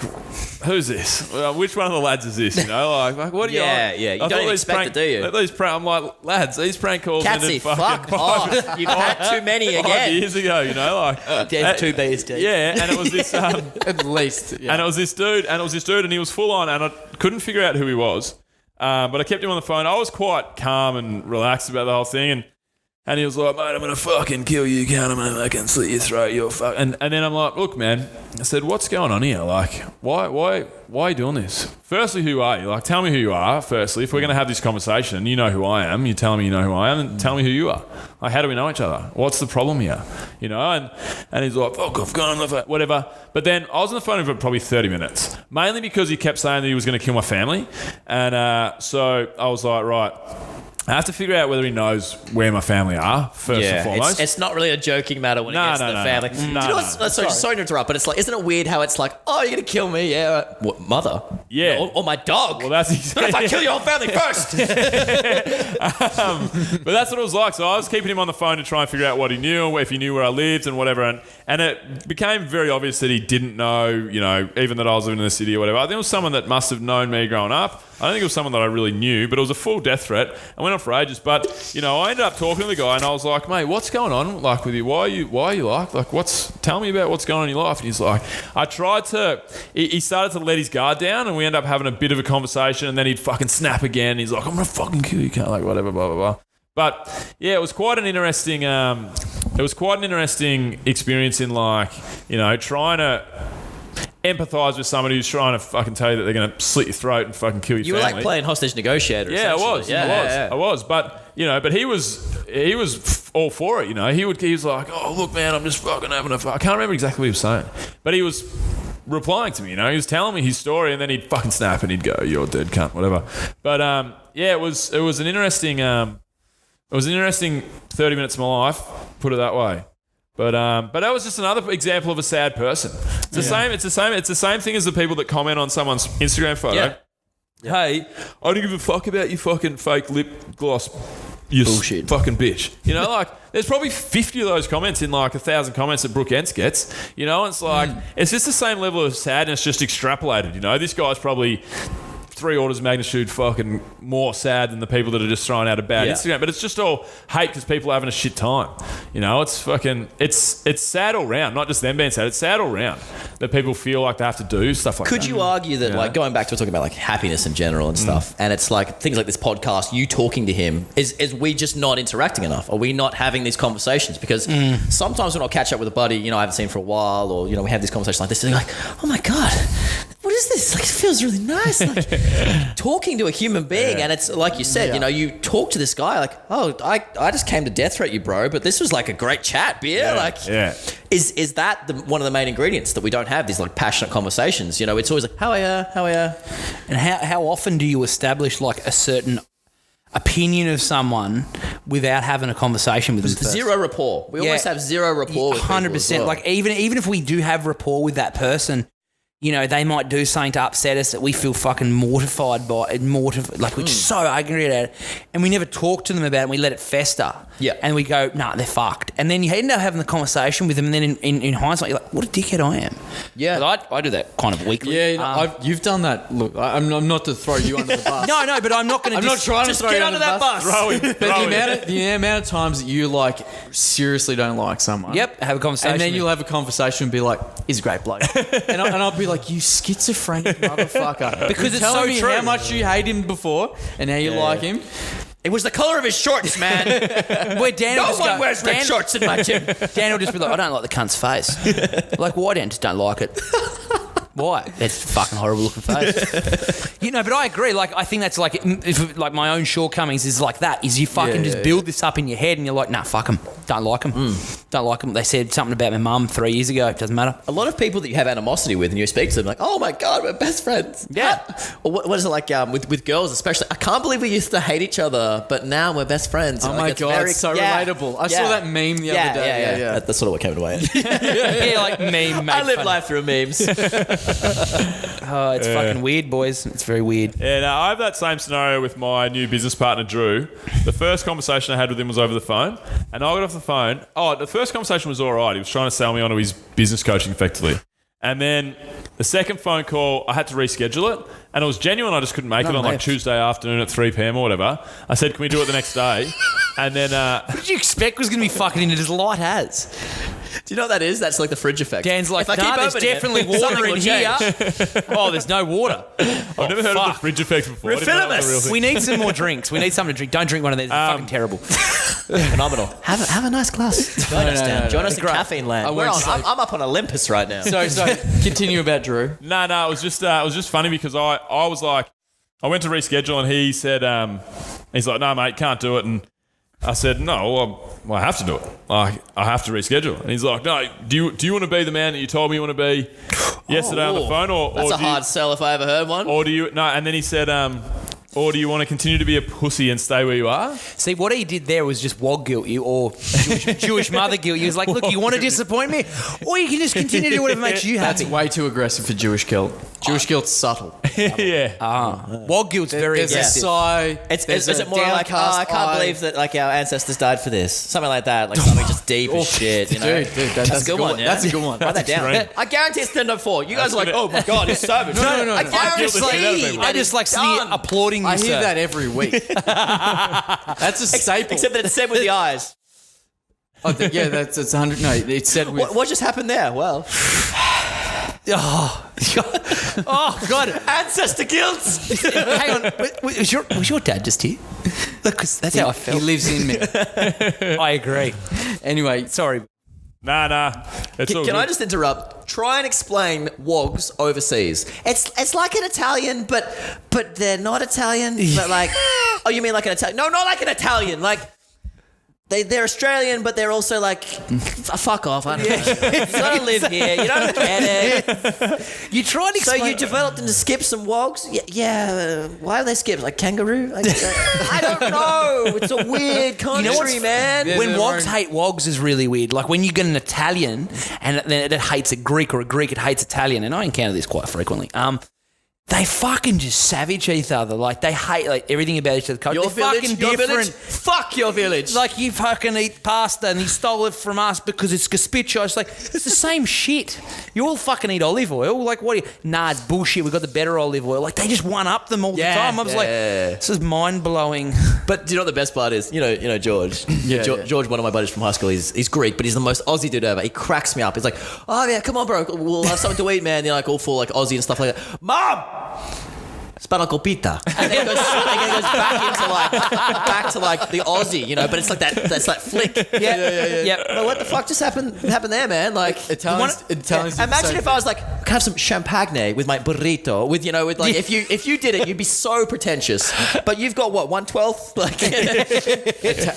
"Who's this? Which one of the lads is this?" You know, like what are you? Yeah. You don't even expect it, do you? I'm like, lads, these prank calls Catsy, ended fuck fucking off. You've had too many 5 again. years ago, you know, like There's two beers, dude. yeah. And it was this, At least. Yeah. and it was this dude, and he was full on, and I couldn't figure out who he was, but I kept him on the phone. I was quite calm and relaxed about the whole thing, and he was like, "Mate, I'm gonna fucking kill you, cunt. I'm gonna fucking slit your throat. You're fuck." And then I'm like, "Look, man," I said, "What's going on here? Like, why are you doing this? Firstly, who are you? Like, tell me who you are. Firstly, if we're gonna have this conversation, you know who I am. You're telling me you know who I am, and tell me who you are. Like, how do we know each other? What's the problem here? You know?" And he's like, "Fuck off, go on the phone, whatever." But then I was on the phone for probably 30 minutes, mainly because he kept saying that he was going to kill my family, and so I was like, right, I have to figure out whether he knows where my family are, first and foremost. It's not really a joking matter when it gets to the family. No. Do you No, know what's, no. sorry to interrupt, but it's like, isn't it weird how it's like, "Oh, you're gonna kill me?" Yeah. What, mother? Yeah. Or my dog? Well, that's What if I kill your whole family first? But that's what it was like. So I was keeping him on the phone to try and figure out what he knew, if he knew where I lived and whatever. And it became very obvious that he didn't know, you know, even that I was living in the city or whatever. I think it was someone that must have known me growing up. I don't think it was someone that I really knew, but it was a full death threat. I went on for ages. But, you know, I ended up talking to the guy and I was like, "Mate, what's going on like with you? Why are you like tell me about what's going on in your life?" And he's like, he started to let his guard down and we ended up having a bit of a conversation and then he'd fucking snap again. He's like, "I'm going to fucking kill you, like whatever, blah, blah, blah." But yeah, it was quite an interesting, experience in like, you know, trying to empathise with somebody who's trying to fucking tell you that they're going to slit your throat and fucking kill your You family. were like playing hostage negotiator. Yeah, I was. essentially. I was. But you know, but he was all for it. You know, he was like, "Oh, look, man, I'm just fucking having a." I can't remember exactly what he was saying, but he was replying to me. You know, he was telling me his story, and then he'd fucking snap and he'd go, "You're dead, cunt," whatever. But yeah, it was an interesting 30 minutes of my life, put it that way. But that was just another example of a sad person. It's the same thing as the people that comment on someone's Instagram photo. Yeah. "Hey, I don't give a fuck about your fucking fake lip gloss. You Bullshit. fucking bitch." You know, like there's probably 50 of those comments in like 1,000 comments that Brooke Entz gets. You know, it's like it's just the same level of sadness, just extrapolated. You know, this guy's probably 3 orders of magnitude fucking more sad than the people that are just throwing out a bad Instagram. But it's just all hate because people are having a shit time. You know, it's fucking, it's sad all round. Not just them being sad. It's sad all round that people feel like they have to do stuff like that. Could you argue that, like, going back to talking about like happiness in general and stuff, and it's like things like this podcast, you talking to him, is we just not interacting enough? Are we not having these conversations? Because sometimes when I'll catch up with a buddy, you know, I haven't seen for a while, or, you know, we have this conversation like this, and they're like, "Oh my God, what is this? Like, it feels really nice. Like talking to a human being, and it's like you said, you talk to this guy like, oh, I just came to death threat you, bro, but this was like a great chat, beer. Is that one of the main ingredients that we don't have? These like passionate conversations. It's always like, how are you? And how often do you establish like a certain opinion of someone without having a conversation with them first? Zero rapport. We always have zero rapport with 100%. well. Like even if we do have rapport with that person, they might do something to upset us that we feel fucking mortified by, like we're just so angry at it, and we never talk to them about it, and we let it fester. Yeah. And we go, nah, they're fucked. And then you end up having the conversation with them, and then in hindsight, you're like, what a dickhead I am. Yeah. But I do that kind of weekly. Yeah, you've done that. Look, I'm not to throw you under the bus. No, but I'm not going to. I'm not trying to just throw get you under that bus. But the amount of times that you like seriously don't like someone. Yep, have a conversation. And then you'll have a conversation and be like, he's a great bloke. and I'll be like, you schizophrenic motherfucker. Because it's telling so me true. how much you hate him before and how you like him. It was the colour of his shorts, man. Where Dan No one wears red shorts in my gym. Dan will just be like, I don't like the cunt's face. Like, why, Dan? Just don't like it. Why? That's a fucking horrible looking face. But I agree. Like, I think that's like, if, like my own shortcomings is like that. Is you fucking just build this up in your head and you're like, nah, fuck them. Don't like them. Don't like them. They said something about my mum 3 years ago. It doesn't matter. A lot of people that you have animosity with and you speak to them like, oh my God, we're best friends. Yeah. Or what is it like with girls especially? I can't believe we used to hate each other, but now we're best friends. Oh my God, it's so relatable. I saw that meme the other day. Yeah. That's sort of what came to my head. Yeah, like meme. I live life through memes. Oh, it's fucking weird, boys. It's very weird. Yeah, no, I have that same scenario with my new business partner, Drew. The first conversation I had with him was over the phone, and I got off the phone. Oh, the first conversation was all right. He was trying to sell me onto his business coaching effectively. And then the second phone call, I had to reschedule it, and it was genuine. I just couldn't make it on like Tuesday afternoon at 3 p.m. or whatever. I said, can we do it the next day? And then... what did you expect was going to be fucking in it as light as? Do you know what that is? That's like the fridge effect. Dan's like, if I keep there's opening definitely it, water something in will here. change. Oh, there's no water. I've never heard of the fridge effect before. I didn't know that was a real thing. We need some more drinks. We need something to drink. Don't drink one of these. They're fucking terrible. Phenomenal. Have a nice glass. Join us, Dan. Join us in caffeine land. I'm up on Olympus right now. So continue about Drew. No, it was just funny because I was like, I went to reschedule and he said, he's like, no, mate, can't do it. And I said, no, well, I have to do it. I have to reschedule. And he's like, no, do you want to be the man that you told me you want to be yesterday on the phone? Or that's a hard sell if I ever heard one. Or do you, no, and then he said, or do you want to continue to be a pussy and stay where you are? See, what he did there was just wog guilt you or Jewish mother guilt you. He was like, look, you want to disappoint me? Or you can just continue to do whatever makes you happy. That's way too aggressive for Jewish guilt. Jewish guilt's subtle. Yeah. Wog guilt's very There's aggressive. a sigh. Is it more like, I can't believe that like our ancestors died for this? Something like that. Like something just deep as shit. You know? Dude, that's a good one. Yeah? That's a good one. Write that down. extreme. I guarantee it's stand up for. You guys are like, oh my God, it's savage. No. I guilt the shit out of guarantee. people. I just like sitting applauding you, I hear sir. that every week. That's a staple. Except that it's said with the eyes. That's 100. No, it's said with. What just happened there? Well, Oh, God. ancestor guilt. Hang on. Was your dad just here? Look, 'cause that's how I He felt. lives in me. I agree. Anyway, Sorry. Nah. It's all Can good. I just interrupt? Try and explain wogs overseas. It's like an Italian, but they're not Italian. But like, oh, you mean like an Italian? No, not like an Italian. Like they're Australian, but they're also like, fuck off. I don't know. You gotta live here. You don't get it. You tried to So explain. you developed into skips and wogs? Yeah. Why are they skips? Like kangaroo? Like, I don't know. It's a weird country, man. Yeah, when they're wogs wearing- hate wogs is really weird. Like when you get an Italian and then it hates a Greek or a Greek it hates Italian, and I encounter this quite frequently. They fucking just savage each other. Like they hate like everything about each other. Your They're village, fucking your different. village. Fuck your village. Like you fucking eat pasta and you stole it from us because it's gazpacho. It's like it's the same shit. You all fucking eat olive oil. Like what? Nah, it's bullshit. We got the better olive oil. Like they just one up them all the time. I was like, this is mind blowing. But do you know what the best part is? You know George. George, one of my buddies from high school. He's Greek, but he's the most Aussie dude ever. He cracks me up. He's like, oh yeah, come on, bro. We'll have something to eat, man. You're like all full like Aussie and stuff like that. Mom. Spanakopita. And then it goes back to like the Aussie, you know, but it's like that's that flick. Yeah. Well, what the fuck just happened there, man? Like Italians imagine if I was like, can I have some champagne with my burrito with, you know, with like if you did it, you'd be so pretentious. But you've got what, 1/12? Like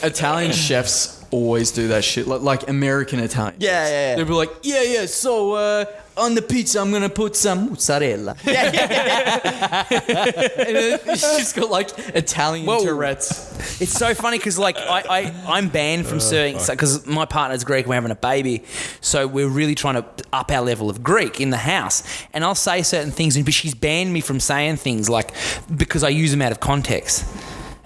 Italian chefs always do that shit, like American Italian. Yeah. They'll be like, so on the pizza I'm gonna put some mozzarella. yeah. And she's got like Italian Tourette's. It's so funny because like I'm banned from certain, because my partner's Greek and we're having a baby, so we're really trying to up our level of Greek in the house, and I'll say certain things, but she's banned me from saying things like because I use them out of context.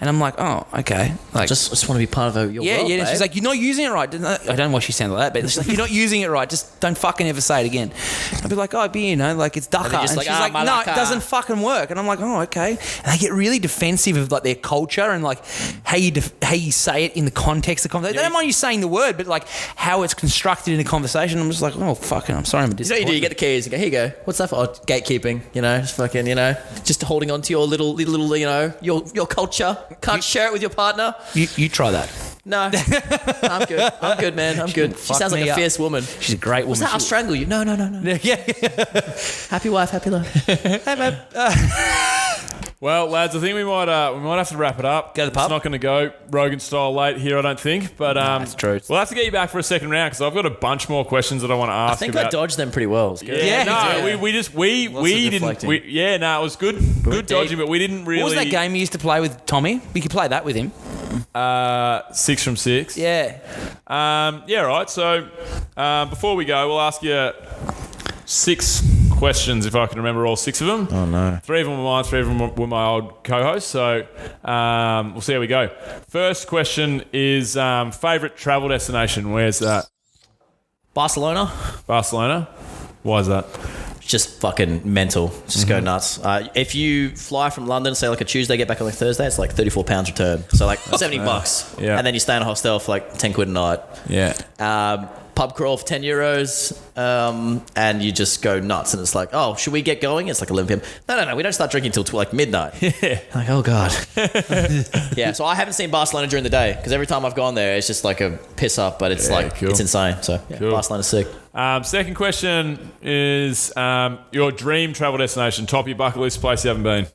And I'm like, oh, okay. Like, just want to be part of your world, yeah. babe. She's like, you're not using it right. I don't know why she sounded like that, but she's like, you're not using it right. Just don't fucking ever say it again. I'd be like, oh, you know, like it's daka. And, just like, she's like, no, malaka. it doesn't fucking work. And I'm like, oh, okay. And they get really defensive of like their culture and like how you say it in the context of conversation. They don't mind you saying the word, but like how it's constructed in a conversation. I'm just like, oh, fucking, I'm sorry, I'm You know what you disappointed. do? You get the keys. You go, here you go. What's that for? Oh, gatekeeping. You know, just fucking, you know, just holding on to your little, you know, your culture. Can't share it with your partner. You try that. No, I'm good, man. I'm good. She fuck sounds like me a up. fierce woman. She's a great woman. I'll strangle you. No. Yeah. Happy wife, happy life. Hey, babe. Well, lads, I think we might have to wrap it up. Go to the pub? It's not going to go Rogan style late here, I don't think. But that's true. We'll have to get you back for a second round because I've got a bunch more questions that I want to ask. I think I dodged them pretty well. It's good. It was good dodging, but we didn't really. What was that game you used to play with Tommy? We could play that with him. 6 from 6. Yeah. Right. So before we go, we'll ask you 6 questions if I can remember all 6 of them. Oh no. 3 of them were mine, 3 of them were my old co-hosts. So we'll see how we go. First question is favourite travel destination. Where's that? Barcelona. Barcelona. Why is that? Just fucking mental. Just go nuts. If you fly from London, say like a Tuesday, get back on like Thursday, it's like £34 return. So like $70. Yeah. And then you stay in a hostel for like 10 quid a night. Yeah. Pub crawl for €10, and you just go nuts. And it's like, oh, should we get going? It's like 11 p.m. No. We don't start drinking until like midnight. Yeah. Like, oh God. Yeah, so I haven't seen Barcelona during the day because every time I've gone there, it's just like a piss up, but it's cool. it's insane. So yeah, Cool. Barcelona's sick. Second question is your dream travel destination, top of your bucket list place you haven't been.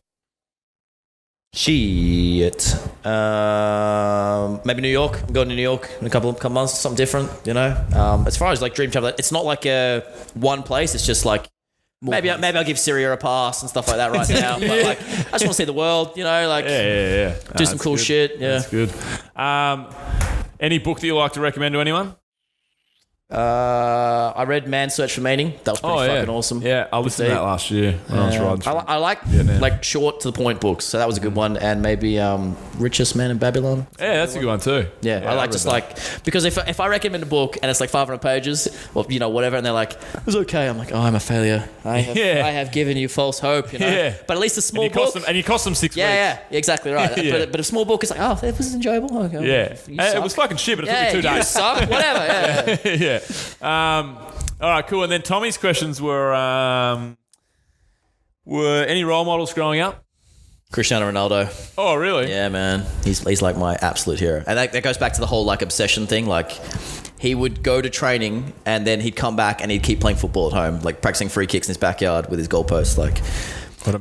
Shit. Maybe New York. I'm going to New York in a couple months. Something different, you know. As far as like dream travel, it's not like one place. It's just like maybe I'll give Syria a pass and stuff like that right now. But like, I just want to see the world, you know. Like, Yeah. do some cool shit. Yeah. That's good. Any book that you like to recommend to anyone? I read Man's Search for Meaning. That was pretty fucking awesome. Yeah, I listened to that last year when I was riding through. I like like short to the point books, so that was a good one. And maybe Richest Man in Babylon. Yeah, that's a good one too. Yeah, I like just like, because if I recommend a book and it's like 500 pages or you know whatever, and they're like it was okay, I'm like, oh, I'm a failure. I have given you false hope. You know, but at least a small book. You cost them 6 weeks. Yeah, exactly right. Yeah. But a small book is like, oh, it was enjoyable. Okay, Yeah, it was fucking shit, but it took me 2 days. You suck. Whatever. Yeah. Yeah. All right, cool. And then Tommy's questions were any role models growing up? Cristiano Ronaldo. Oh, really? Yeah, man. He's like my absolute hero. And that goes back to the whole like obsession thing. Like he would go to training and then he'd come back and he'd keep playing football at home, like practicing free kicks in his backyard with his goalposts. Like,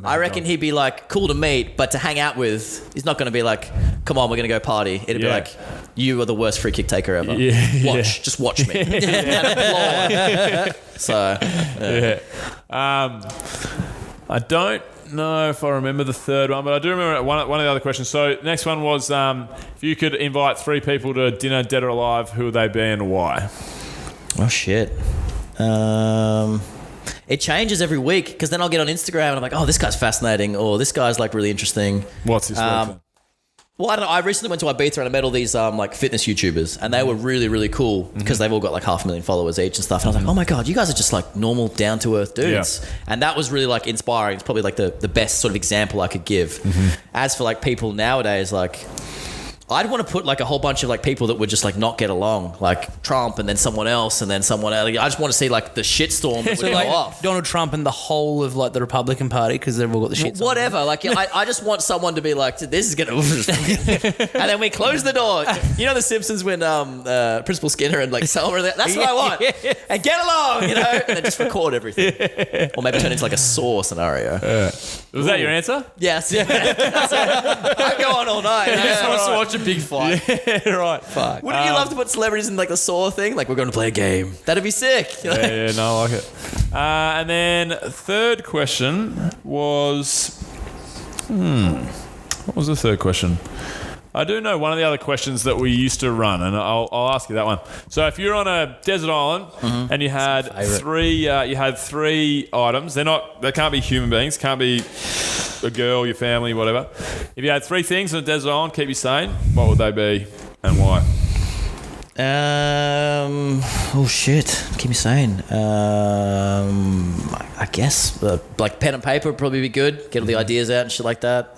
I reckon he'd be like cool to meet, but to hang out with, he's not going to be like, come on, we're going to go party. It'd be like, you are the worst free kick taker ever. Just watch me. And applaud. So, I don't know if I remember the third one, but I do remember one of the other questions. So next one was if you could invite 3 people to dinner, dead or alive, who would they be and why? oh shit. It changes every week because then I'll get on Instagram and I'm like, oh, this guy's fascinating, or this guy's like really interesting. What's his name? Well, I don't know. I recently went to Ibiza and I met all these like fitness YouTubers, and they were really, really cool because they've all got like 500,000 followers each and stuff. And I was like, oh my God, you guys are just like normal, down to earth dudes. Yeah. And that was really like inspiring. It's probably like the best sort of example I could give. As for like people nowadays, like I'd want to put like a whole bunch of like people that would just like not get along, like Trump and then someone else and then someone else. Like, I just want to see like the shitstorm that would go off. Donald Trump and the whole of like the Republican Party because they've all got the shit. Whatever. Like I just want someone to be like, this is gonna, and then we close the door. You know the Simpsons when Principal Skinner and like Selma. That's what I want. And get along, you know, and then just record everything, or maybe turn into like a Saw scenario. Was that your answer? Yes. I go on all night. I just want to watch a big fight. Yeah, right. Fuck. Wouldn't you love to put celebrities in like the Saw thing? Like, we're going to play a game. That'd be sick. You know? Yeah, no, I like it. And then third question was... What was the third question? I do know one of the other questions that we used to run, and I'll ask you that one. So if you're on a desert island and you had three items, they can't be human beings, can't be a girl, your family, whatever. If you had three things on a desert island, keep you sane, what would they be and why? Oh shit! Keep me sane. I guess like pen and paper would probably be good. Get all the ideas out and shit like that.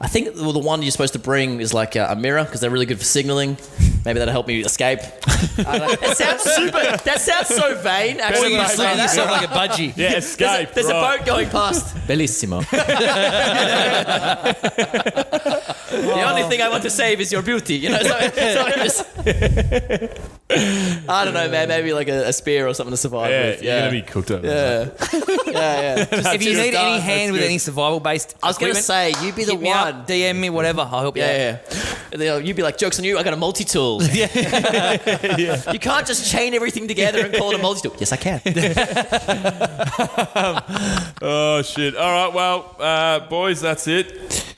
I think the one you're supposed to bring is like a mirror because they're really good for signaling. Maybe that'll help me escape. I don't know. That sounds so vain. Actually, You sound like a budgie. Yeah, escape. There's a boat going past. Bellissimo. The only thing I want to save is your beauty. You know, so I don't know, man. Maybe like a spear or something to survive with. You're going to be cooked over. Yeah. If you need any hand with any survival based, I was going to say, you be the one. DM me, whatever. I'll help you. Yeah. You'd be like, joke's on you. I got a multi-tool. You can't just chain everything together and call it a multi-tool. Yes, I can. Oh, shit. All right, well, boys, that's it.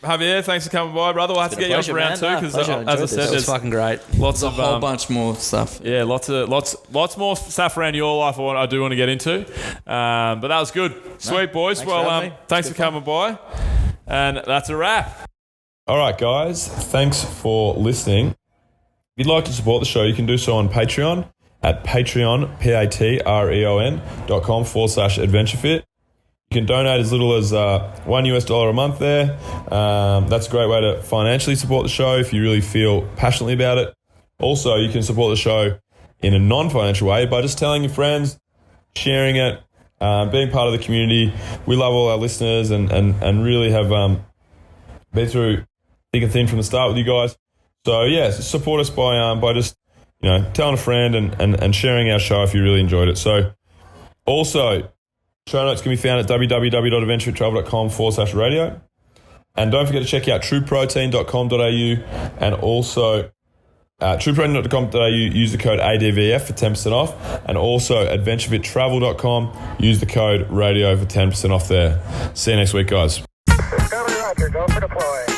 Javier, thanks for coming by, brother. We'll have to get you up for round two because, as I said, It's there's fucking great. lots A of whole bunch more stuff. yeah, lots more stuff around your life I do want to get into. But that was good. Sweet, boys. Thanks for having me. Thanks for coming by. And that's a wrap. All right, guys. Thanks for listening. If you'd like to support the show, you can do so on Patreon at patreon.com/adventurefit. You can donate as little as $1 a month there. That's a great way to financially support the show if you really feel passionately about it. Also, you can support the show in a non-financial way by just telling your friends, sharing it, being part of the community. We love all our listeners and really have been through thick and thin from the start with you guys. So yeah, support us by just telling a friend and sharing our show if you really enjoyed it. So also, show notes can be found at www.adventuretravel.com/radio. And don't forget to check out trueprotein.com.au and also trueprotein.com.au, use the code ADVF for 10% off. And also adventurefittravel.com, use the code radio for 10% off there. See you next week, guys. Discovery Roger, go for deploy.